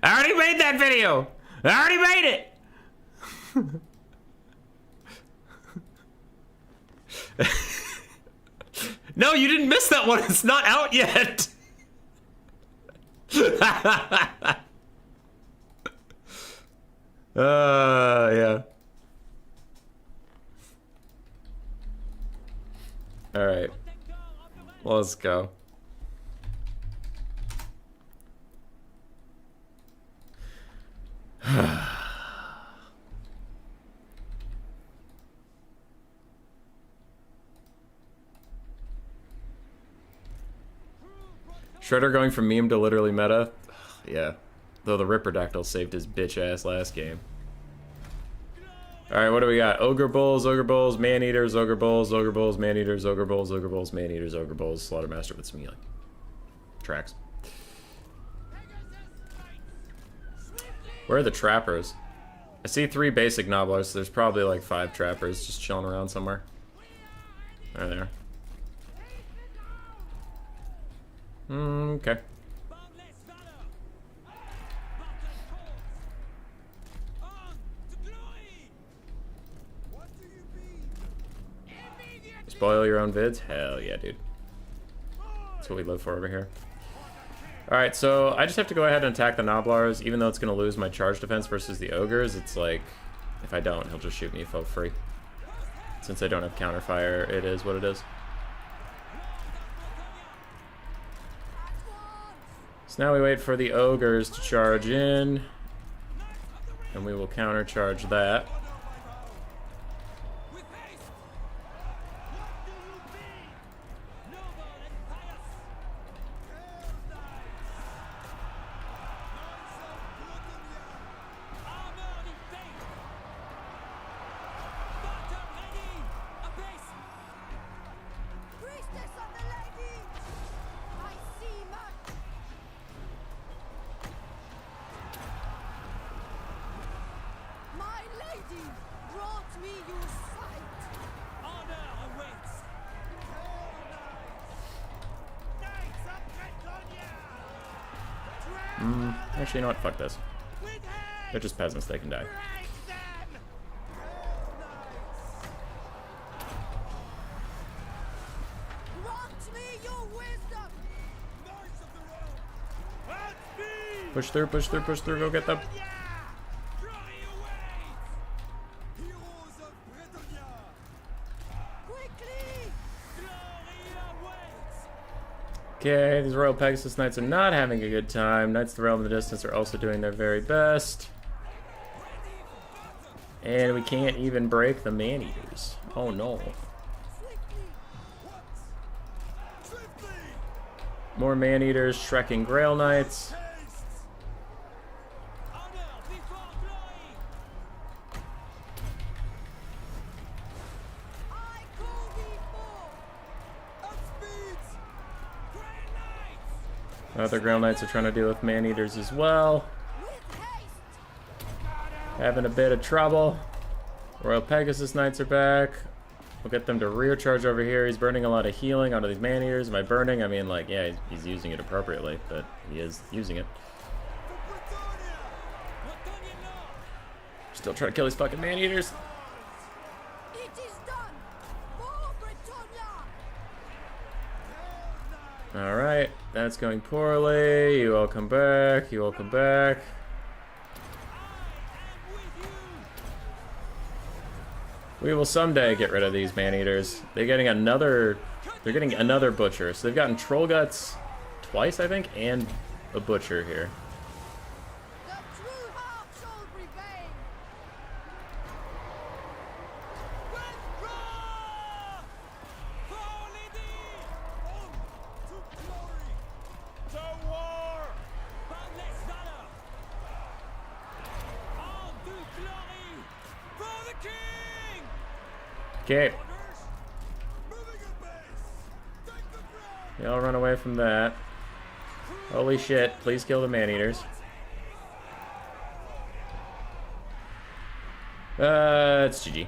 I already made that video. I already made it. No, you didn't miss that one. It's not out yet. Yeah. All right. Let's go. Shredder going from meme to literally meta? Yeah. Though the Ripperdactyl saved his bitch ass last game. Alright, what do we got? Ogre Bulls, Man-Eaters, Ogre Bulls, Man-Eaters, Ogre Bulls, Man-Eaters, Ogre Bulls, Slaughtermaster with some healing. Tracks. Where are the trappers? I see 3 basic Nobblers, so there's probably like 5 trappers just chilling around somewhere. There they are. Okay. Spoil your own vids? Hell yeah, dude. That's what we live for over here. Alright, so I just have to go ahead and attack the Noblars, even though it's going to lose my charge defense versus the Ogres. It's like, if I don't, he'll just shoot me for free. Since I don't have counterfire, it is what it is. So now we wait for the Ogres to charge in, and we will countercharge that. Actually, you know what? Fuck this. They're just peasants. They can die. Push through, push through, push through. Go get them. Okay, these Royal Pegasus Knights are not having a good time. Knights of the Realm of the Distance are also doing their very best. And we can't even break the Man-Eaters. Oh no. More Man-Eaters, Shrekking Grail Knights. Other Grail Knights are trying to deal with Man-Eaters as well. Having a bit of trouble. Royal Pegasus Knights are back. We'll get them to rear charge over here. He's burning a lot of healing onto these Man-Eaters. By burning, I mean, like, yeah, he's using it appropriately, but he is using it. Still trying to kill these fucking Man-Eaters. It is done. For Britannia. Alright, that's going poorly. You all come back. You all come back. We will someday get rid of these Man-Eaters. They're getting another butcher. So they've gotten Troll Guts twice, I think, and a butcher here. The true heart shall prevail. Withdraw! To glory! To war! Boundless valor! On to glory! For the king! Okay. Y'all run away from that. Holy shit, please kill the Man-Eaters. It's GG.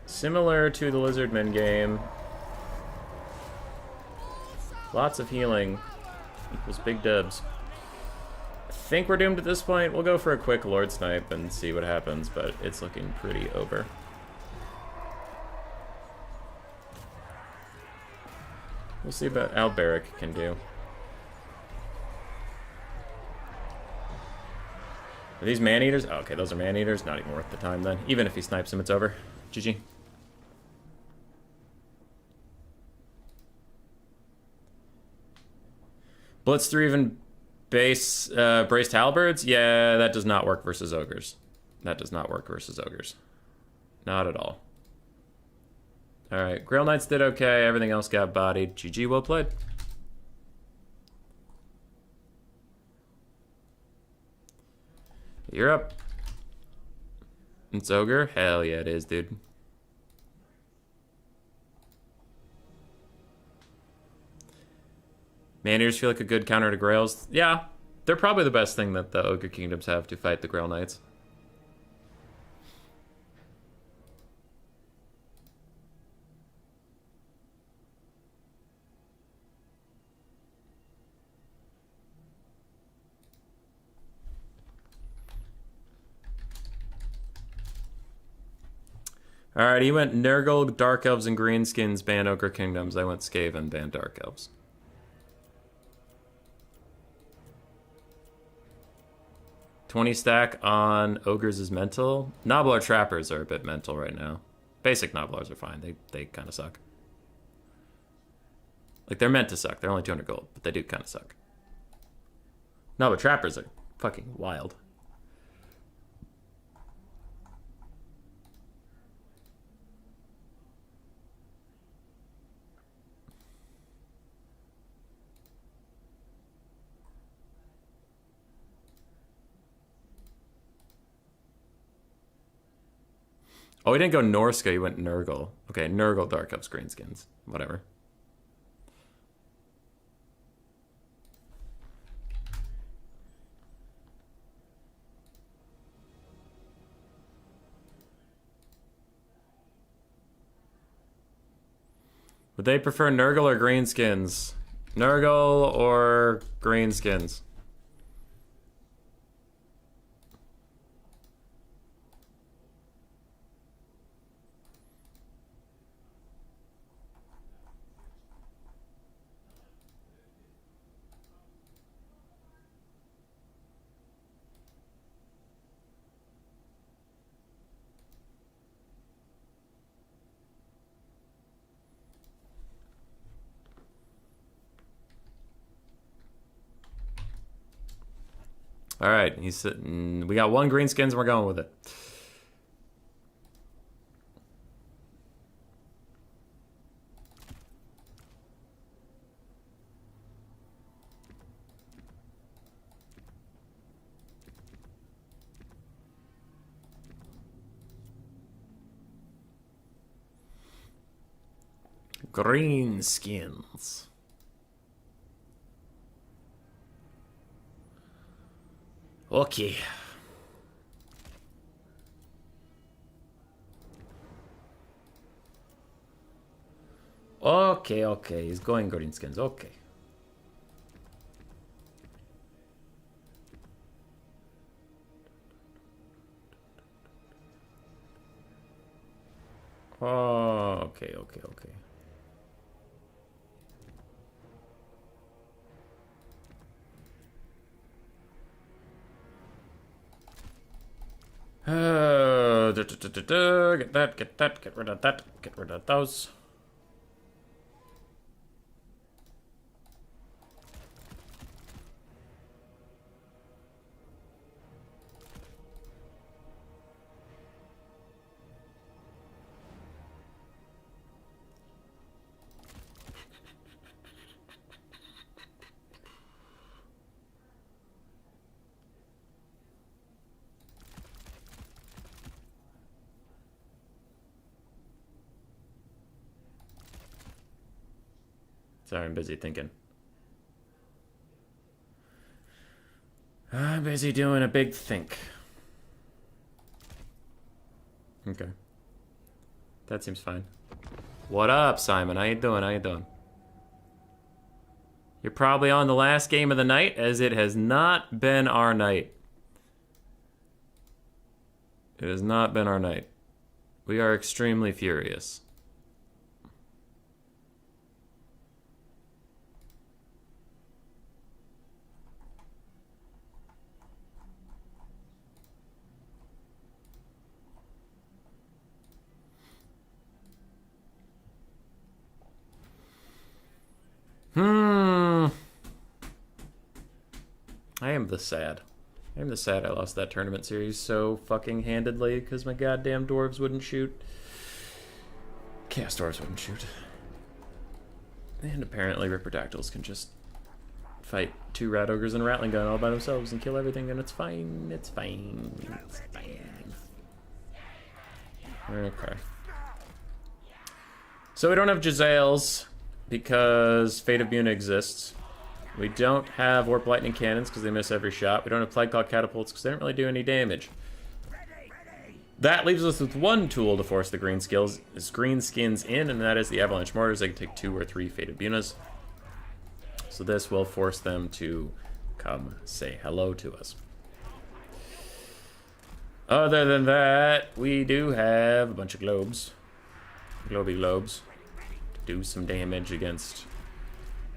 Similar to the Lizardmen game. Lots of healing equals big dubs. I think we're doomed at this point. We'll go for a quick Lord Snipe and see what happens, but it's looking pretty over. We'll see what Alberic can do. Are these Man-Eaters? Oh, okay, those are Man-Eaters. Not even worth the time then. Even if he snipes him, it's over. GG. Blitz 3 even base braced halberds? Yeah, that does not work versus ogres. That does not work versus ogres. Not at all. Alright, Grail Knights did okay. Everything else got bodied. GG, well played. You're up. It's ogre? Hell yeah, it is, dude. Man-Eaters feel like a good counter to Grails. Yeah, they're probably the best thing that the Ogre Kingdoms have to fight the Grail Knights. Alright, he went Nurgle, Dark Elves, and Greenskins ban Ogre Kingdoms. I went Skaven, ban Dark Elves. $20 stack on Ogres is mental. Nobblar Trappers are a bit mental right now. Basic Nobblars are fine. They kind of suck. Like, they're meant to suck. They're only 200 gold, but they do kind of suck. Nobblar Trappers are fucking wild. Oh, he didn't go Norska, he went Nurgle. Okay, Nurgle, Dark Elves, Greenskins. Whatever. Would they prefer Nurgle or Greenskins? Nurgle or Greenskins? All right, he's sitting. We got 1 green skins, and we're going with it. Green skins. Okay. Okay. He's going green skins. Okay. Oh, okay. Get that, get rid of that, get rid of those. Sorry, I'm busy thinking. I'm busy doing a big think. Okay. That seems fine. What up, Simon? How you doing? You're probably on the last game of the night, as it has not been our night. It has not been our night. We are extremely furious. I am the sad I lost that tournament series so fucking handedly because my goddamn dwarves wouldn't shoot. Chaos dwarves wouldn't shoot. And apparently Ripterdactyls can just fight 2 rat ogres and a rattling gun all by themselves and kill everything, and it's fine. It's fine. Okay. So we don't have Jezzails because Fate of Buna exists. We don't have Warp Lightning Cannons because they miss every shot. We don't have Plague Claw Catapults because they don't really do any damage. That leaves us with 1 tool to force the green skins in, and that is the Avalanche Mortars. They can take 2 or 3 Fate of Bunas. So this will force them to come say hello to us. Other than that, we do have a bunch of globes. Globy globes. To do some damage against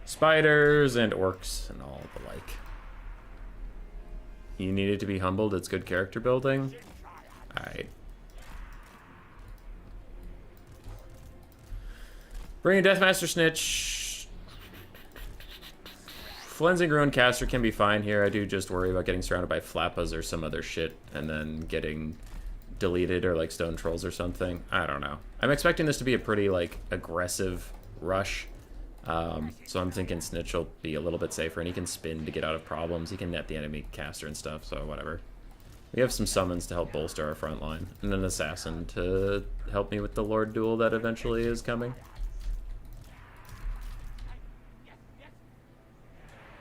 spiders and orcs and all the like. You needed to be humbled. It's good character building. Alright. Bring a Deathmaster Snitch. Flensing Ruin Caster can be fine here. I do just worry about getting surrounded by Flappas or some other shit and then getting deleted or like Stone Trolls or something. I don't know. I'm expecting this to be a pretty like aggressive rush. So I'm thinking Snitch will be a little bit safer, and he can spin to get out of problems. He can net the enemy caster and stuff, so whatever. We have some summons to help bolster our front line, and an assassin to help me with the Lord duel that eventually is coming.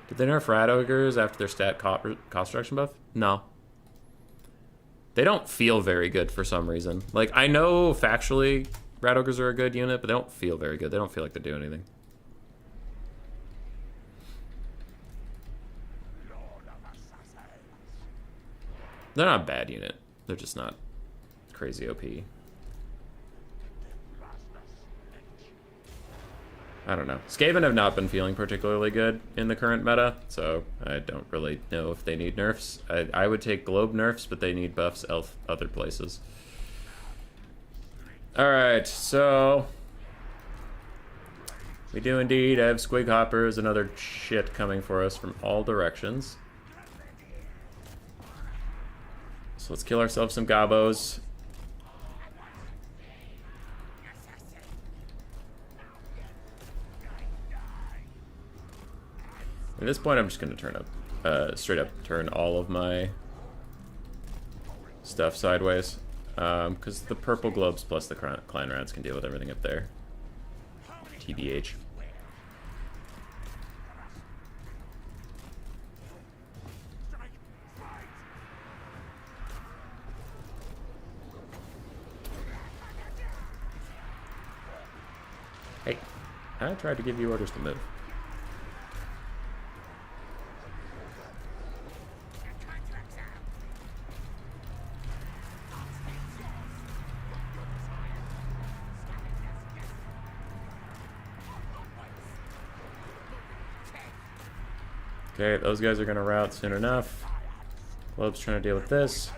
Did they nerf rat ogres after their stat cost reduction buff? No. They don't feel very good for some reason. Like, I know factually rat ogres are a good unit, but they don't feel very good. They don't feel like they do anything. They're not a bad unit. They're just not crazy OP. I don't know. Skaven have not been feeling particularly good in the current meta, so I don't really know if they need nerfs. I would take globe nerfs, but they need buffs other places. Alright, so we do indeed have Squig Hoppers and other shit coming for us from all directions. So let's kill ourselves some gobos. At this point, I'm just going to turn up, straight up turn all of my stuff sideways. Because the purple globes plus the clan rats can deal with everything up there. TBH. Hey, I tried to give you orders to move. Okay, those guys are gonna rout soon enough. Globe's trying to deal with this.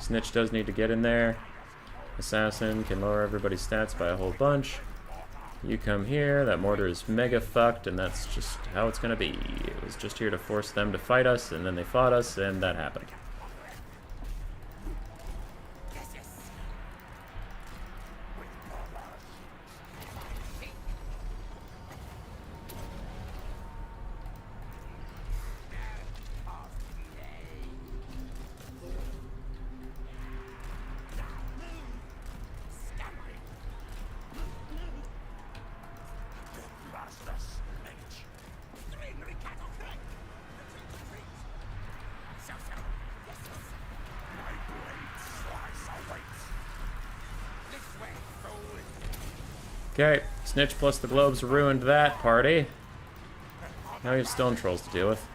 Snitch does need to get in there. Assassin can lower everybody's stats by a whole bunch. You come here, that mortar is mega fucked, and that's just how it's gonna be. It was just here to force them to fight us, and then they fought us, and that happened. Okay, Snitch plus the globes ruined that party. Now we have stone trolls to deal with.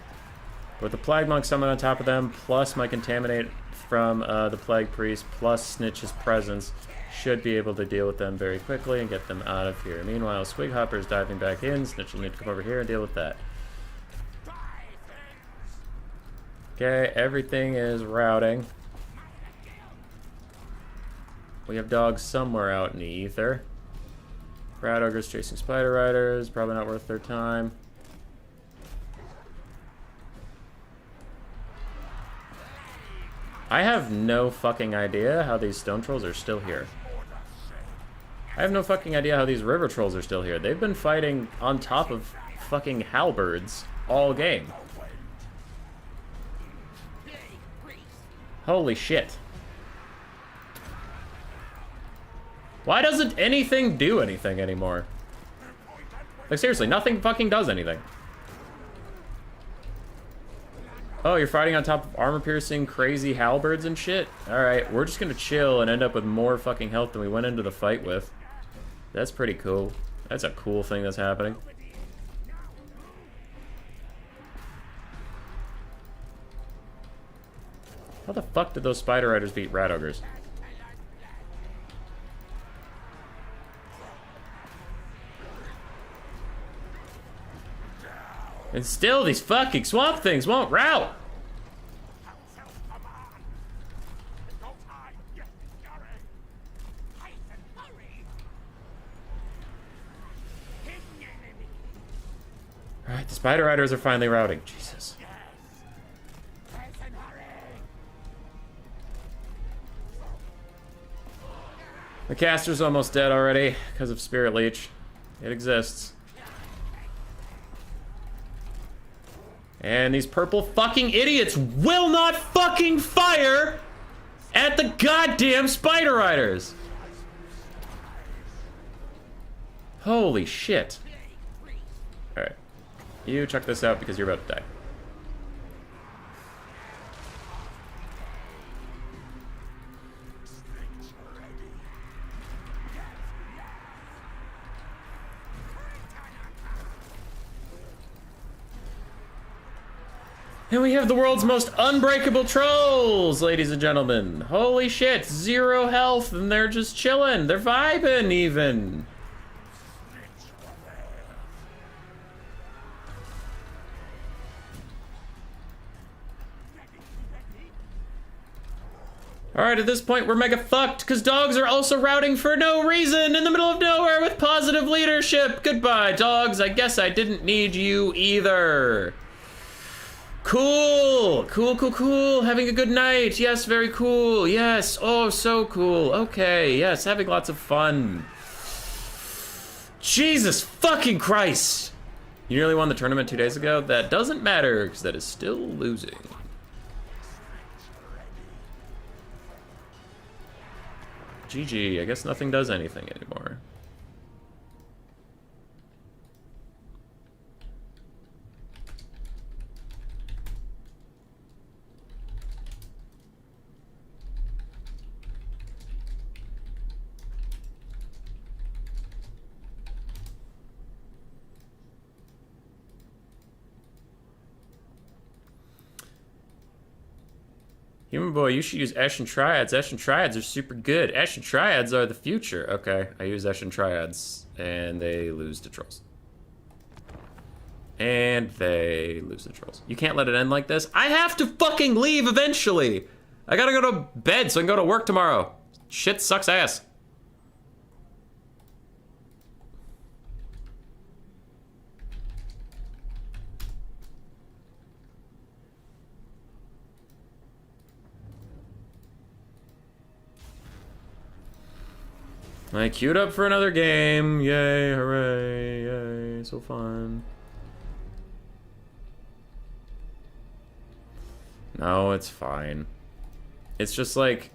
With the Plague Monk summoned on top of them, plus my Contaminate from the Plague Priest, plus Snitch's presence, should be able to deal with them very quickly and get them out of here. Meanwhile, Squighopper's diving back in. Snitch will need to come over here and deal with that. Okay, everything is routing. We have dogs somewhere out in the ether. Rat ogres chasing spider riders, probably not worth their time. I have no fucking idea how these stone trolls are still here. I have no fucking idea how these river trolls are still here. They've been fighting on top of fucking halberds all game. Holy shit. Why doesn't anything do anything anymore? Like, seriously, nothing fucking does anything. Oh, you're fighting on top of armor-piercing, crazy halberds and shit? Alright, we're just gonna chill and end up with more fucking health than we went into the fight with. That's pretty cool. That's a cool thing that's happening. How the fuck did those spider riders beat rat ogres? And still, these fucking swamp things won't rout. Alright, the spider riders are finally routing. Jesus. The caster's almost dead already because of Spirit Leech. It exists. And these purple fucking idiots will not fucking fire at the goddamn spider riders. Holy shit. Alright. You check this out because you're about to die. And we have the world's most unbreakable trolls, ladies and gentlemen. Holy shit, 0 health, and they're just chilling. They're vibing, even. Alright, at this point, we're mega fucked, because dogs are also routing for no reason in the middle of nowhere with positive leadership. Goodbye, dogs. I guess I didn't need you either. Cool! Cool, cool, cool. Having a good night. Yes, very cool. Yes. Oh, so cool. Okay. Yes, having lots of fun. Jesus fucking Christ! You nearly won the tournament 2 days ago? That doesn't matter, because that is still losing. GG. I guess nothing does anything anymore. Human Boy, you should use Ashen Triads. Ashen Triads are super good. Ashen Triads are the future. Okay, I use Ashen Triads, and they lose to Trolls. And they lose to Trolls. You can't let it end like this. I have to fucking leave eventually! I gotta go to bed so I can go to work tomorrow. Shit sucks ass. I queued up for another game. Yay, hooray, yay, so fun. No, it's fine. It's just like,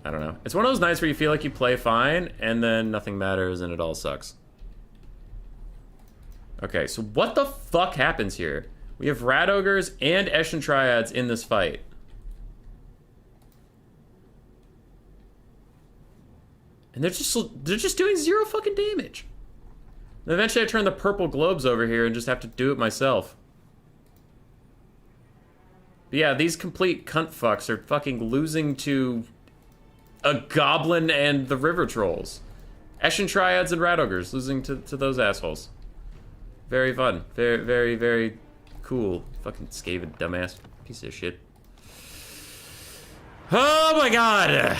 I don't know. It's one of those nights where you feel like you play fine, and then nothing matters and it all sucks. Okay, so what the fuck happens here? We have Rat Ogres and Eshin Triads in this fight. And they're just doing 0 fucking damage. And eventually I turn the purple globes over here and just have to do it myself. But yeah, these complete cunt fucks are fucking losing to a goblin and the river trolls. Eshin Triads and Rat Ogres losing to those assholes. Very fun. Very, very, very cool. Fucking Skaven dumbass piece of shit. Oh my god!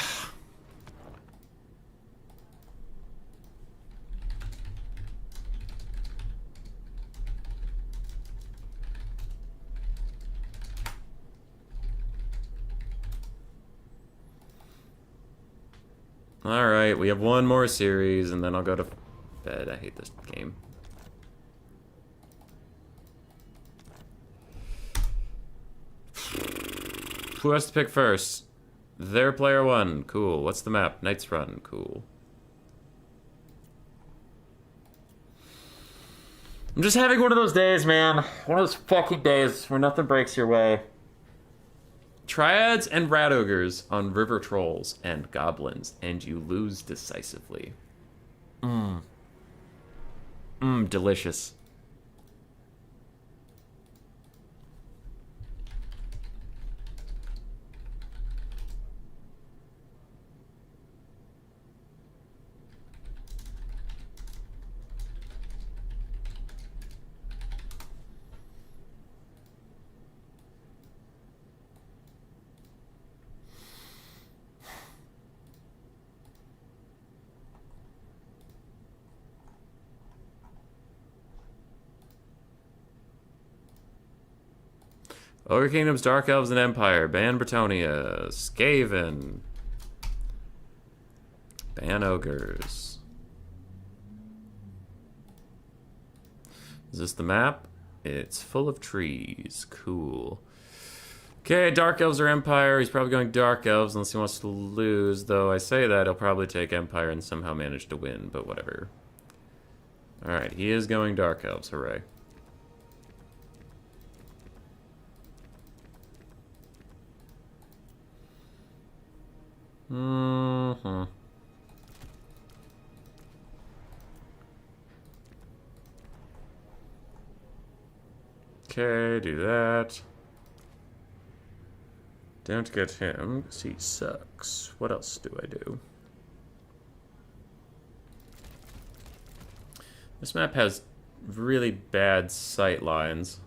Alright, we have one more series, and then I'll go to bed. I hate this game. Who has to pick first? Their player 1. Cool. What's the map? Knights Run. Cool. I'm just having one of those days, man. One of those fucking days where nothing breaks your way. Triads and Rat Ogres on River Trolls and Goblins, and you lose decisively. Delicious. Ogre Kingdoms, Dark Elves, and Empire. Ban Bretonnia. Skaven. Ban Ogres. Is this the map? It's full of trees. Cool. Okay, Dark Elves or Empire. He's probably going Dark Elves unless he wants to lose. Though I say that, he'll probably take Empire and somehow manage to win, but whatever. Alright, he is going Dark Elves. Hooray. Okay, do that. Don't get him, because he sucks. What else do I do? This map has really bad sight lines.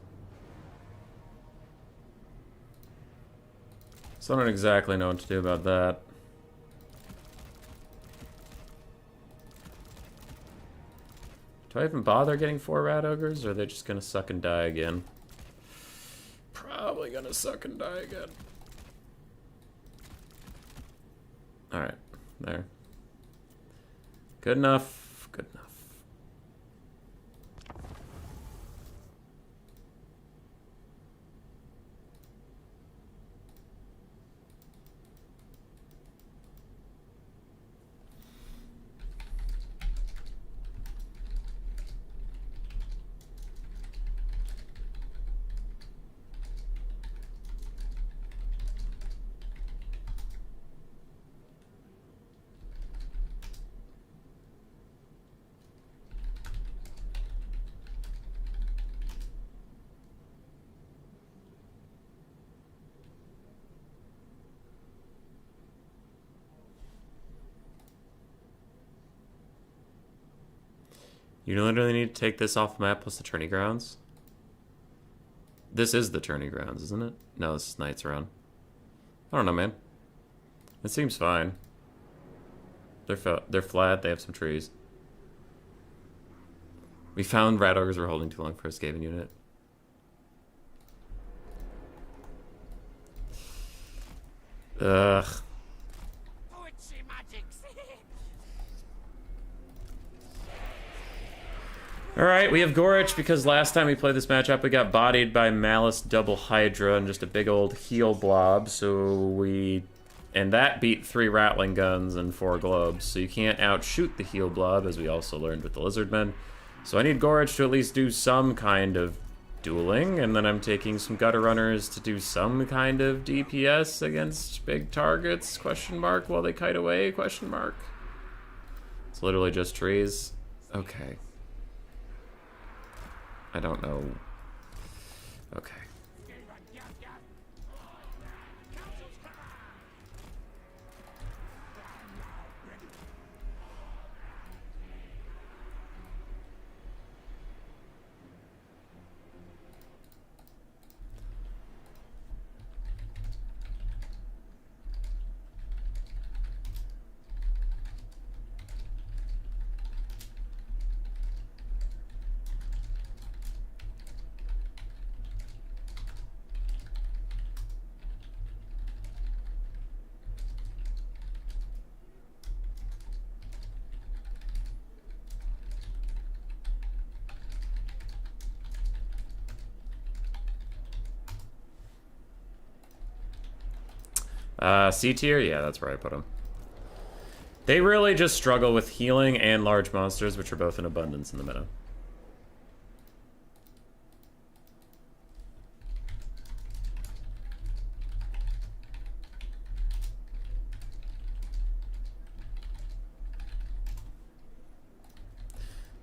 So I don't exactly know what to do about that. Do I even bother getting 4 Rat Ogres, or are they just gonna suck and die again? probably gonna suck and die again. Alright, there. Good enough, good enough. You literally need to take this off the map plus the tourney grounds. This is the tourney grounds, isn't it? No, this is Knights Run. I don't know, man. It seems fine. They're flat. They have some trees. We found rat ogres were holding too long for a Skaven unit. Ugh. Alright, we have Gorich because last time we played this matchup we got bodied by Malice Double Hydra and just a big old heal blob, and that beat 3 Rattling Guns and 4 Globes, so you can't outshoot the heal blob, as we also learned with the Lizardmen. So I need Gorich to at least do some kind of dueling, and then I'm taking some Gutter Runners to do some kind of DPS against big targets, question mark, while they kite away, question mark. It's literally just trees. Okay. I don't know. Okay. C tier? Yeah, that's where I put them. They really just struggle with healing and large monsters, which are both in abundance in the meta.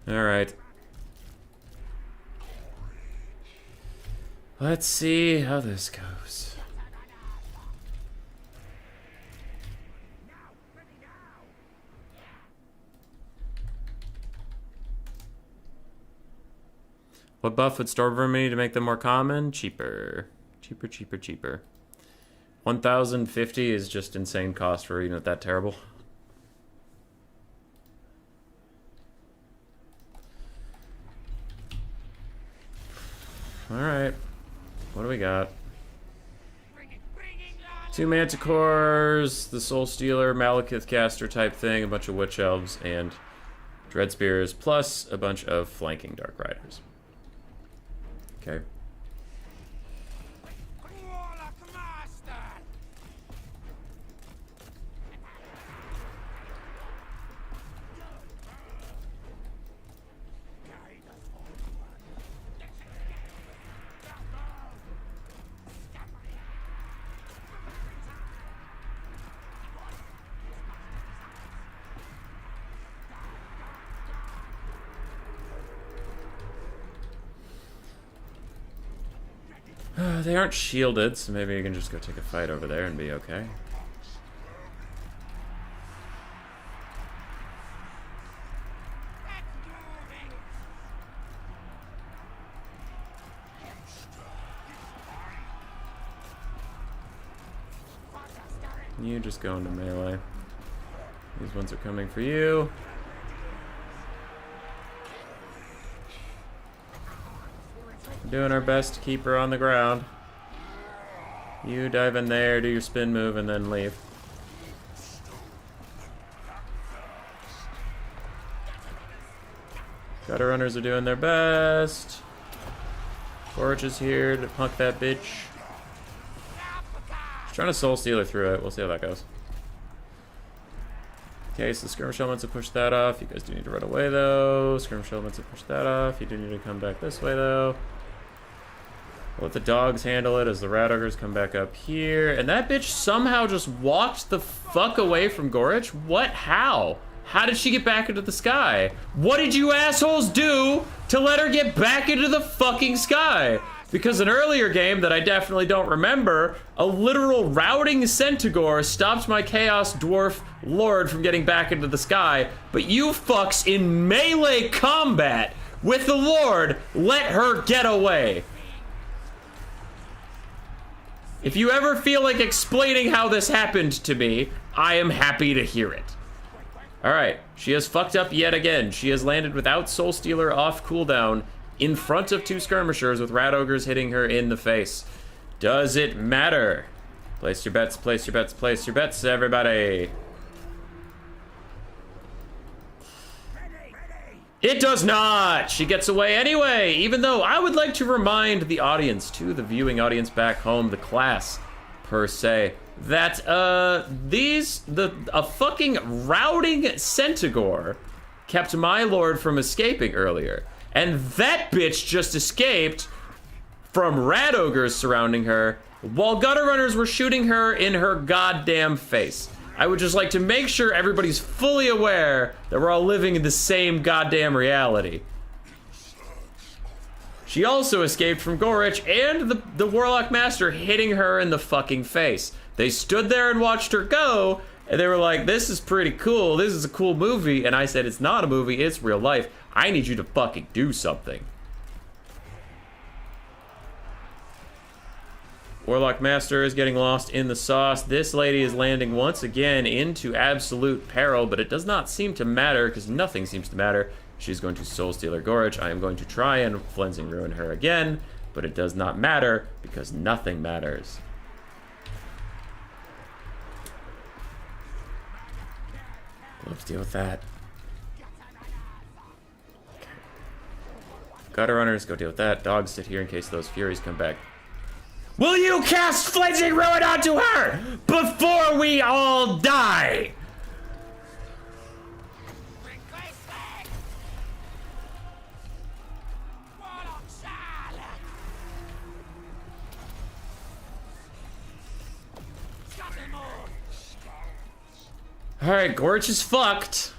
Alright. Let's see how this goes. What buff would Stormverminy to make them more common? Cheaper. Cheaper, cheaper, cheaper. 1,050 is just insane cost for a unit that terrible. Alright. What do we got? 2 Manticores, the Soul Stealer, Malekith Caster type thing, a bunch of Witch Elves, and Dread Spears, plus a bunch of flanking Dark Riders. Okay. They aren't shielded, so maybe you can just go take a fight over there and be okay. You just go into melee. These ones are coming for you. We're doing our best to keep her on the ground. You dive in there, do your spin move, and then leave. Gutter runners are doing their best. Gorge is here to punk that bitch. She's trying to soul steal her through it. We'll see how that goes. Okay, so skirmish elements have pushed that off. You guys do need to run away though. Skirmish elements have pushed that off. You do need to come back this way though. We'll let the dogs handle it as the rat ogres come back up here. And that bitch somehow just walked the fuck away from Gorich? What? How? How did she get back into the sky? What did you assholes do to let her get back into the fucking sky? Because an earlier game that I definitely don't remember, a literal routing Centaur stopped my Chaos Dwarf Lord from getting back into the sky, but you fucks in melee combat with the Lord let her get away. If you ever feel like explaining how this happened to me, I am happy to hear it. Alright, she has fucked up yet again. She has landed without Soul Stealer off cooldown in front of two skirmishers with rat ogres hitting her in the face. Does it matter? Place your bets, place your bets, place your bets, everybody. It does not! She gets away anyway, even though I would like to remind the audience, to the viewing audience back home, the class, per se, that, a fucking routing Centaur kept my lord from escaping earlier. And that bitch just escaped from rat ogres surrounding her while gutter runners were shooting her in her goddamn face. I would just like to make sure everybody's fully aware that we're all living in the same goddamn reality. She also escaped from Gorich and the Warlock Master hitting her in the fucking face. They stood there and watched her go, and they were like, this is pretty cool, this is a cool movie, and I said, it's not a movie, it's real life. I need you to fucking do something. Warlock Master is getting lost in the sauce. This lady is landing once again into absolute peril, but it does not seem to matter, because nothing seems to matter. She's going to Soul Stealer Gorich. I am going to try and Flensing Ruin her again, but it does not matter, because nothing matters. Let's deal with that. Okay. Gutter runners, go deal with that. Dogs sit here in case those furies come back. Will you cast Flensing Ruin onto her before we all die? Alright, Gorch is fucked.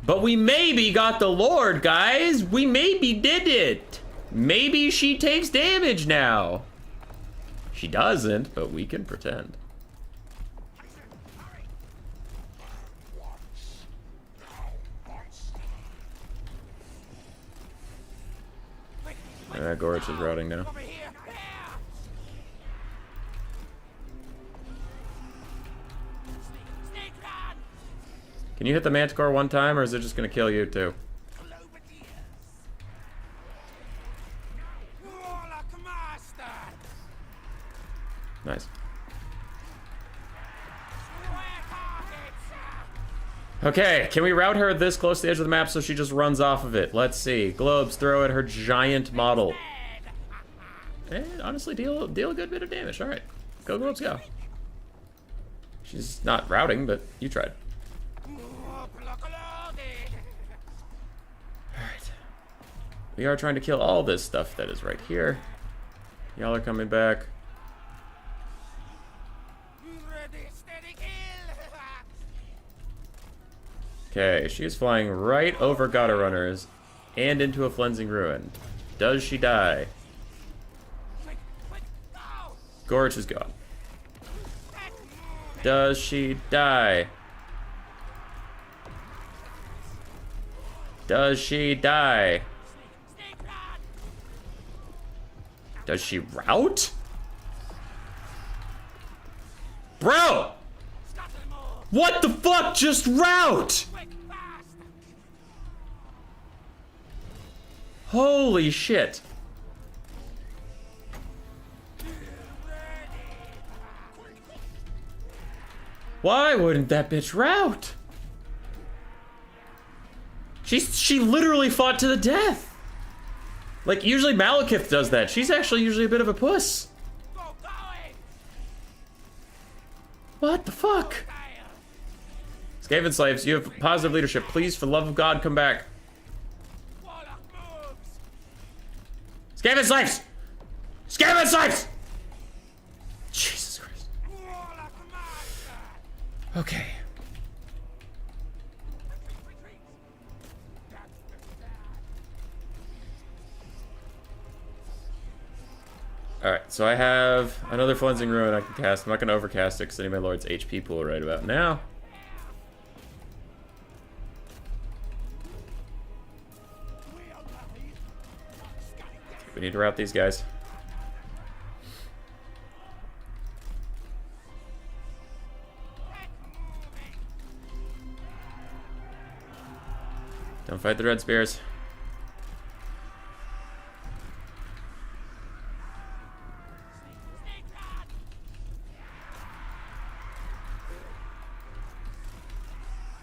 But we maybe got the Lord, guys. We maybe did it. Maybe she takes damage now. She doesn't, but we can pretend. Gorch is routing now. Can you hit the Manticore one time, or is it just gonna kill you too? Nice. Okay, can we route her this close to the edge of the map so she just runs off of it? Let's see. Globes, throw at her giant model. And honestly, deal a good bit of damage. Alright. Go, Globes, go. She's not routing, but you tried. Alright. We are trying to kill all this stuff that is right here. Y'all are coming back. Okay, she is flying right over Gutter Runners and into a Flensing Ruin. Does she die? Gorch is gone. Does she die? Does she die? Does she rout? Bro! What the fuck? Just rout! Holy shit. Why wouldn't that bitch rout? She literally fought to the death. Like, usually Malekith does that. She's actually usually a bit of a puss. What the fuck? Skaven slaves, you have positive leadership. Please, for the love of God, come back. Skaven slaves! Skaven slaves! Jesus Christ. Okay. Alright, so I have another Flensing Ruin I can cast. I'm not going to overcast it because I need my Lord's HP pool right about now. We need to route these guys. Don't fight the Red Spears.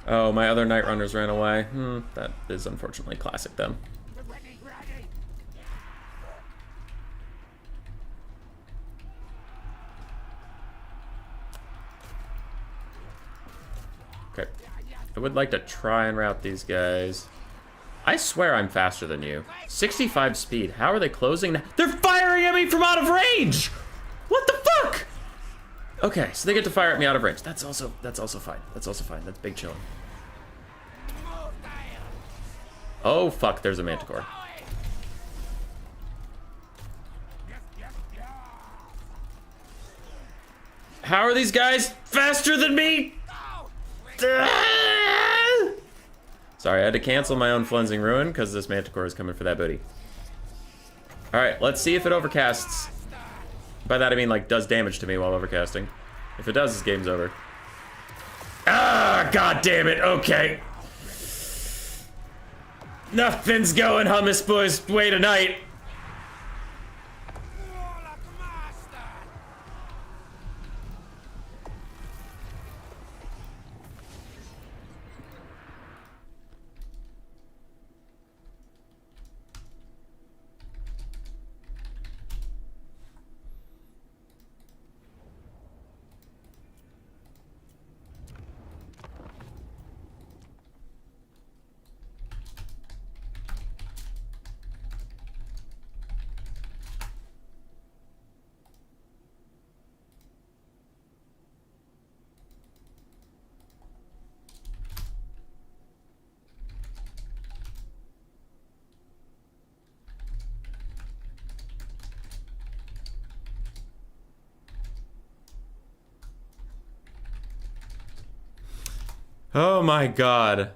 Oh, my other Night Runners ran away. That is unfortunately classic them. Okay. I would like to try and route these guys. I swear I'm faster than you. 65 speed. How are they closing now? They're firing at me from out of range! What the fuck? Okay, so they get to fire at me out of range. That's also fine. That's also fine. That's big chilling. Oh fuck, there's a Manticore. How are these guys faster than me? Sorry, I had to cancel my own Flensing Ruin because this Manticore is coming for that booty. Alright, let's see if it overcasts. By that I mean, like, does damage to me while overcasting. If it does, this game's over. Ah, god damn it, okay. Nothing's going Hummus Boys' way tonight. Oh my god.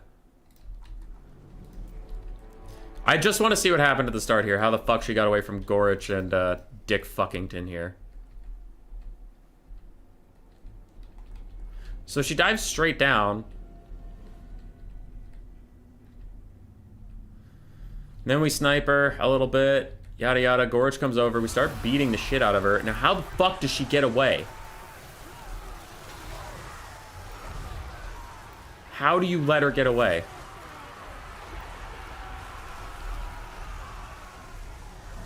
I just want to see what happened at the start here. How the fuck she got away from Gorich and Dick Fuckington here. So she dives straight down. Then we snipe her a little bit. Yada yada. Gorich comes over. We start beating the shit out of her. Now how the fuck does she get away? How do you let her get away?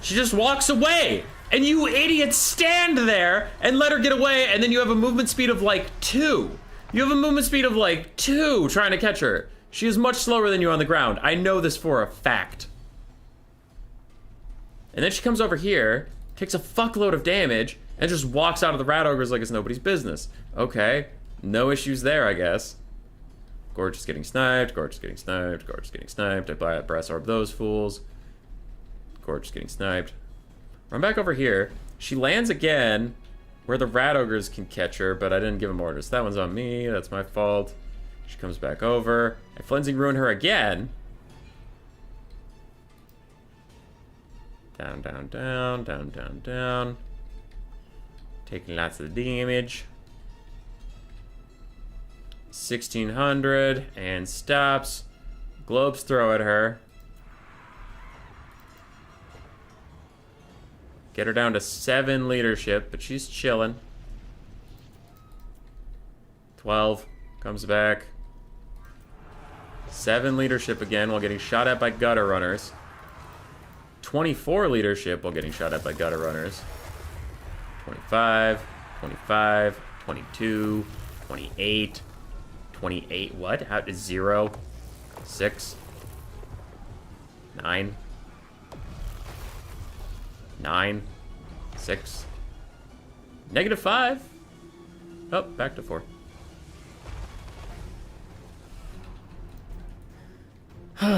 She just walks away! And you idiots stand there and let her get away, and then you have a movement speed of like 2. You have a movement speed of like 2 trying to catch her. She is much slower than you on the ground. I know this for a fact. And then she comes over here, takes a fuckload of damage, and just walks out of the Rat Ogres like it's nobody's business. Okay, no issues there, I guess. Gorge is getting sniped, Gorge is getting sniped, Gorge is getting sniped. I brass orb those fools. Gorge is getting sniped. Run back over here. She lands again where the Rat Ogres can catch her, but I didn't give them orders. That one's on me, that's my fault. She comes back over. I Flensing Ruin her again. Down, down, down, down, down, down. Taking lots of damage. 1600 and stops. Globes throw at her. Get her down to 7 leadership, but she's chilling. 12 comes back. 7 leadership again while getting shot at by gutter runners. 24 leadership while getting shot at by gutter runners. 25, 25, 22, 28, 28. What? How is 0, 6, 9, 9, 6, -5. Oh, back to 4. Okay.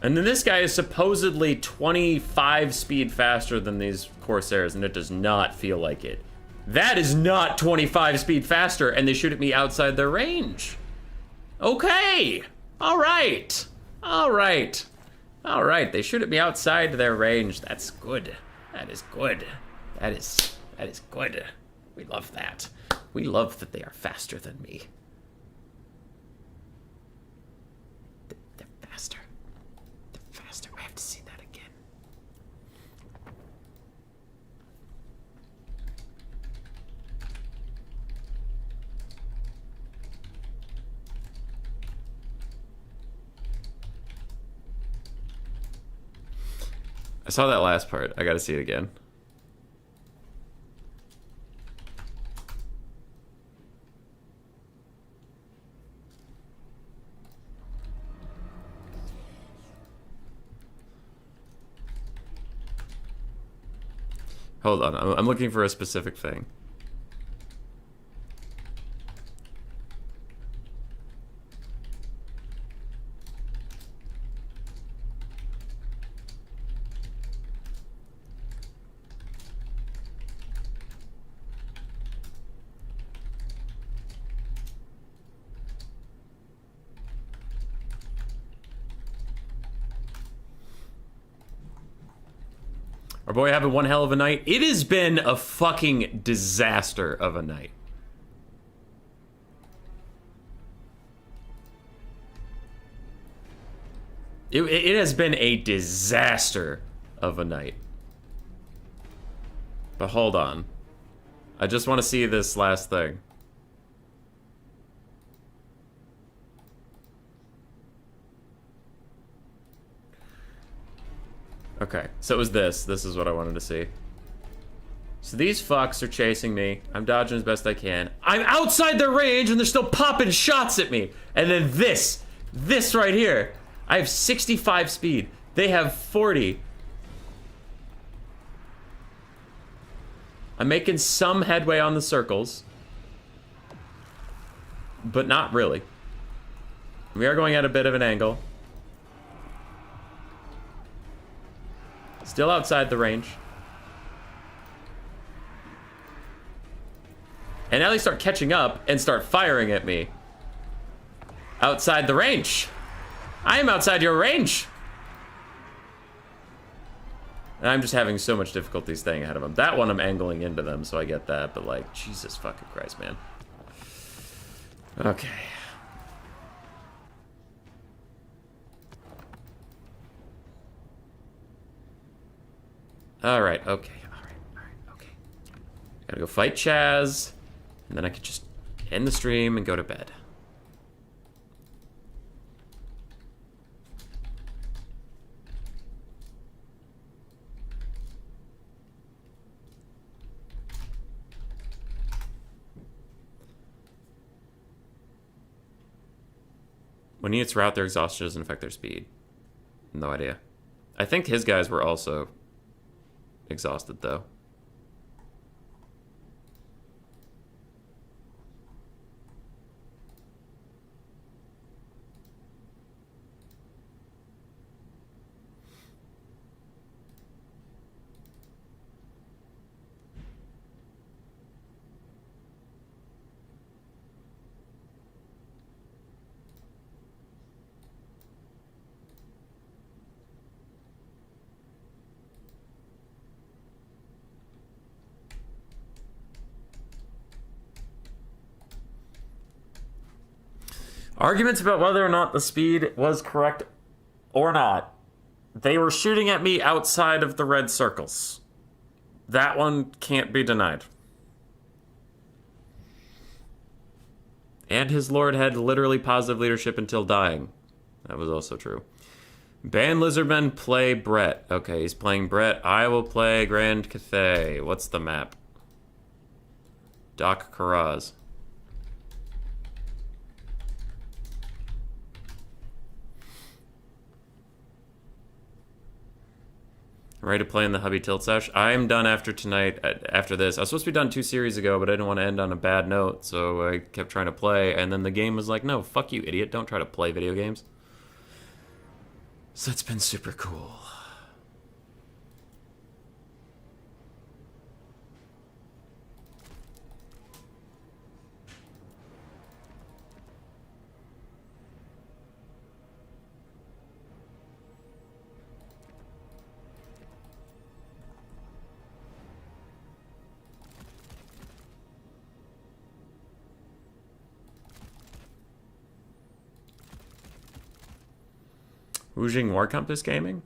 And then this guy is supposedly 25 speed faster than these Corsairs, and it does not feel like it. That is not 25 speed faster, and they shoot at me outside their range. Okay. All right. All right. All right. They shoot at me outside their range. That's good. That is good. That is good. We love that. We love that they are faster than me. They're faster. They're faster. I have to see that again. I saw that last part. I gotta see it again. Hold on, I'm looking for a specific thing. Our boy having one hell of a night. It has been a fucking disaster of a night. It has been a disaster of a night. But hold on. I just want to see this last thing. Okay, so it was this. This is what I wanted to see. So these fucks are chasing me. I'm dodging as best I can. I'm outside their range and they're still popping shots at me. And then this right here. I have 65 speed. They have 40. I'm making some headway on the circles. But not really. We are going at a bit of an angle. Still outside the range. And now they start catching up and start firing at me. Outside the range. I am outside your range. And I'm just having so much difficulty staying ahead of them. That one I'm angling into them, so I get that. But like, Jesus fucking Christ, man. Okay. Alright, okay, alright, okay. Gotta go fight Chaz, and then I could just end the stream and go to bed. When units route, their exhaustion doesn't affect their speed. No idea. I think his guys were also exhausted, though. Arguments about whether or not the speed was correct or not. They were shooting at me outside of the red circles. That one can't be denied. And his lord had literally positive leadership until dying. That was also true. Ban Lizardmen, play Brett. Okay, he's playing Brett. I will play Grand Cathay. What's the map? Doc Karaz. Ready to play in the Hubby Tilt Sesh? I'm done after tonight, after this. I was supposed to be done 2 series ago, but I didn't want to end on a bad note, so I kept trying to play, and then the game was like, no, fuck you, idiot. Don't try to play video games. So it's been super cool. Wujing War Compass Gaming?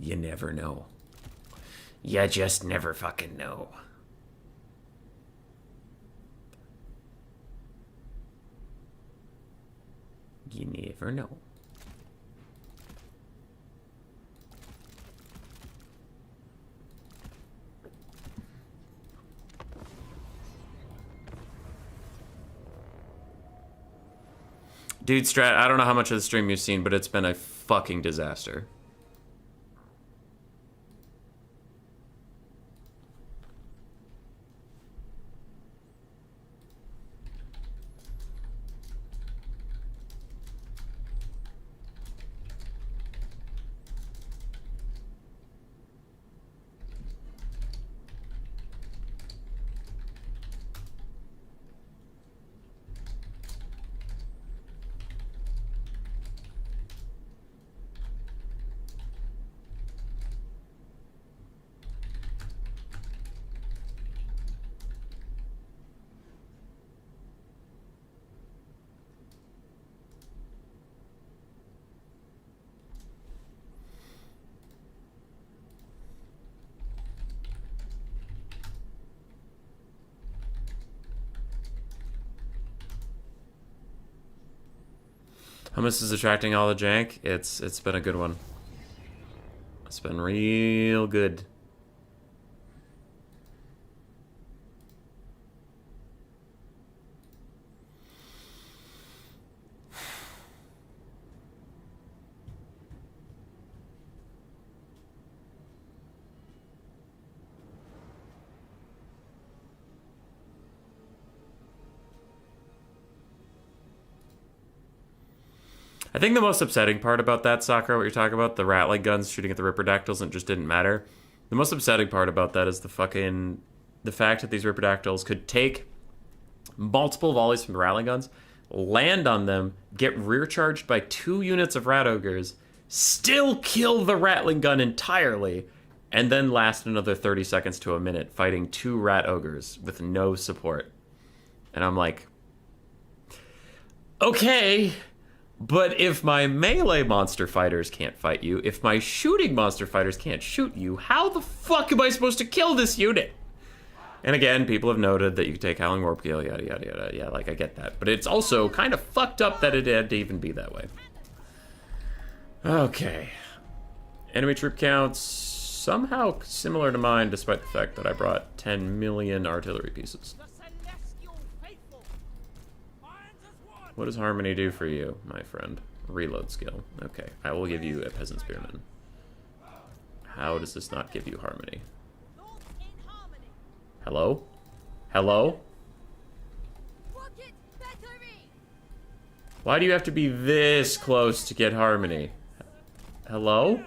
You never know. You just never fucking know. You never know. Dude, Strat, I don't know how much of the stream you've seen, but it's been a fucking disaster. Hummus is attracting all the jank. It's been a good one. It's been real good. I think the most upsetting part about that, Sakura, what you're talking about, the Ratling guns shooting at the Ripperdactyls and it just didn't matter. The most upsetting part about that is the fact that these Ripperdactyls could take multiple volleys from the Ratling guns, land on them, get rear charged by 2 units of Rat Ogres, still kill the Ratling gun entirely, and then last another 30 seconds to a minute fighting 2 Rat Ogres with no support. And I'm like, okay. But if my melee monster fighters can't fight you, if my shooting monster fighters can't shoot you, how the fuck am I supposed to kill this unit? And again, people have noted that you can take Howling Warp Gale, yada yada yada. Yeah, like I get that. But it's also kind of fucked up that it had to even be that way. Okay. Enemy troop counts somehow similar to mine, despite the fact that I brought 10 million artillery pieces. What does Harmony do for you, my friend? Reload skill. Okay, I will give you a Peasant Spearman. How does this not give you Harmony? Hello? Hello? Why do you have to be this close to get Harmony? Hello?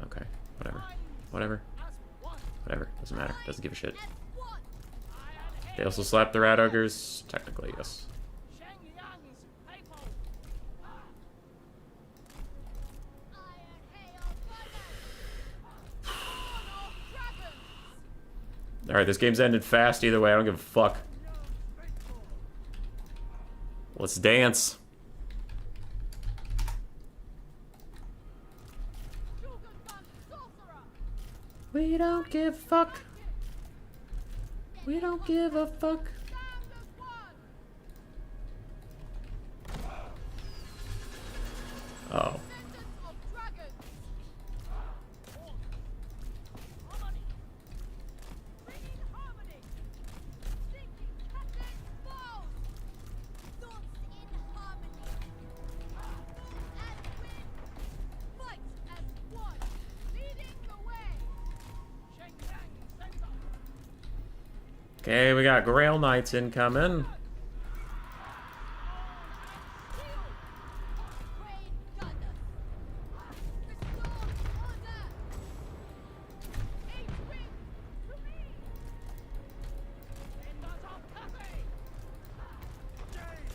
Okay, whatever. Whatever. Whatever, doesn't matter. Doesn't give a shit. They also slap the Rat Ogres? Technically, yes. Alright, this game's ended fast either way. I don't give a fuck. Let's dance. We don't give a fuck. We don't give a fuck. Stand as one. Oh. Descendants of dragons. Bringing harmony. Seeking captain foes. Thoughts in harmony. Full and win. Fight as one. Leading the way. Shengyang Center. Okay, we got Grail Knights incoming. Great goddess. Restore order. Eight wing to me. Embers of Cathay. Grand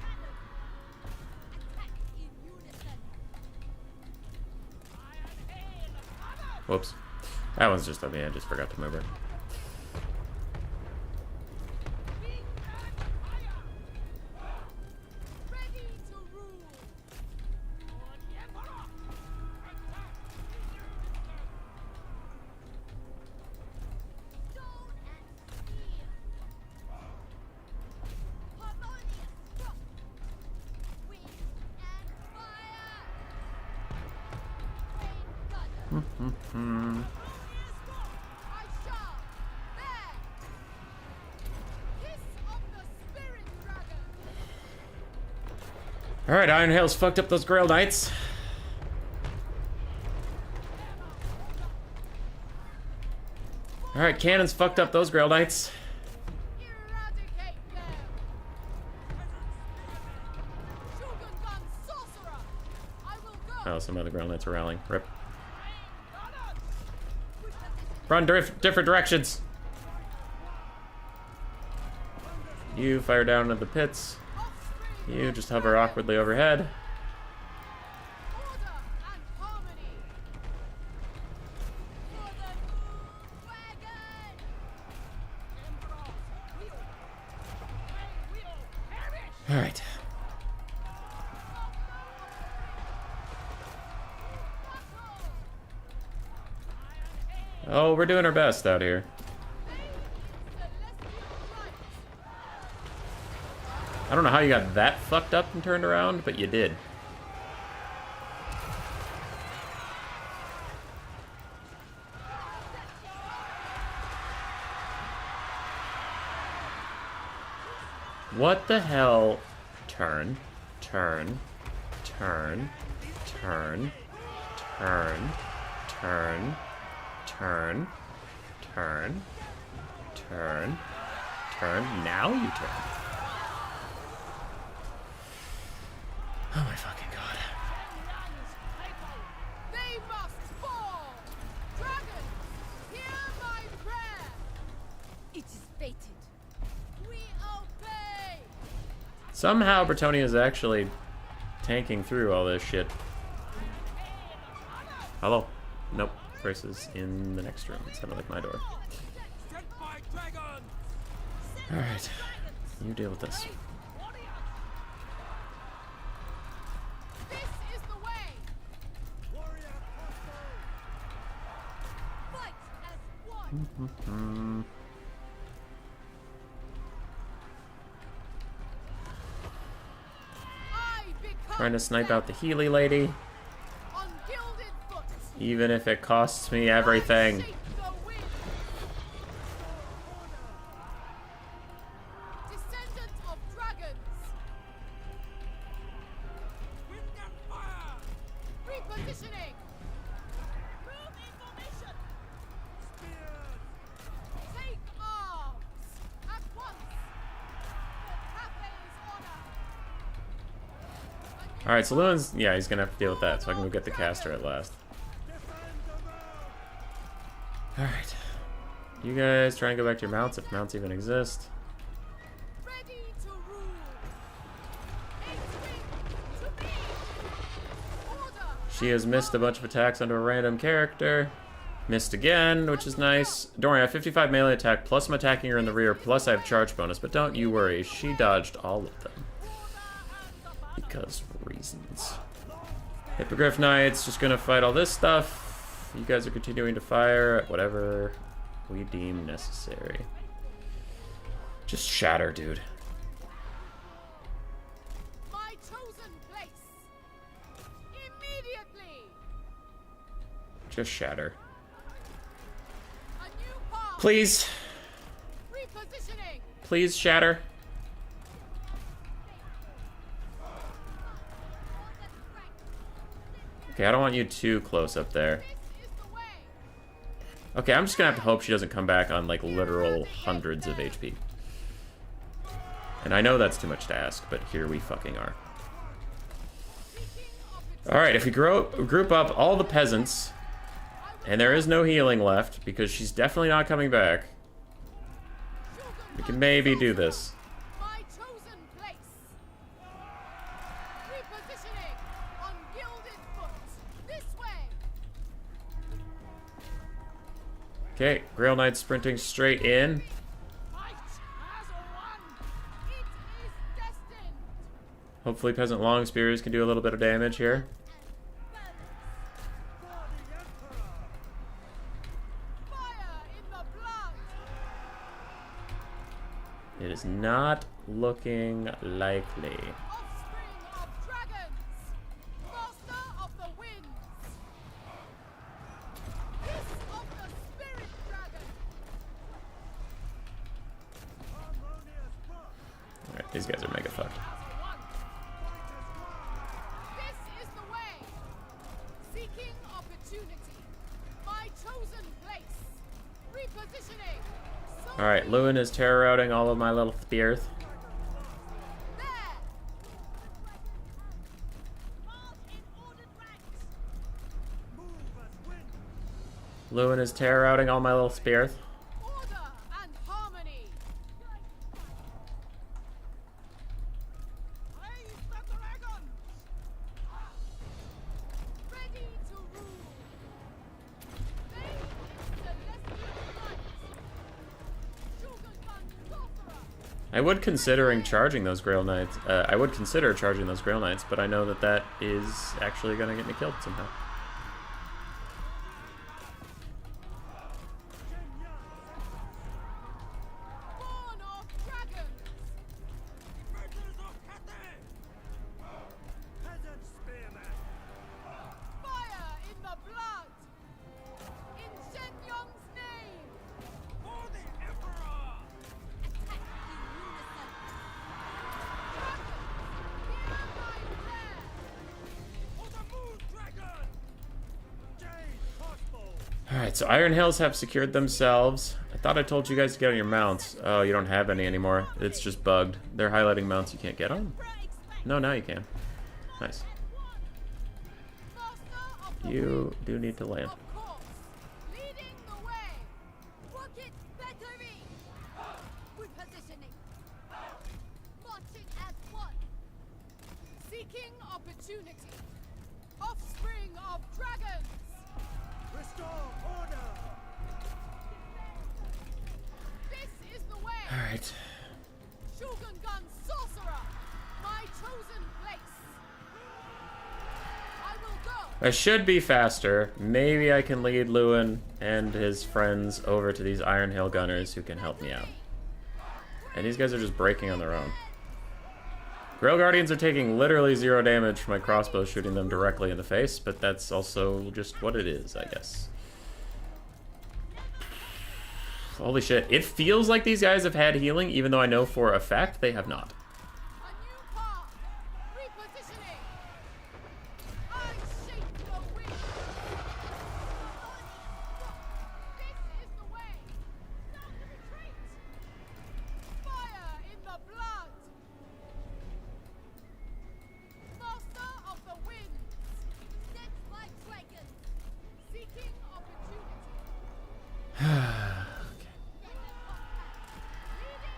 cannon. Attack in unison. Iron hail. Others. Whoops. That one's just on me. I just forgot to move her. Wing and fire. Ready to rule. For the Emperor. Attack in unison. Stone and steel. Harmonious rock. Wind and fire. Great goddess. I shall bear. Kiss of the spirit dragon. Alright, Iron Hail's fucked up those Grail Knights. Alright, Cannon's fucked up those Grail Knights. Eradicate them. Shogungan sorcerer. I will go. Oh, some other Grail Knights are rallying. Rip. Push position. Run different directions. You fire down into the pits. Offspring You of just hover dragon. awkwardly overhead. Order and harmony. For the moon wagon. Emperor's will. They will perish. Alright. Oh, we're doing our best out here. I don't know how you got that fucked up and turned around, but you did. What the hell? Turn, turn, turn, turn, turn, turn, turn, turn, turn, turn. Now you turn. Oh my fucking god. They must fall! Dragon, hear my prayer! It is fated. We obey! Somehow Bretonnia is actually tanking through all this shit. Hello? Nope. Chris is in the next room. It sounded like my door. Alright. You deal with this. This is the way! Fight as one! I become Trying to snipe out the Healy lady, on gilded foot. even if it costs me everything. Shape the wind. Descendant of dragons. Wind and fire. Repositioning. Move in formation. Spears. Take arms at once. For Cathay's honor. Alright, so Lewin's... Yeah, he's gonna have to deal with that, so I can go get the caster at last. Alright. You guys try and go back to your mounts, if mounts even exist. Ready to rule. Eight wing to me. Order. She has missed a bunch of attacks onto a random character. Missed again, which is nice. Don't worry, I have 55 melee attack, plus I'm attacking her in the rear, plus I have charge bonus, but don't you worry, she dodged all of them. Because reasons. Hippogriff Knights, just gonna fight all this stuff. You guys are continuing to fire at whatever we deem necessary. Just shatter, dude. My chosen place. Immediately. Just shatter. A new path. Please. Repositioning. Please shatter. Okay, I don't want you too close up there. This is the way. Okay, I'm just gonna have to hope she doesn't come back on like literal hundreds of HP. And I know that's too much to ask, but here we fucking are. Alright, if we group up all the peasants, and there is no healing left, because she's definitely not coming back, we can maybe do this. My chosen place. Repositioning on gilded foot. This way. Okay, Grail Knight sprinting straight in. Fight has won. It is destined. Hopefully Peasant Long Spears can do a little bit of damage here. Fire in the blood. It is not looking likely. Offspring of dragons. Master of the winds. Kiss of the spirit dragon. Alright, these guys are mega fucked. This is the way. Seeking opportunity. My chosen place. Repositioning. Alright, Lewin is terror routing all of my little spears. There. March in ordered ranks. Lewin is terror routing all my little spears. Order and harmony. Raise the dragons. Ready to rule. Bathe in celestial light. Shogungan Sorcerer. I would considering charging those Grail Knights. I would consider charging those Grail Knights, but I know that that is actually going to get me killed somehow. Born of dragons. Fire in the blood. In Shen Yong's name. For the Emperor. Attack in unison. Dragons, hear my prayer. For the Moon Dragon. Jade Crossbow. Alright, so Iron Hills have secured themselves. I thought I told you guys to get on your mounts. Oh, you don't have any anymore. It's just bugged. They're highlighting mounts you can't get on. No, now you can. Nice. Master of the You do need to land. Of course, leading the way. Rocket battery. Repositioning. Marching as one. Seeking opportunity. Offspring of dragons. Restore order. This is the way. Alright. Shogungan Sorcerer. My chosen place. I will go. I should be faster. Maybe I can lead Lewin and his friends over to these Iron Hill Gunners who can help me out. And these guys are just breaking on their own. Grail Guardians are taking literally 0 damage from my crossbow shooting them directly in the face, but that's also just what it is, I guess. Holy shit. It feels like these guys have had healing, even though I know for a fact they have not. A new path. Repositioning. I shape the wind. This is the way. Start the retreat. Fire in the blood. Master of the winds. Set my dragon. Seeking opportunity. Leading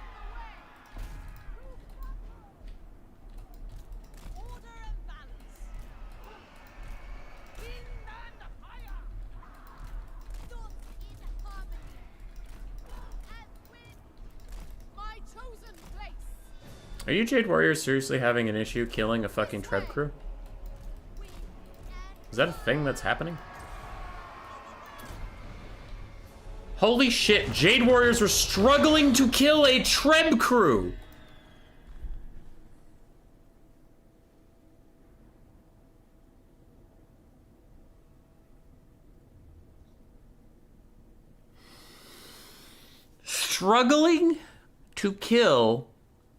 the way. Order and balance. Wind and fire. Thoughts in harmony. As wind. My chosen place. Are you Jade Warriors seriously having an issue killing a fucking tread crew? Wind and Is that a thing that's happening? Holy shit, Jade Warriors were struggling to kill a Treb crew. Struggling to kill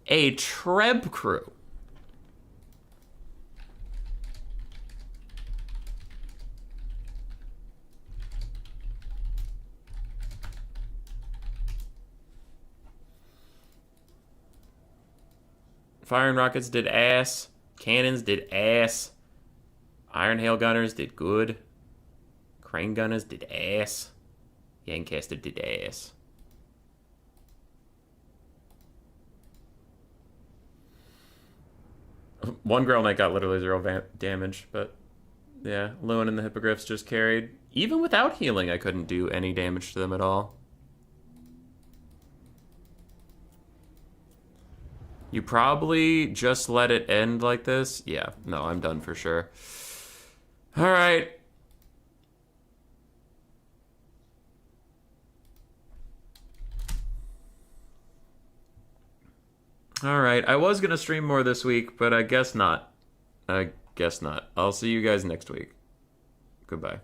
a Treb crew. Fire and rockets did ass. Cannons did ass. Iron Hail Gunners did good. Crane Gunners did ass. Yancaster did ass. One Girl Knight got literally 0 damage, but yeah, Lewin and the Hippogriffs just carried. Even without healing, I couldn't do any damage to them at all. You probably just let it end like this? Yeah, no, I'm done for sure. Alright. Alright, I was gonna stream more this week, but I guess not. I guess not. I'll see you guys next week. Goodbye.